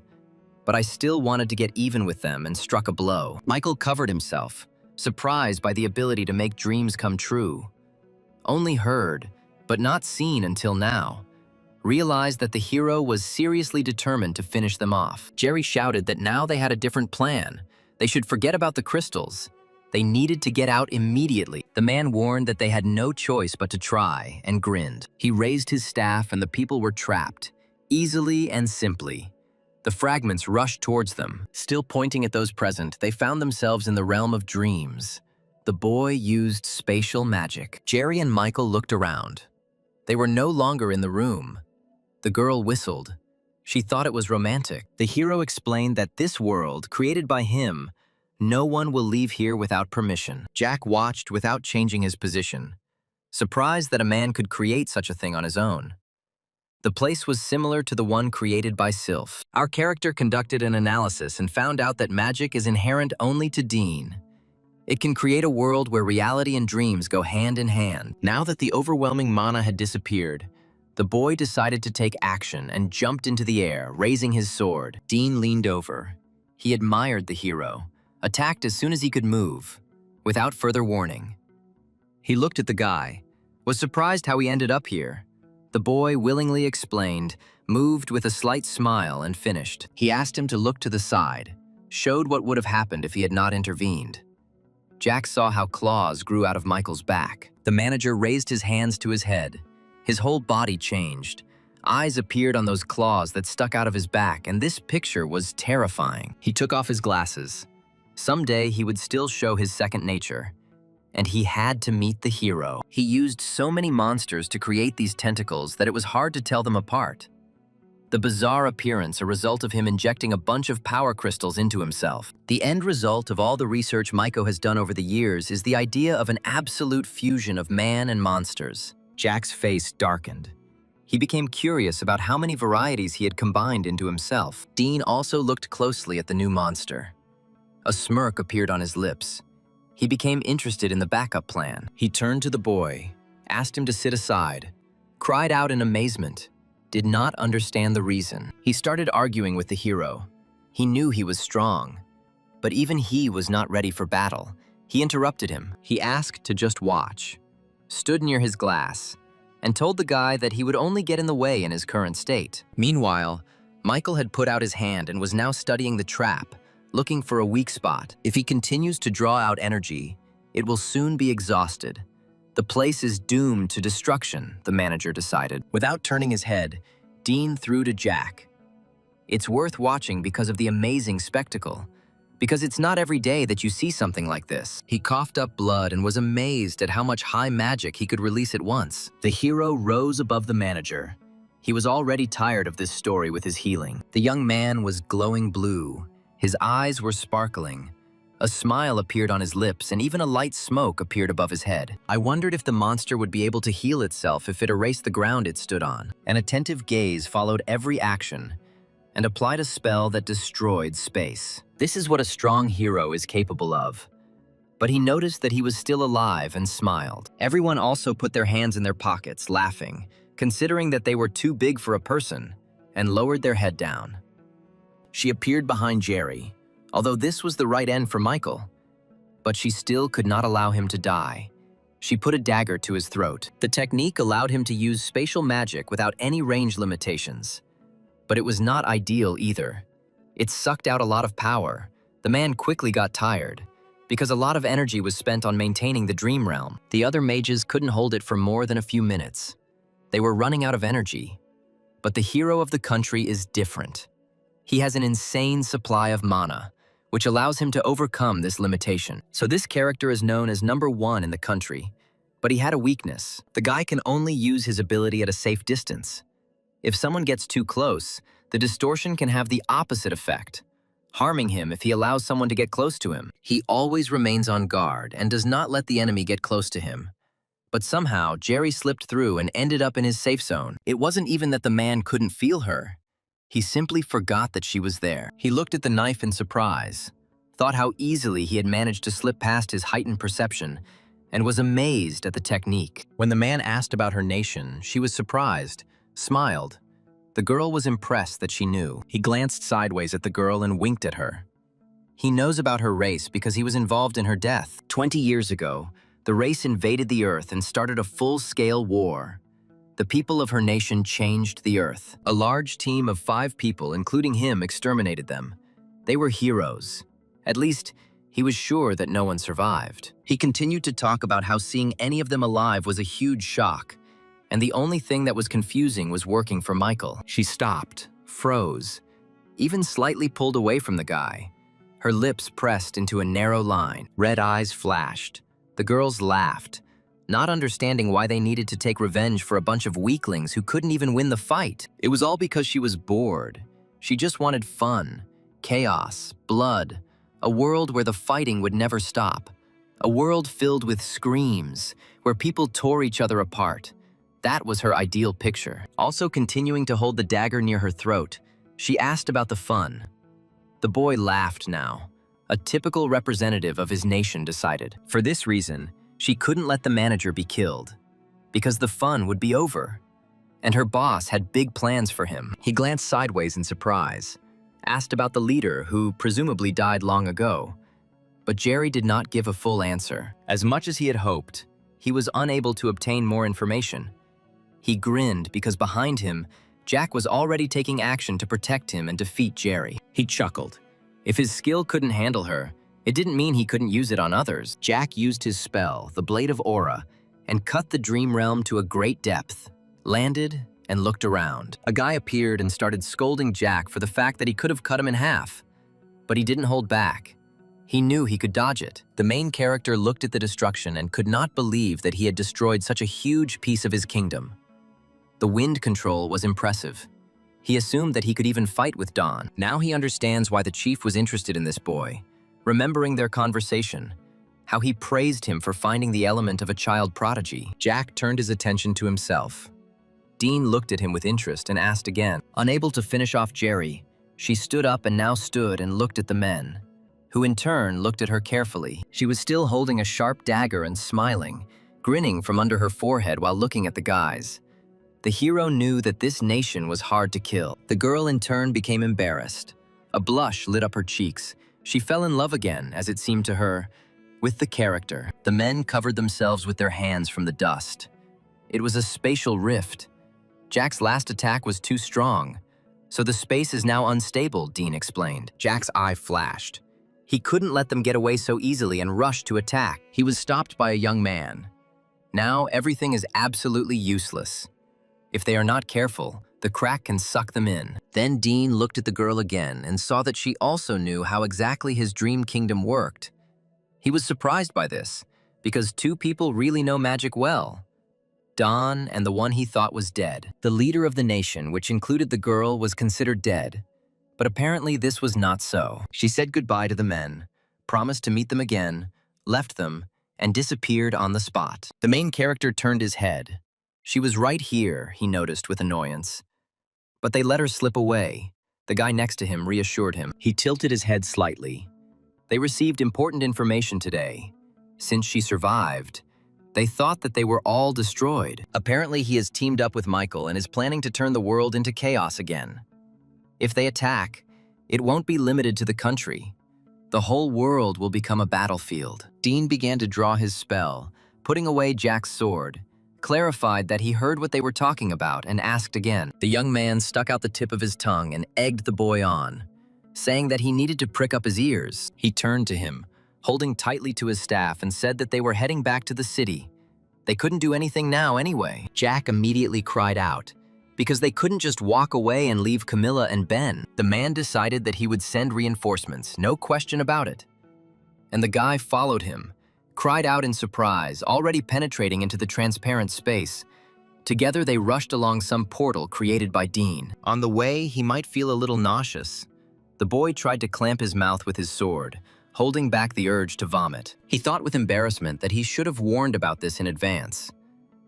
but I still wanted to get even with them and struck a blow. Michael covered himself, surprised by the ability to make dreams come true. Only heard, but not seen until now. Realized that the hero was seriously determined to finish them off. Jerry shouted that now they had a different plan. They should forget about the crystals. They needed to get out immediately. The man warned that they had no choice but to try, and grinned. He raised his staff and the people were trapped, easily and simply. The fragments rushed towards them. Still pointing at those present, they found themselves in the realm of dreams. The boy used spatial magic. Jerry and Michael looked around. They were no longer in the room. The girl whistled. She thought it was romantic. The hero explained that this world, created by him, no one will leave here without permission. Jack watched without changing his position, surprised that a man could create such a thing on his own. The place was similar to the one created by Sylph. Our character conducted an analysis and found out that magic is inherent only to Dean. It can create a world where reality and dreams go hand in hand. Now that the overwhelming mana had disappeared, the boy decided to take action and jumped into the air, raising his sword. Dean leaned over. He admired the hero, attacked as soon as he could move, without further warning. He looked at the guy, was surprised how he ended up here. The boy willingly explained, moved with a slight smile, and finished. He asked him to look to the side, showed what would have happened if he had not intervened. Jack saw how claws grew out of Michael's back. The manager raised his hands to his head. His whole body changed. Eyes appeared on those claws that stuck out of his back, and this picture was terrifying. He took off his glasses. Someday he would still show his second nature, and he had to meet the hero. He used so many monsters to create these tentacles that it was hard to tell them apart. The bizarre appearance a result of him injecting a bunch of power crystals into himself. The end result of all the research Maiko has done over the years is the idea of an absolute fusion of man and monsters. Jack's face darkened. He became curious about how many varieties he had combined into himself. Dean also looked closely at the new monster. A smirk appeared on his lips. He became interested in the backup plan. He turned to the boy, asked him to sit aside, cried out in amazement, did not understand the reason. He started arguing with the hero. He knew he was strong, but even he was not ready for battle. He interrupted him. He asked to just watch, stood near his glass, and told the guy that he would only get in the way in his current state. Meanwhile, Michael had put out his hand and was now studying the trap, looking for a weak spot. If he continues to draw out energy, it will soon be exhausted. The place is doomed to destruction, the manager decided. Without turning his head, Dean threw to Jack. It's worth watching because of the amazing spectacle, because it's not every day that you see something like this. He coughed up blood and was amazed at how much high magic he could release at once. The hero rose above the manager. He was already tired of this story with his healing. The young man was glowing blue. His eyes were sparkling. A smile appeared on his lips, and even a light smoke appeared above his head. I wondered if the monster would be able to heal itself if it erased the ground it stood on. An attentive gaze followed every action and applied a spell that destroyed space. This is what a strong hero is capable of. But he noticed that he was still alive and smiled. Everyone also put their hands in their pockets, laughing, considering that they were too big for a person, and lowered their head down. She appeared behind Jerry, although this was the right end for Michael. But she still could not allow him to die. She put a dagger to his throat. The technique allowed him to use spatial magic without any range limitations. But it was not ideal either. It sucked out a lot of power. The man quickly got tired, because a lot of energy was spent on maintaining the dream realm. The other mages couldn't hold it for more than a few minutes. They were running out of energy. But the hero of the country is different. He has an insane supply of mana, which allows him to overcome this limitation. So this character is known as #1 in the country, but he had a weakness. The guy can only use his ability at a safe distance. If someone gets too close, the distortion can have the opposite effect, harming him if he allows someone to get close to him. He always remains on guard and does not let the enemy get close to him. But somehow, Jerry slipped through and ended up in his safe zone. It wasn't even that the man couldn't feel her. He simply forgot that she was there. He looked at the knife in surprise, thought how easily he had managed to slip past his heightened perception, and was amazed at the technique. When the man asked about her nation, she was surprised, smiled. The girl was impressed that she knew. He glanced sideways at the girl and winked at her. He knows about her race because he was involved in her death. 20 years ago, the race invaded the Earth and started a full-scale war. The people of her nation changed the Earth. A large team of 5 people, including him, exterminated them. They were heroes. At least, he was sure that no one survived. He continued to talk about how seeing any of them alive was a huge shock, and the only thing that was confusing was working for Michael. She stopped, froze, even slightly pulled away from the guy. Her lips pressed into a narrow line. Red eyes flashed. The girls laughed, not understanding why they needed to take revenge for a bunch of weaklings who couldn't even win the fight. It was all because she was bored. She just wanted fun, chaos, blood, a world where the fighting would never stop. A world filled with screams, where people tore each other apart. That was her ideal picture. Also continuing to hold the dagger near her throat, she asked about the fun. The boy laughed now. A typical representative of his nation decided. For this reason, she couldn't let the manager be killed, because the fun would be over. And her boss had big plans for him. He glanced sideways in surprise, asked about the leader who presumably died long ago. But Jerry did not give a full answer. As much as he had hoped, he was unable to obtain more information. He grinned because behind him, Jack was already taking action to protect him and defeat Jerry. He chuckled. If his skill couldn't handle her, it didn't mean he couldn't use it on others. Jack used his spell, the Blade of Aura, and cut the dream realm to a great depth, landed, and looked around. A guy appeared and started scolding Jack for the fact that he could have cut him in half. But he didn't hold back. He knew he could dodge it. The main character looked at the destruction and could not believe that he had destroyed such a huge piece of his kingdom. The wind control was impressive. He assumed that he could even fight with Don. Now he understands why the chief was interested in this boy, remembering their conversation, how he praised him for finding the element of a child prodigy. Jack turned his attention to himself. Dean looked at him with interest and asked again. Unable to finish off Jerry, she stood up and now stood and looked at the men, who in turn looked at her carefully. She was still holding a sharp dagger and smiling, grinning from under her forehead while looking at the guys. The hero knew that this nation was hard to kill. The girl in turn became embarrassed. A blush lit up her cheeks. She fell in love again, as it seemed to her, with the character. The men covered themselves with their hands from the dust. It was a spatial rift. Jack's last attack was too strong, so the space is now unstable, Dean explained. Jack's eye flashed. He couldn't let them get away so easily and rushed to attack. He was stopped by a young man. Now everything is absolutely useless. If they are not careful, the crack can suck them in. Then Dean looked at the girl again and saw that she also knew how exactly his dream kingdom worked. He was surprised by this, because two people really know magic well. Don and the one he thought was dead. The leader of the nation, which included the girl, was considered dead. But apparently this was not so. She said goodbye to the men, promised to meet them again, left them, and disappeared on the spot. The main character turned his head. She was right here, he noticed with annoyance. But they let her slip away. The guy next to him reassured him. He tilted his head slightly. They received important information today. Since she survived, they thought that they were all destroyed. Apparently he has teamed up with Michael and is planning to turn the world into chaos again. If they attack, it won't be limited to the country. The whole world will become a battlefield. Dean began to draw his spell, putting away Jack's sword, clarified that he heard what they were talking about, and asked again. The young man stuck out the tip of his tongue and egged the boy on, saying that he needed to prick up his ears. He turned to him, holding tightly to his staff, and said that they were heading back to the city. They couldn't do anything now anyway. Jack immediately cried out, because they couldn't just walk away and leave Camilla and Ben. The man decided that he would send reinforcements, no question about it. And the guy followed him, cried out in surprise, already penetrating into the transparent space. Together they rushed along some portal created by Dean. On the way, he might feel a little nauseous. The boy tried to clamp his mouth with his sword, holding back the urge to vomit. He thought with embarrassment that he should have warned about this in advance.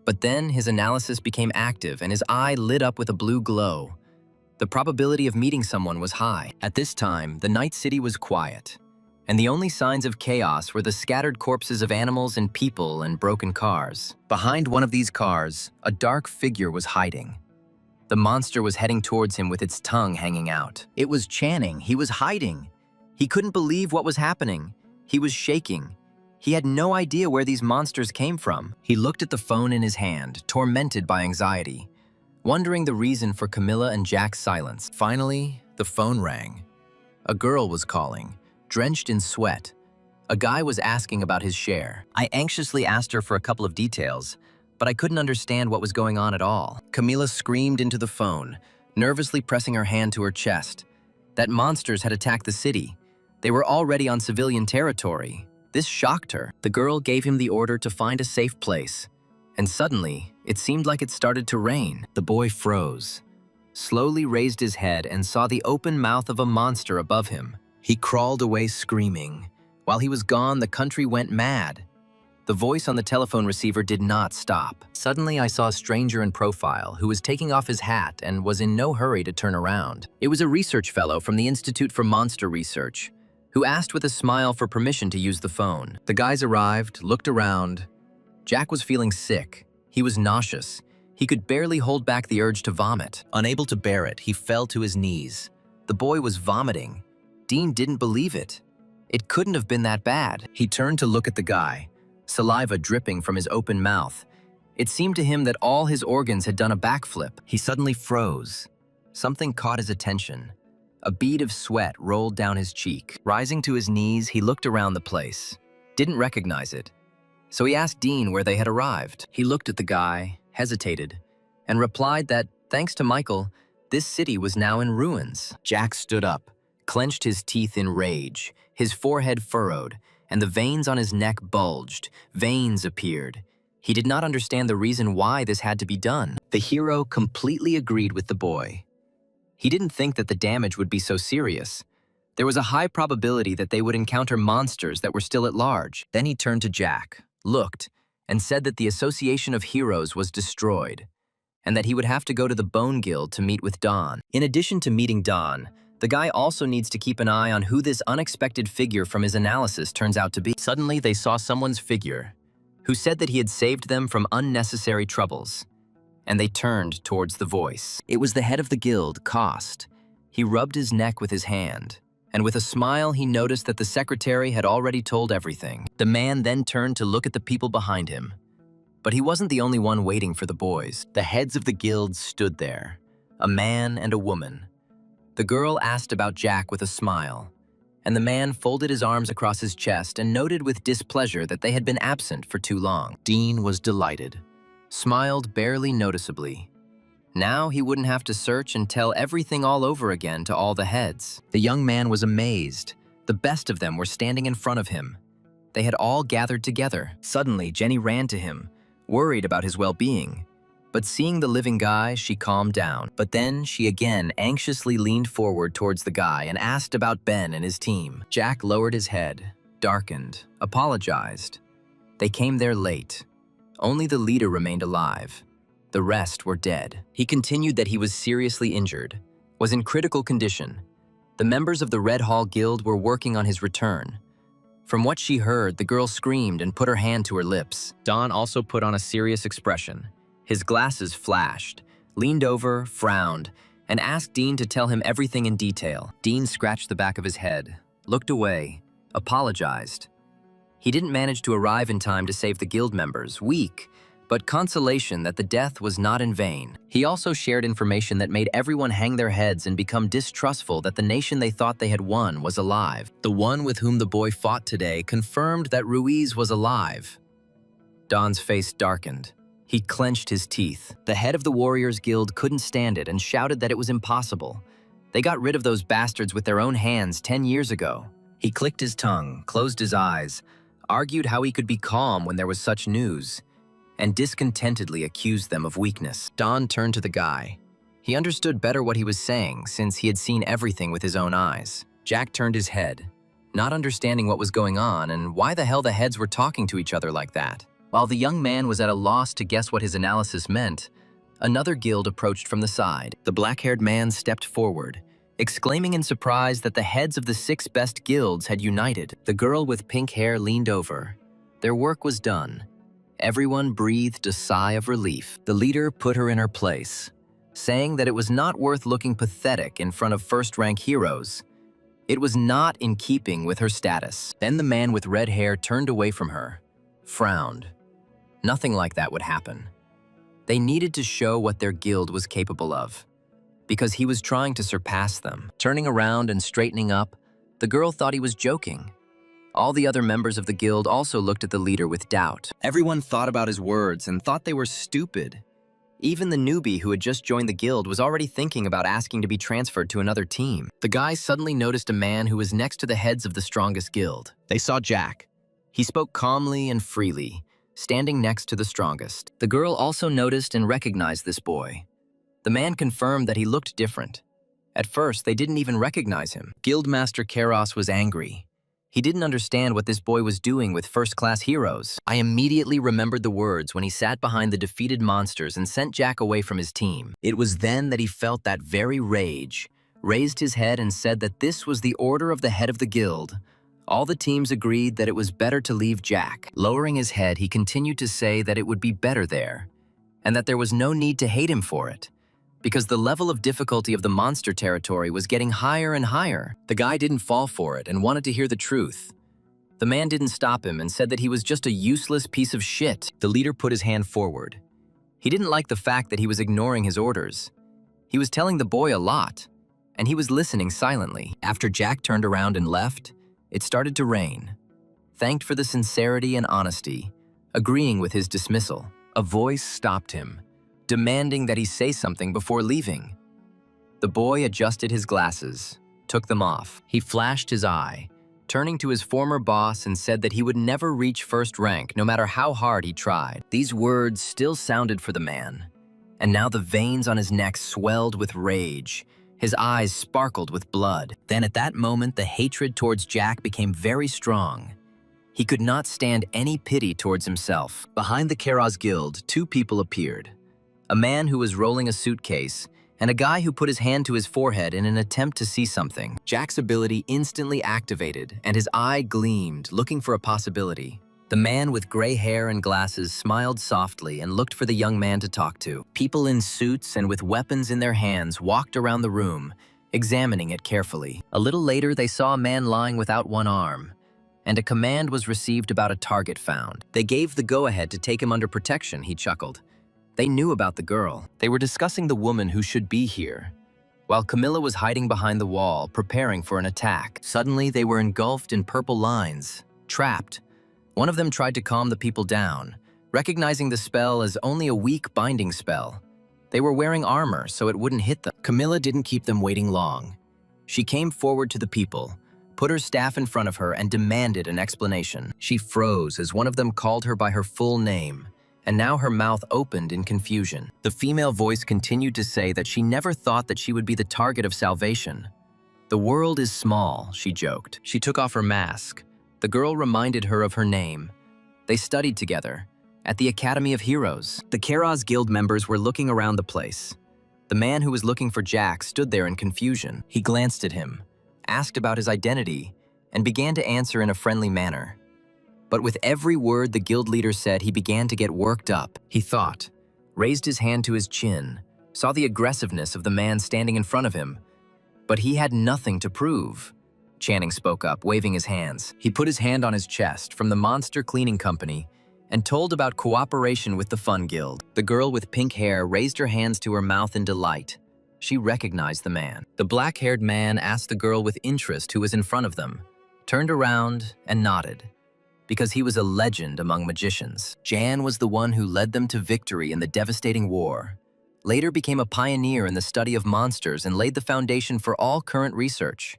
But then his analysis became active and his eye lit up with a blue glow. The probability of meeting someone was high. At this time, the night city was quiet, and the only signs of chaos were the scattered corpses of animals and people and broken cars. Behind one of these cars, a dark figure was hiding. The monster was heading towards him with its tongue hanging out. It was Channing. He was hiding. He couldn't believe what was happening. He was shaking. He had no idea where these monsters came from. He looked at the phone in his hand, tormented by anxiety, wondering the reason for Camilla and Jack's silence. Finally, the phone rang. A girl was calling, drenched in sweat. A guy was asking about his share. I anxiously asked her for a couple of details, but I couldn't understand what was going on at all. Camilla screamed into the phone, nervously pressing her hand to her chest. That monsters had attacked the city. They were already on civilian territory. This shocked her. The girl gave him the order to find a safe place. And suddenly, it seemed like it started to rain. The boy froze, slowly raised his head and saw the open mouth of a monster above him. He crawled away screaming. While he was gone, the country went mad. The voice on the telephone receiver did not stop. Suddenly, I saw a stranger in profile who was taking off his hat and was in no hurry to turn around. It was a research fellow from the Institute for Monster Research, who asked with a smile for permission to use the phone. The guys arrived, looked around. Jack was feeling sick. He was nauseous. He could barely hold back the urge to vomit. Unable to bear it, he fell to his knees. The boy was vomiting. Dean didn't believe it. It couldn't have been that bad. He turned to look at the guy, saliva dripping from his open mouth. It seemed to him that all his organs had done a backflip. He suddenly froze. Something caught his attention. A bead of sweat rolled down his cheek. Rising to his knees, he looked around the place. Didn't recognize it. So he asked Dean where they had arrived. He looked at the guy, hesitated, and replied that, thanks to Michael, this city was now in ruins. Jack stood up, clenched his teeth in rage. His forehead furrowed, and the veins on his neck bulged. Veins appeared. He did not understand the reason why this had to be done. The hero completely agreed with the boy. He didn't think that the damage would be so serious. There was a high probability that they would encounter monsters that were still at large. Then he turned to Jack, looked, and said that the Association of Heroes was destroyed, and that he would have to go to the Bone Guild to meet with Don. In addition to meeting Don, the guy also needs to keep an eye on who this unexpected figure from his analysis turns out to be. Suddenly, they saw someone's figure, who said that he had saved them from unnecessary troubles, and they turned towards the voice. It was the head of the guild, Cost. He rubbed his neck with his hand, and with a smile he noticed that the secretary had already told everything. The man then turned to look at the people behind him. But he wasn't the only one waiting for the boys. The heads of the guild stood there, a man and a woman. The girl asked about Jack with a smile, and the man folded his arms across his chest and noted with displeasure that they had been absent for too long. Dean was delighted, smiled barely noticeably. Now he wouldn't have to search and tell everything all over again to all the heads. The young man was amazed. The best of them were standing in front of him. They had all gathered together. Suddenly, Jenny ran to him, worried about his well-being. But seeing the living guy, she calmed down. But then she again anxiously leaned forward towards the guy and asked about Ben and his team. Jack lowered his head, darkened, apologized. They came there late. Only the leader remained alive. The rest were dead. He continued that he was seriously injured, was in critical condition. The members of the Red Hall Guild were working on his return. From what she heard, the girl screamed and put her hand to her lips. Don also put on a serious expression. His glasses flashed, leaned over, frowned, and asked Dean to tell him everything in detail. Dean scratched the back of his head, looked away, apologized. He didn't manage to arrive in time to save the guild members, weak, but consolation that the death was not in vain. He also shared information that made everyone hang their heads and become distrustful that the nation they thought they had won was alive. The one with whom the boy fought today confirmed that Ruiz was alive. Don's face darkened. He clenched his teeth. The head of the Warriors Guild couldn't stand it and shouted that it was impossible. They got rid of those bastards with their own hands 10 years ago. He clicked his tongue, closed his eyes, argued how he could be calm when there was such news, and discontentedly accused them of weakness. Don turned to the guy. He understood better what he was saying since he had seen everything with his own eyes. Jack turned his head, not understanding what was going on and why the hell the heads were talking to each other like that. While the young man was at a loss to guess what his analysis meant, another guild approached from the side. The black-haired man stepped forward, exclaiming in surprise that the heads of the 6 best guilds had united. The girl with pink hair leaned over. Their work was done. Everyone breathed a sigh of relief. The leader put her in her place, saying that it was not worth looking pathetic in front of first-rank heroes. It was not in keeping with her status. Then the man with red hair turned away from her, frowned. Nothing like that would happen. They needed to show what their guild was capable of, because he was trying to surpass them. Turning around and straightening up, the girl thought he was joking. All the other members of the guild also looked at the leader with doubt. Everyone thought about his words and thought they were stupid. Even the newbie who had just joined the guild was already thinking about asking to be transferred to another team. The guys suddenly noticed a man who was next to the heads of the strongest guild. They saw Jack. He spoke calmly and freely, standing next to the strongest. The girl also noticed and recognized this boy. The man confirmed that he looked different. At first, they didn't even recognize him. Guildmaster Keros was angry. He didn't understand what this boy was doing with first-class heroes. I immediately remembered the words when he sat behind the defeated monsters and sent Jack away from his team. It was then that he felt that very rage, raised his head and said that this was the order of the head of the guild. All the teams agreed that it was better to leave Jack. Lowering his head, he continued to say that it would be better there, and that there was no need to hate him for it, because the level of difficulty of the monster territory was getting higher and higher. The guy didn't fall for it and wanted to hear the truth. The man didn't stop him and said that he was just a useless piece of shit. The leader put his hand forward. He didn't like the fact that he was ignoring his orders. He was telling the boy a lot, and he was listening silently. After Jack turned around and left, it started to rain. Thanked for the sincerity and honesty, agreeing with his dismissal. A voice stopped him, demanding that he say something before leaving. The boy adjusted his glasses, took them off. He flashed his eye, turning to his former boss and said that he would never reach first rank no matter how hard he tried. These words still sounded for the man, and now the veins on his neck swelled with rage. His eyes sparkled with blood. Then at that moment, the hatred towards Jack became very strong. He could not stand any pity towards himself. Behind the Keras Guild, two people appeared. A man who was rolling a suitcase, and a guy who put his hand to his forehead in an attempt to see something. Jack's ability instantly activated, and his eye gleamed, looking for a possibility. The man with gray hair and glasses smiled softly and looked for the young man to talk to. People in suits and with weapons in their hands walked around the room, examining it carefully. A little later, they saw a man lying without one arm, and a command was received about a target found. They gave the go-ahead to take him under protection, he chuckled. They knew about the girl. They were discussing the woman who should be here, while Camilla was hiding behind the wall, preparing for an attack. Suddenly, they were engulfed in purple lines, trapped. One of them tried to calm the people down, recognizing the spell as only a weak binding spell. They were wearing armor, so it wouldn't hit them. Camilla didn't keep them waiting long. She came forward to the people, put her staff in front of her, and demanded an explanation. She froze as one of them called her by her full name, and now her mouth opened in confusion. The female voice continued to say that she never thought that she would be the target of salvation. "The world is small," she joked. She took off her mask. The girl reminded her of her name. They studied together at the Academy of Heroes. The Keras Guild members were looking around the place. The man who was looking for Jack stood there in confusion. He glanced at him, asked about his identity, and began to answer in a friendly manner. But with every word the guild leader said, he began to get worked up. He thought, raised his hand to his chin, saw the aggressiveness of the man standing in front of him. But he had nothing to prove. Channing spoke up, waving his hands. He put his hand on his chest from the Monster Cleaning Company and told about cooperation with the Fun Guild. The girl with pink hair raised her hands to her mouth in delight. She recognized the man. The black-haired man asked the girl with interest who was in front of them, turned around and nodded, because he was a legend among magicians. Jan was the one who led them to victory in the devastating war, later became a pioneer in the study of monsters and laid the foundation for all current research.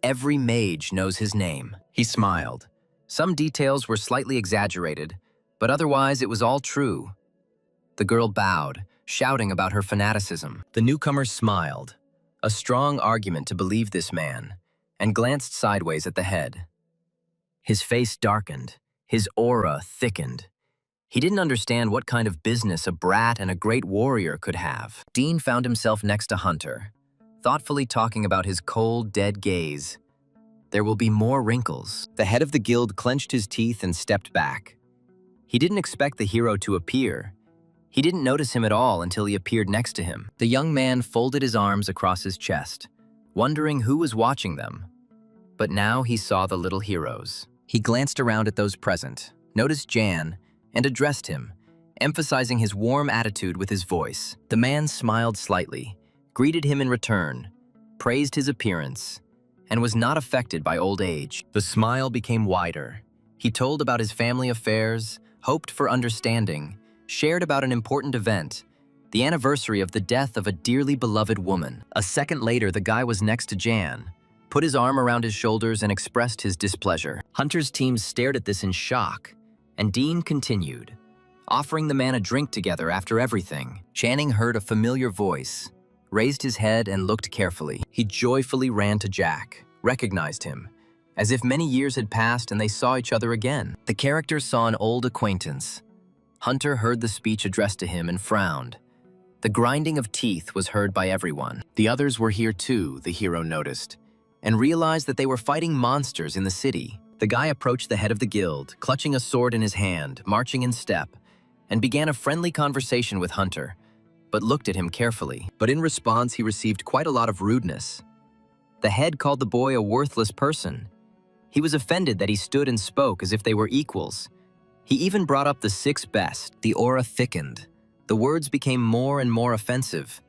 Every mage knows his name. He smiled. Some details were slightly exaggerated, but otherwise it was all true. The girl bowed, shouting about her fanaticism. The newcomer smiled, a strong argument to believe this man, and glanced sideways at the head. His face darkened, his aura thickened. He didn't understand what kind of business a brat and a great warrior could have. Dean found himself next to Hunter, thoughtfully talking about his cold, dead gaze. There will be more wrinkles. The head of the guild clenched his teeth and stepped back. He didn't expect the hero to appear. He didn't notice him at all until he appeared next to him. The young man folded his arms across his chest, wondering who was watching them. But now he saw the little heroes. He glanced around at those present, noticed Jan, and addressed him, emphasizing his warm attitude with his voice. The man smiled slightly, greeted him in return, praised his appearance, and was not affected by old age. The smile became wider. He told about his family affairs, hoped for understanding, shared about an important event, the anniversary of the death of a dearly beloved woman. A second later, the guy was next to Jan, put his arm around his shoulders and expressed his displeasure. Hunter's team stared at this in shock, and Dean continued, offering the man a drink together after everything. Channing heard a familiar voice, raised his head and looked carefully. He joyfully ran to Jack, recognized him, as if many years had passed and they saw each other again. The characters saw an old acquaintance. Hunter heard the speech addressed to him and frowned. The grinding of teeth was heard by everyone. The others were here too, the hero noticed, and realized that they were fighting monsters in the city. The guy approached the head of the guild, clutching a sword in his hand, marching in step, and began a friendly conversation with Hunter, but looked at him carefully. But in response, he received quite a lot of rudeness. The head called the boy a worthless person. He was offended that he stood and spoke as if they were equals. He even brought up the six best. The aura thickened. The words became more and more offensive.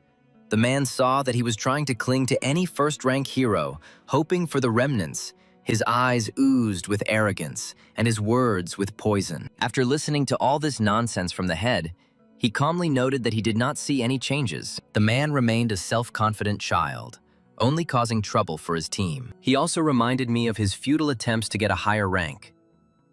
The man saw that he was trying to cling to any first-rank hero, hoping for the remnants. His eyes oozed with arrogance, and his words with poison. After listening to all this nonsense from the head, he calmly noted that he did not see any changes. The man remained a self-confident child, only causing trouble for his team. He also reminded me of his futile attempts to get a higher rank.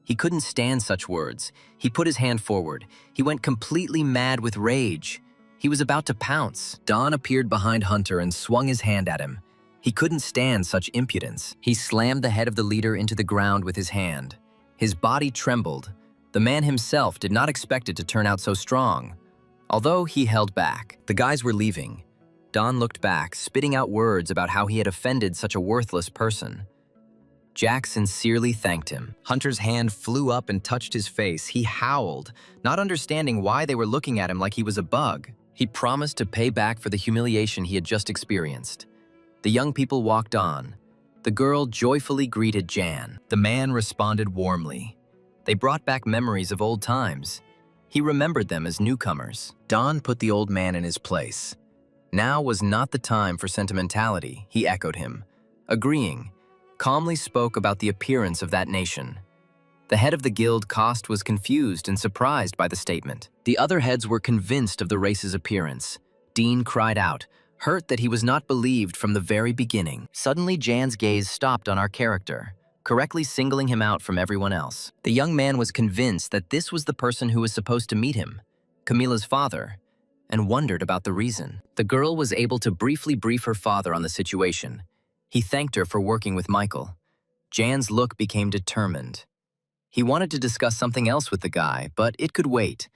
He couldn't stand such words. He put his hand forward. He went completely mad with rage. He was about to pounce. Don appeared behind Hunter and swung his hand at him. He couldn't stand such impudence. He slammed the head of the leader into the ground with his hand. His body trembled. The man himself did not expect it to turn out so strong. Although he held back. The guys were leaving. Don looked back, spitting out words about how he had offended such a worthless person. Jack sincerely thanked him. Hunter's hand flew up and touched his face. He howled, not understanding why they were looking at him like he was a bug. He promised to pay back for the humiliation he had just experienced. The young people walked on. The girl joyfully greeted Jan. The man responded warmly. They brought back memories of old times. He remembered them as newcomers. Don put the old man in his place. Now was not the time for sentimentality, he echoed him. Agreeing, calmly spoke about the appearance of that nation. The head of the guild Cost was confused and surprised by the statement. The other heads were convinced of the race's appearance. Dean cried out, hurt that he was not believed from the very beginning. Suddenly Jan's gaze stopped on our character, correctly singling him out from everyone else. The young man was convinced that this was the person who was supposed to meet him, Camilla's father, and wondered about the reason. The girl was able to briefly brief her father on the situation. He thanked her for working with Michael. Jan's look became determined. He wanted to discuss something else with the guy, but it could wait.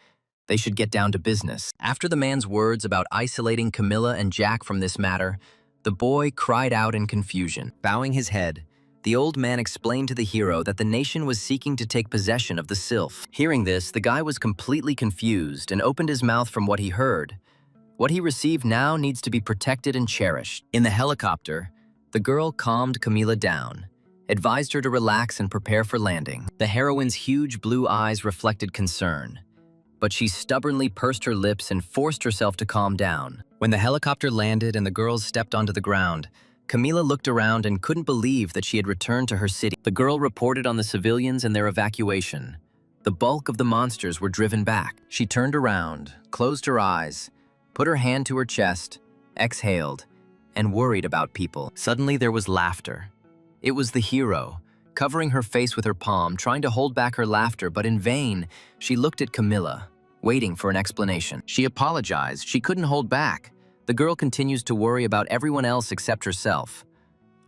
They should get down to business. After the man's words about isolating Camilla and Jack from this matter, the boy cried out in confusion. Bowing his head, the old man explained to the hero that the nation was seeking to take possession of the Sylph. Hearing this, the guy was completely confused and opened his mouth from what he heard. What he received now needs to be protected and cherished. In the helicopter, the girl calmed Camilla down, advised her to relax and prepare for landing. The heroine's huge blue eyes reflected concern, but she stubbornly pursed her lips and forced herself to calm down. When the helicopter landed and the girls stepped onto the ground, Camilla looked around and couldn't believe that she had returned to her city. The girl reported on the civilians and their evacuation. The bulk of the monsters were driven back. She turned around, closed her eyes, put her hand to her chest, exhaled, and worried about people. Suddenly there was laughter. It was the hero, covering her face with her palm, trying to hold back her laughter, but in vain. She looked at Camilla, waiting for an explanation. She apologized. She couldn't hold back. The girl continues to worry about everyone else except herself.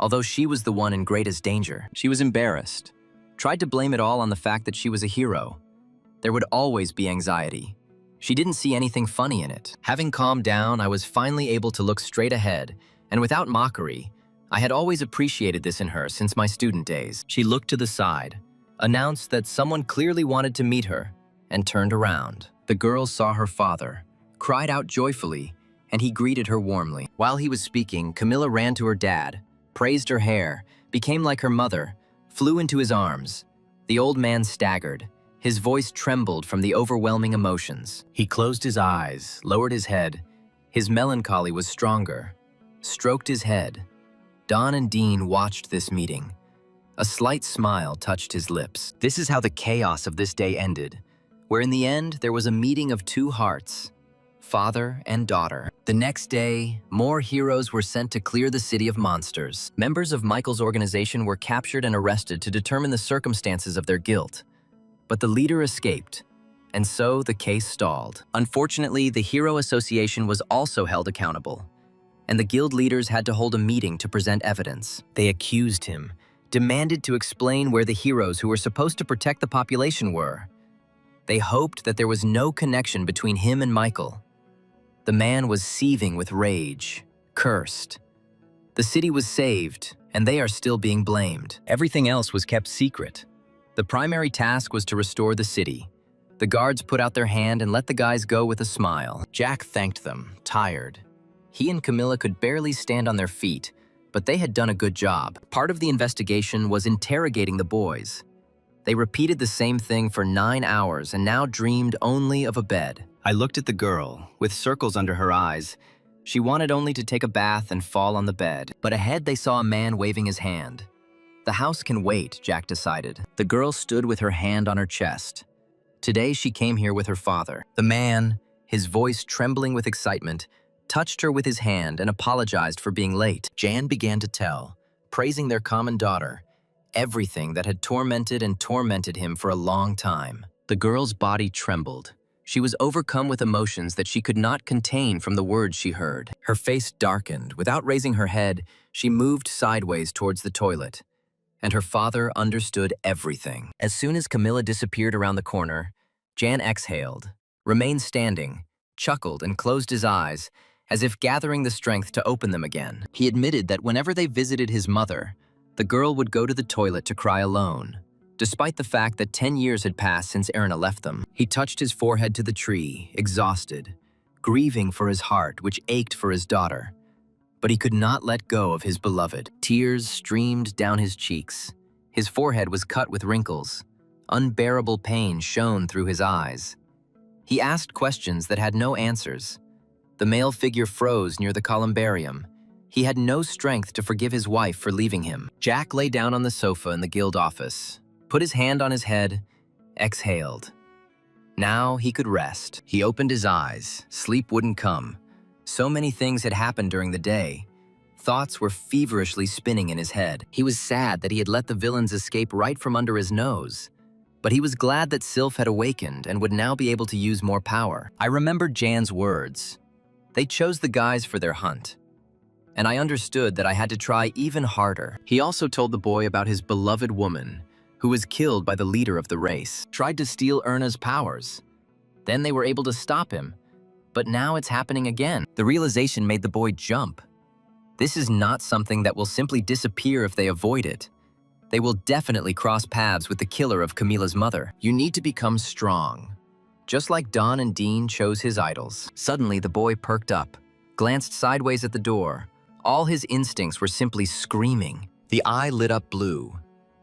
Although she was the one in greatest danger, she was embarrassed. Tried to blame it all on the fact that she was a hero. There would always be anxiety. She didn't see anything funny in it. Having calmed down, I was finally able to look straight ahead, and without mockery, I had always appreciated this in her since my student days. She looked to the side, announced that someone clearly wanted to meet her, and turned around. The girl saw her father, cried out joyfully, and he greeted her warmly. While he was speaking, Camilla ran to her dad, praised her hair, became like her mother, flew into his arms. The old man staggered. His voice trembled from the overwhelming emotions. He closed his eyes, lowered his head. His melancholy was stronger. Stroked his head. Don and Dean watched this meeting. A slight smile touched his lips. This is how the chaos of this day ended, where in the end there was a meeting of two hearts, father and daughter. The next day, more heroes were sent to clear the city of monsters. Members of Michael's organization were captured and arrested to determine the circumstances of their guilt. But the leader escaped, and so the case stalled. Unfortunately, the Hero Association was also held accountable, and the guild leaders had to hold a meeting to present evidence. They accused him, demanded to explain where the heroes who were supposed to protect the population were. They hoped that there was no connection between him and Michael. The man was seething with rage, cursed. The city was saved, and they are still being blamed. Everything else was kept secret. The primary task was to restore the city. The guards put out their hand and let the guys go with a smile. Jack thanked them, tired. He and Camilla could barely stand on their feet, but they had done a good job. Part of the investigation was interrogating the boys. They repeated the same thing for 9 hours and now dreamed only of a bed. I looked at the girl, with circles under her eyes. She wanted only to take a bath and fall on the bed. But ahead they saw a man waving his hand. The house can wait, Jack decided. The girl stood with her hand on her chest. Today she came here with her father. The man, his voice trembling with excitement, touched her with his hand and apologized for being late. Jan began to tell, praising their common daughter, everything that had tormented him for a long time. The girl's body trembled. She was overcome with emotions that she could not contain from the words she heard. Her face darkened. Without raising her head, she moved sideways towards the toilet. And her father understood everything. As soon as Camilla disappeared around the corner, Jan exhaled, remained standing, chuckled, and closed his eyes, as if gathering the strength to open them again. He admitted that whenever they visited his mother, the girl would go to the toilet to cry alone, despite the fact that 10 years had passed since Erna left them. He touched his forehead to the tree, exhausted, grieving for his heart, which ached for his daughter. But he could not let go of his beloved. Tears streamed down his cheeks. His forehead was cut with wrinkles. Unbearable pain shone through his eyes. He asked questions that had no answers. The male figure froze near the columbarium. He had no strength to forgive his wife for leaving him. Jack lay down on the sofa in the guild office, put his hand on his head, exhaled. Now he could rest. He opened his eyes. Sleep wouldn't come. So many things had happened during the day. Thoughts were feverishly spinning in his head. He was sad that he had let the villains escape right from under his nose. But he was glad that Sylph had awakened and would now be able to use more power. I remembered Jan's words. They chose the guys for their hunt. And I understood that I had to try even harder. He also told the boy about his beloved woman, who was killed by the leader of the race, tried to steal Erna's powers. Then they were able to stop him. But now it's happening again. The realization made the boy jump. This is not something that will simply disappear if they avoid it. They will definitely cross paths with the killer of Camilla's mother. You need to become strong. Just like Don and Dean chose his idols. Suddenly, the boy perked up, glanced sideways at the door. All his instincts were simply screaming. The eye lit up blue.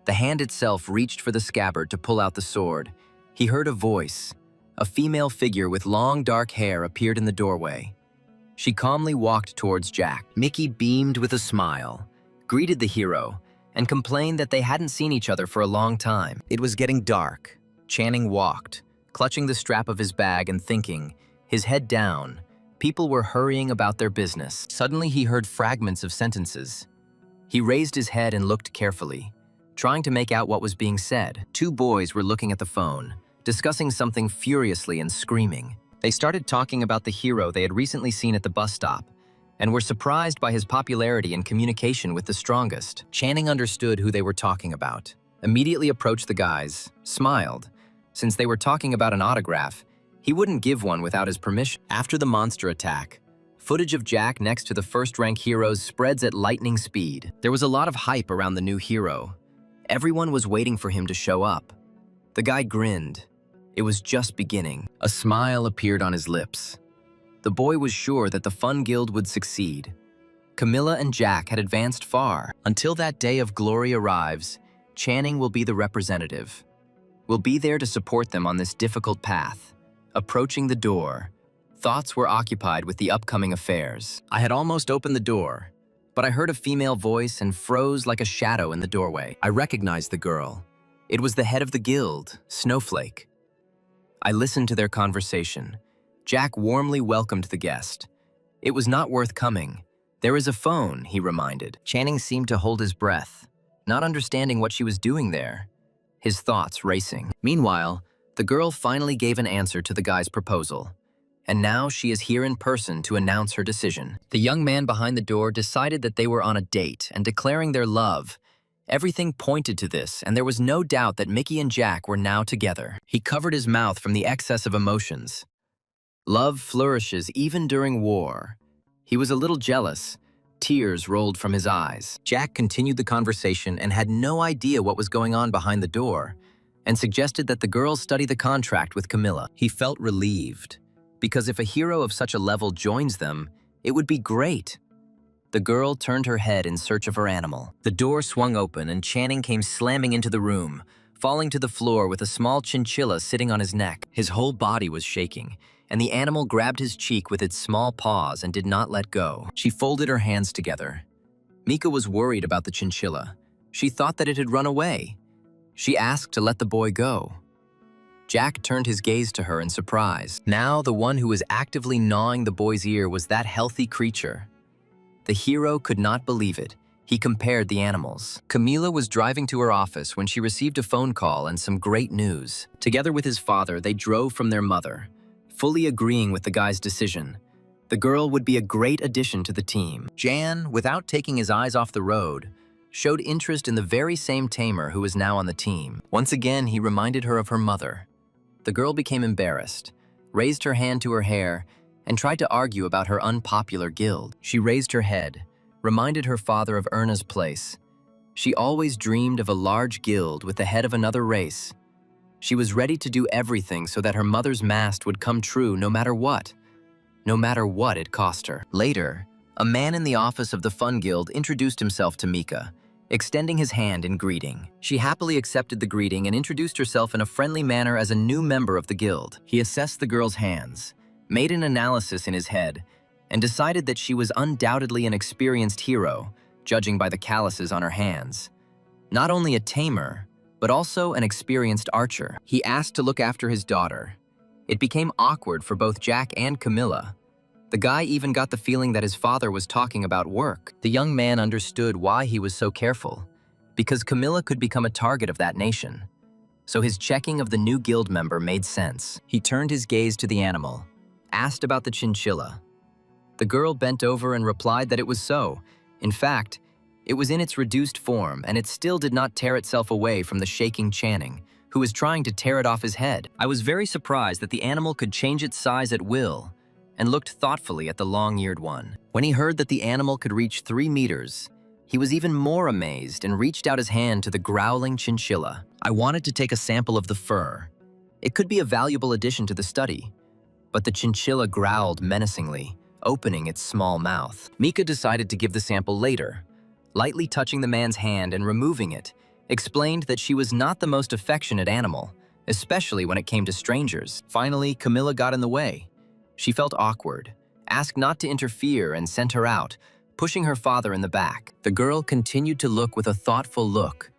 The hand itself reached for the scabbard to pull out the sword. He heard a voice. A female figure with long dark hair appeared in the doorway. She calmly walked towards Jack. Mickey beamed with a smile, greeted the hero, and complained that they hadn't seen each other for a long time. It was getting dark. Channing walked, clutching the strap of his bag and thinking, his head down. People were hurrying about their business. Suddenly he heard fragments of sentences. He raised his head and looked carefully, trying to make out what was being said. Two boys were looking at the phone, discussing something furiously and screaming. They started talking about the hero they had recently seen at the bus stop, and were surprised by his popularity and communication with the strongest. Channing understood who they were talking about, immediately approached the guys, smiled. Since they were talking about an autograph, he wouldn't give one without his permission. After the monster attack, footage of Jack next to the first-rank heroes spreads at lightning speed. There was a lot of hype around the new hero. Everyone was waiting for him to show up. The guy grinned. It was just beginning. A smile appeared on his lips. The boy was sure that the Fun Guild would succeed. Camilla and Jack had advanced far. Until that day of glory arrives, Channing will be the representative. We'll be there to support them on this difficult path. Approaching the door, thoughts were occupied with the upcoming affairs. I had almost opened the door, but I heard a female voice and froze like a shadow in the doorway. I recognized the girl. It was the head of the guild, Snowflake. I listened to their conversation. Jack warmly welcomed the guest. It was not worth coming. There is a phone, he reminded. Channing seemed to hold his breath, not understanding what she was doing there, his thoughts racing. Meanwhile, the girl finally gave an answer to the guy's proposal, and now she is here in person to announce her decision. The young man behind the door decided that they were on a date and declaring their love. Everything pointed to this, and there was no doubt that Mickey and Jack were now together. He covered his mouth from the excess of emotions. Love flourishes even during war. He was a little jealous. Tears rolled from his eyes. Jack continued the conversation and had no idea what was going on behind the door, and suggested that the girls study the contract with Camilla. He felt relieved, because if a hero of such a level joins them, it would be great. The girl turned her head in search of her animal. The door swung open and Channing came slamming into the room, falling to the floor with a small chinchilla sitting on his neck. His whole body was shaking, and the animal grabbed his cheek with its small paws and did not let go. She folded her hands together. Mika was worried about the chinchilla. She thought that it had run away. She asked to let the boy go. Jack turned his gaze to her in surprise. Now, the one who was actively gnawing the boy's ear was that healthy creature. The hero could not believe it. He compared the animals. Camila was driving to her office when she received a phone call and some great news. Together with his father, they drove from their mother, fully agreeing with the guy's decision. The girl would be a great addition to the team. Jan, without taking his eyes off the road, showed interest in the very same tamer who was now on the team. Once again, he reminded her of her mother. The girl became embarrassed, raised her hand to her hair, and tried to argue about her unpopular guild. She raised her head, reminded her father of Erna's place. She always dreamed of a large guild with the head of another race. She was ready to do everything so that her mother's mast would come true no matter what it cost her. Later, a man in the office of the Fun Guild introduced himself to Mika, extending his hand in greeting. She happily accepted the greeting and introduced herself in a friendly manner as a new member of the guild. He assessed the girl's hands, made an analysis in his head, and decided that she was undoubtedly an experienced hero, judging by the calluses on her hands. Not only a tamer, but also an experienced archer. He asked to look after his daughter. It became awkward for both Jack and Camilla. The guy even got the feeling that his father was talking about work. The young man understood why he was so careful, because Camilla could become a target of that nation. So his checking of the new guild member made sense. He turned his gaze to the animal, asked about the chinchilla. The girl bent over and replied that it was so. In fact, it was in its reduced form, and it still did not tear itself away from the shaking Channing, who was trying to tear it off his head. I was very surprised that the animal could change its size at will, and looked thoughtfully at the long-eared one. When he heard that the animal could reach 3 meters, he was even more amazed and reached out his hand to the growling chinchilla. I wanted to take a sample of the fur. It could be a valuable addition to the study. But the chinchilla growled menacingly, opening its small mouth. Mika decided to give the sample later. Lightly touching the man's hand and removing it, explained that she was not the most affectionate animal, especially when it came to strangers. Finally, Camilla got in the way. She felt awkward, asked not to interfere, and sent her out, pushing her father in the back. The girl continued to look with a thoughtful look.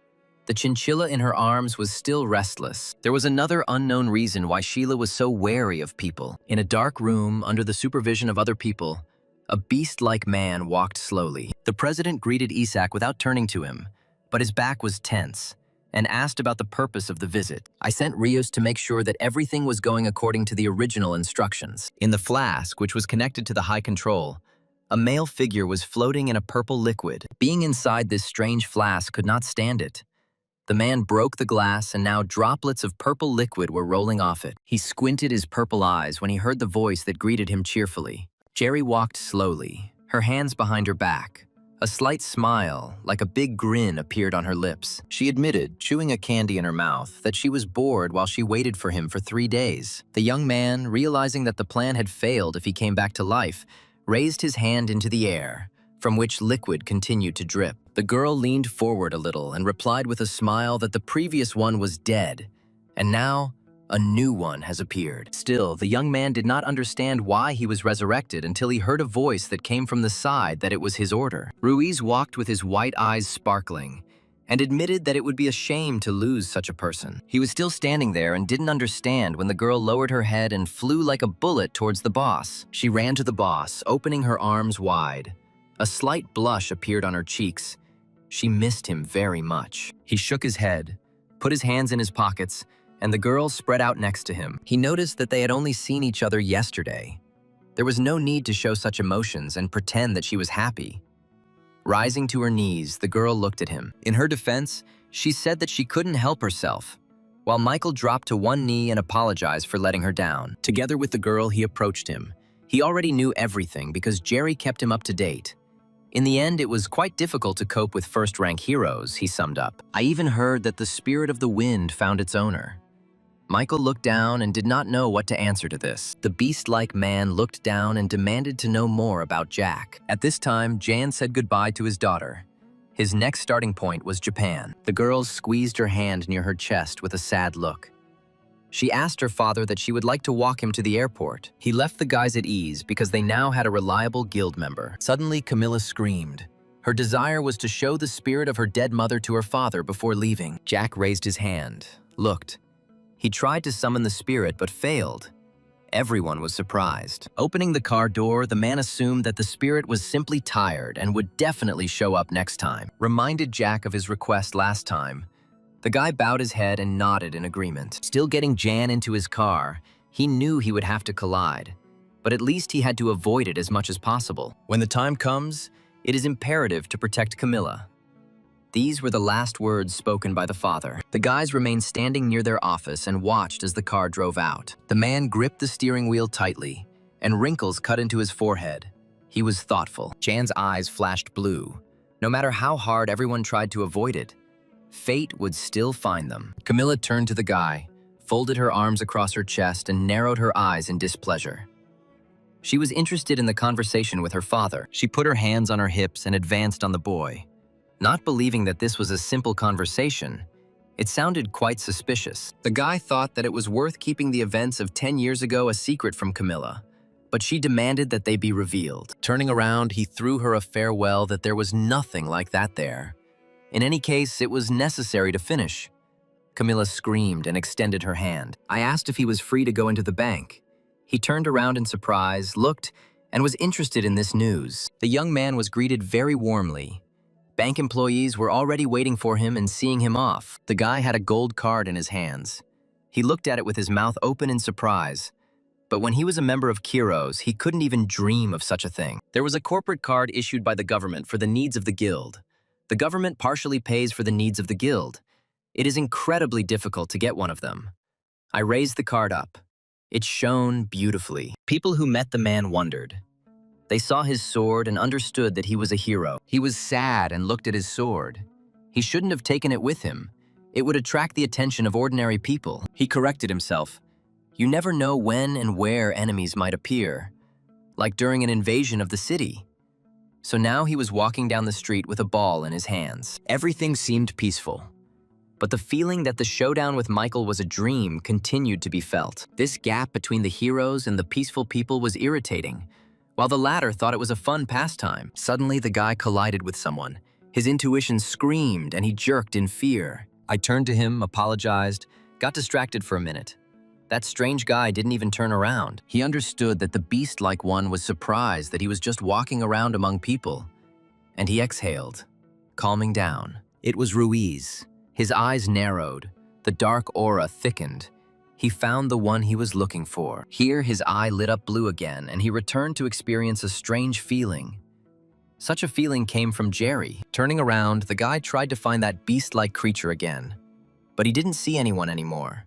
The chinchilla in her arms was still restless. There was another unknown reason why Sheila was so wary of people. In a dark room, under the supervision of other people, a beast-like man walked slowly. The president greeted Isak without turning to him, but his back was tense, and asked about the purpose of the visit. I sent Rios to make sure that everything was going according to the original instructions. In the flask, which was connected to the high control, a male figure was floating in a purple liquid. Being inside this strange flask could not stand it. The man broke the glass, and now droplets of purple liquid were rolling off it. He squinted his purple eyes when he heard the voice that greeted him cheerfully. Jerry walked slowly, her hands behind her back. A slight smile, like a big grin, appeared on her lips. She admitted, chewing a candy in her mouth, that she was bored while she waited for him for 3 days. The young man, realizing that the plan had failed if he came back to life, raised his hand into the air, from which liquid continued to drip. The girl leaned forward a little and replied with a smile that the previous one was dead, and now a new one has appeared. Still, the young man did not understand why he was resurrected until he heard a voice that came from the side that it was his order. Ruiz walked with his white eyes sparkling and admitted that it would be a shame to lose such a person. He was still standing there and didn't understand when the girl lowered her head and flew like a bullet towards the boss. She ran to the boss, opening her arms wide. A slight blush appeared on her cheeks. She missed him very much. He shook his head, put his hands in his pockets, and the girl spread out next to him. He noticed that they had only seen each other yesterday. There was no need to show such emotions and pretend that she was happy. Rising to her knees, the girl looked at him. In her defense, she said that she couldn't help herself, while Michael dropped to one knee and apologized for letting her down. Together with the girl, he approached him. He already knew everything because Jerry kept him up to date. In the end, it was quite difficult to cope with first-rank heroes, he summed up. I even heard that the spirit of the wind found its owner. Michael looked down and did not know what to answer to this. The beast-like man looked down and demanded to know more about Jack. At this time, Jan said goodbye to his daughter. His next starting point was Japan. The girl squeezed her hand near her chest with a sad look. She asked her father that she would like to walk him to the airport. He left the guys at ease because they now had a reliable guild member. Suddenly, Camilla screamed. Her desire was to show the spirit of her dead mother to her father before leaving. Jack raised his hand, looked. He tried to summon the spirit but failed. Everyone was surprised. Opening the car door, the man assumed that the spirit was simply tired and would definitely show up next time. Reminded Jack of his request last time. The guy bowed his head and nodded in agreement. Still getting Jan into his car, he knew he would have to collide, but at least he had to avoid it as much as possible. When the time comes, it is imperative to protect Camilla. These were the last words spoken by the father. The guys remained standing near their office and watched as the car drove out. The man gripped the steering wheel tightly, and wrinkles cut into his forehead. He was thoughtful. Jan's eyes flashed blue. No matter how hard everyone tried to avoid it, fate would still find them. Camilla turned to the guy, folded her arms across her chest, and narrowed her eyes in displeasure. She was interested in the conversation with her father. She put her hands on her hips and advanced on the boy. Not believing that this was a simple conversation, it sounded quite suspicious. The guy thought that it was worth keeping the events of 10 years ago a secret from Camilla, but she demanded that they be revealed. Turning around, he threw her a farewell that there was nothing like that there. In any case, it was necessary to finish. Camilla screamed and extended her hand. I asked if he was free to go into the bank. He turned around in surprise, looked, and was interested in this news. The young man was greeted very warmly. Bank employees were already waiting for him and seeing him off. The guy had a gold card in his hands. He looked at it with his mouth open in surprise. But when he was a member of Kiro's, he couldn't even dream of such a thing. There was a corporate card issued by the government for the needs of the guild. The government partially pays for the needs of the guild. It is incredibly difficult to get one of them. I raised the card up. It shone beautifully. People who met the man wondered. They saw his sword and understood that he was a hero. He was sad and looked at his sword. He shouldn't have taken it with him. It would attract the attention of ordinary people. He corrected himself. You never know when and where enemies might appear, like during an invasion of the city. So now he was walking down the street with a ball in his hands. Everything seemed peaceful. But the feeling that the showdown with Michael was a dream continued to be felt. This gap between the heroes and the peaceful people was irritating. While the latter thought it was a fun pastime, suddenly the guy collided with someone. His intuition screamed and he jerked in fear. I turned to him, apologized, got distracted for a minute. That strange guy didn't even turn around. He understood that the beast-like one was surprised that he was just walking around among people. And he exhaled, calming down. It was Ruiz. His eyes narrowed, the dark aura thickened. He found the one he was looking for. Here, his eye lit up blue again, and he returned to experience a strange feeling. Such a feeling came from Jerry. Turning around, the guy tried to find that beast-like creature again. But he didn't see anyone anymore.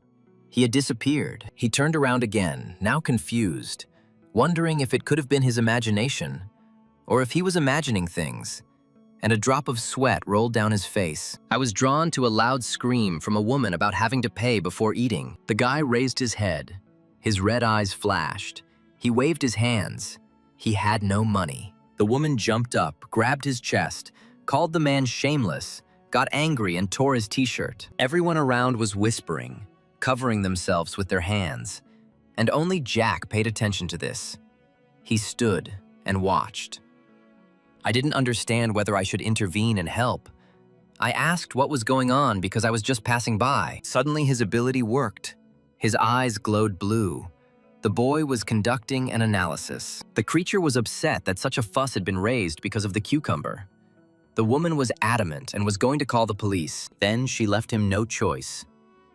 He had disappeared. He turned around again, now confused, wondering if it could have been his imagination, or if he was imagining things. And a drop of sweat rolled down his face. I was drawn to a loud scream from a woman about having to pay before eating. The guy raised his head. His red eyes flashed. He waved his hands. He had no money. The woman jumped up, grabbed his chest, called the man shameless, got angry and tore his t-shirt. Everyone around was whispering, covering themselves with their hands. And only Jack paid attention to this. He stood and watched. I didn't understand whether I should intervene and help. I asked what was going on because I was just passing by. Suddenly his ability worked. His eyes glowed blue. The boy was conducting an analysis. The creature was upset that such a fuss had been raised because of the cucumber. The woman was adamant and was going to call the police. Then she left him no choice.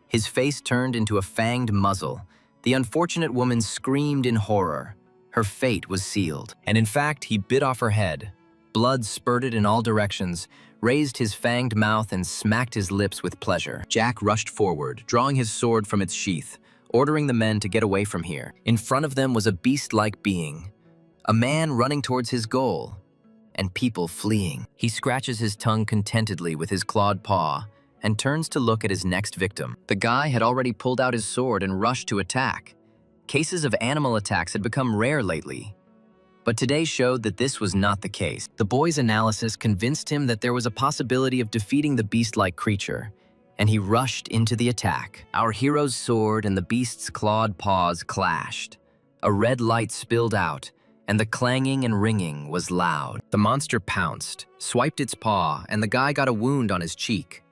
His face turned into a fanged muzzle. The unfortunate woman screamed in horror. Her fate was sealed. And in fact, he bit off her head. Blood spurted in all directions, raised his fanged mouth and smacked his lips with pleasure. Jack rushed forward, drawing his sword from its sheath, ordering the men to get away from here. In front of them was a beast-like being, a man running towards his goal, and people fleeing. He scratches his tongue contentedly with his clawed paw and turns to look at his next victim. The guy had already pulled out his sword and rushed to attack. Cases of animal attacks had become rare lately. But today showed that this was not the case. The boy's analysis convinced him that there was a possibility of defeating the beast-like creature, and he rushed into the attack. Our hero's sword and the beast's clawed paws clashed. A red light spilled out, and the clanging and ringing was loud. The monster pounced, swiped its paw, and the guy got a wound on his cheek.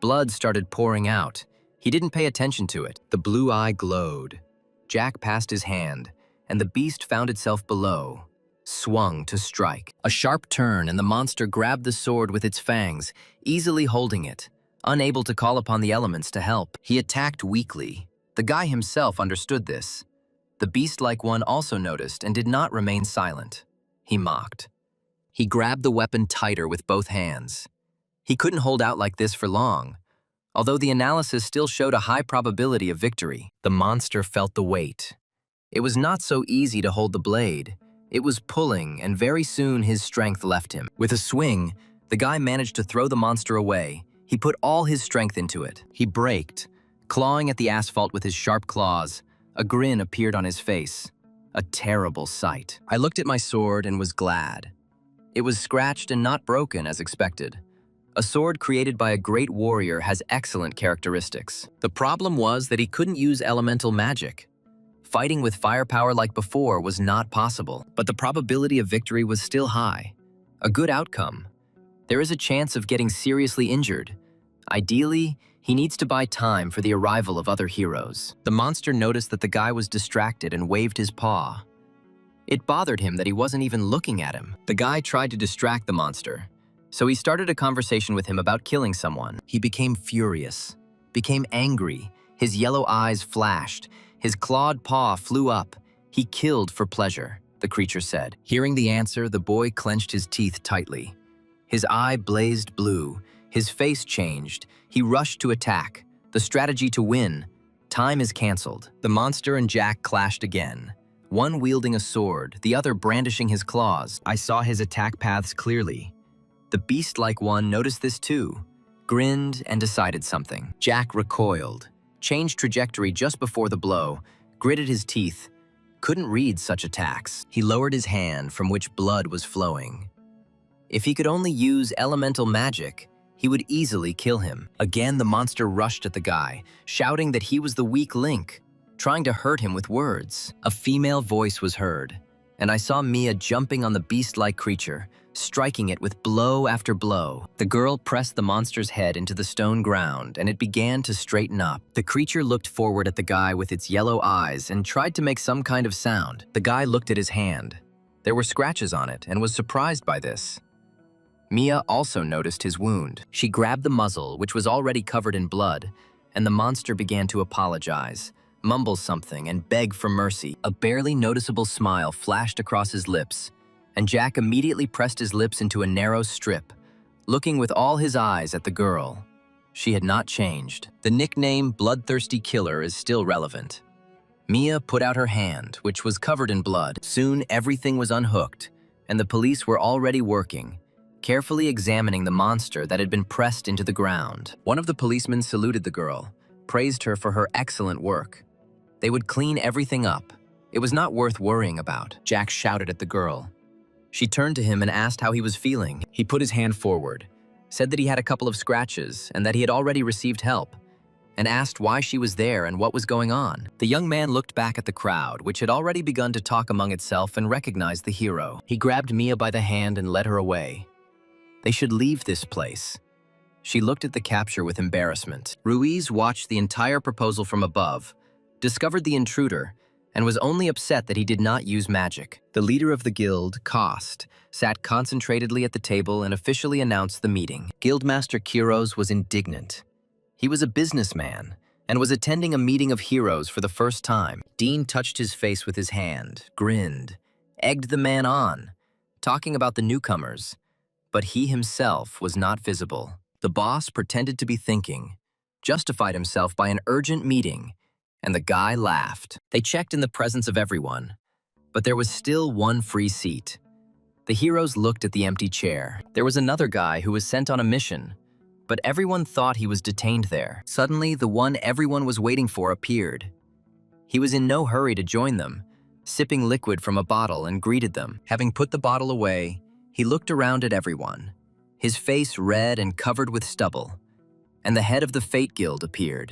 Blood started pouring out, He didn't pay attention to it. The blue eye glowed. Jack passed his hand, and the beast found itself below, swung to strike. A sharp turn, and the monster grabbed the sword with its fangs, easily holding it, unable to call upon the elements to help. He attacked weakly. The guy himself understood this. The beast-like one also noticed and did not remain silent. He mocked. He grabbed the weapon tighter with both hands. He couldn't hold out like this for long. Although the analysis still showed a high probability of victory, the monster felt the weight. It was not so easy to hold the blade. It was pulling, and very soon his strength left him. With a swing, the guy managed to throw the monster away. He put all his strength into it. He braked, clawing at the asphalt with his sharp claws. A grin appeared on his face. A terrible sight. I looked at my sword and was glad. It was scratched and not broken as expected. A sword created by a great warrior has excellent characteristics. The problem was that he couldn't use elemental magic. Fighting with firepower like before was not possible, but the probability of victory was still high. A good outcome. There is a chance of getting seriously injured. Ideally, he needs to buy time for the arrival of other heroes. The monster noticed that the guy was distracted and waved his paw. It bothered him that he wasn't even looking at him. The guy tried to distract the monster, so he started a conversation with him about killing someone. He became furious, became angry. His yellow eyes flashed. His clawed paw flew up. He killed for pleasure, the creature said. Hearing the answer, the boy clenched his teeth tightly. His eye blazed blue. His face changed. He rushed to attack. The strategy to win. Time is canceled. The monster and Jack clashed again. One wielding a sword, the other brandishing his claws. I saw his attack paths clearly. The beast-like one noticed this too, grinned and decided something. Jack recoiled, changed trajectory just before the blow, gritted his teeth, couldn't read such attacks. He lowered his hand from which blood was flowing. If he could only use elemental magic, he would easily kill him. Again, the monster rushed at the guy, shouting that he was the weak link, trying to hurt him with words. A female voice was heard, and I saw Mia jumping on the beast-like creature, striking it with blow after blow. The girl pressed the monster's head into the stone ground, and it began to straighten up. The creature looked forward at the guy with its yellow eyes and tried to make some kind of sound. The guy looked at his hand. There were scratches on it and was surprised by this. Mia also noticed his wound. She grabbed the muzzle, which was already covered in blood, and the monster began to apologize, mumble something, and beg for mercy. A barely noticeable smile flashed across his lips, and Jack immediately pressed his lips into a narrow strip, looking with all his eyes at the girl. She had not changed. The nickname Bloodthirsty Killer is still relevant. Mia put out her hand, which was covered in blood. Soon everything was unhooked, and the police were already working, carefully examining the monster that had been pressed into the ground. One of the policemen saluted the girl, praised her for her excellent work. They would clean everything up. It was not worth worrying about. Jack shouted at the girl. She turned to him and asked how he was feeling. He put his hand forward, said that he had a couple of scratches and that he had already received help, and asked why she was there and what was going on. The young man looked back at the crowd, which had already begun to talk among itself, and recognized the hero. He grabbed Mia by the hand and led her away. They should leave this place. She looked at the capture with embarrassment. Ruiz watched the entire proposal from above, discovered the intruder, and was only upset that he did not use magic. The leader of the guild, Kost, sat concentratedly at the table and officially announced the meeting. Guildmaster Kiros was indignant. He was a businessman and was attending a meeting of heroes for the first time. Dean touched his face with his hand, grinned, egged the man on, talking about the newcomers, but he himself was not visible. The boss pretended to be thinking, justified himself by an urgent meeting, and the guy laughed. They checked in the presence of everyone, but there was still one free seat. The heroes looked at the empty chair. There was another guy who was sent on a mission, but everyone thought he was detained there. Suddenly, the one everyone was waiting for appeared. He was in no hurry to join them, sipping liquid from a bottle, and greeted them. Having put the bottle away, he looked around at everyone, his face red and covered with stubble, and the head of the Fate Guild appeared.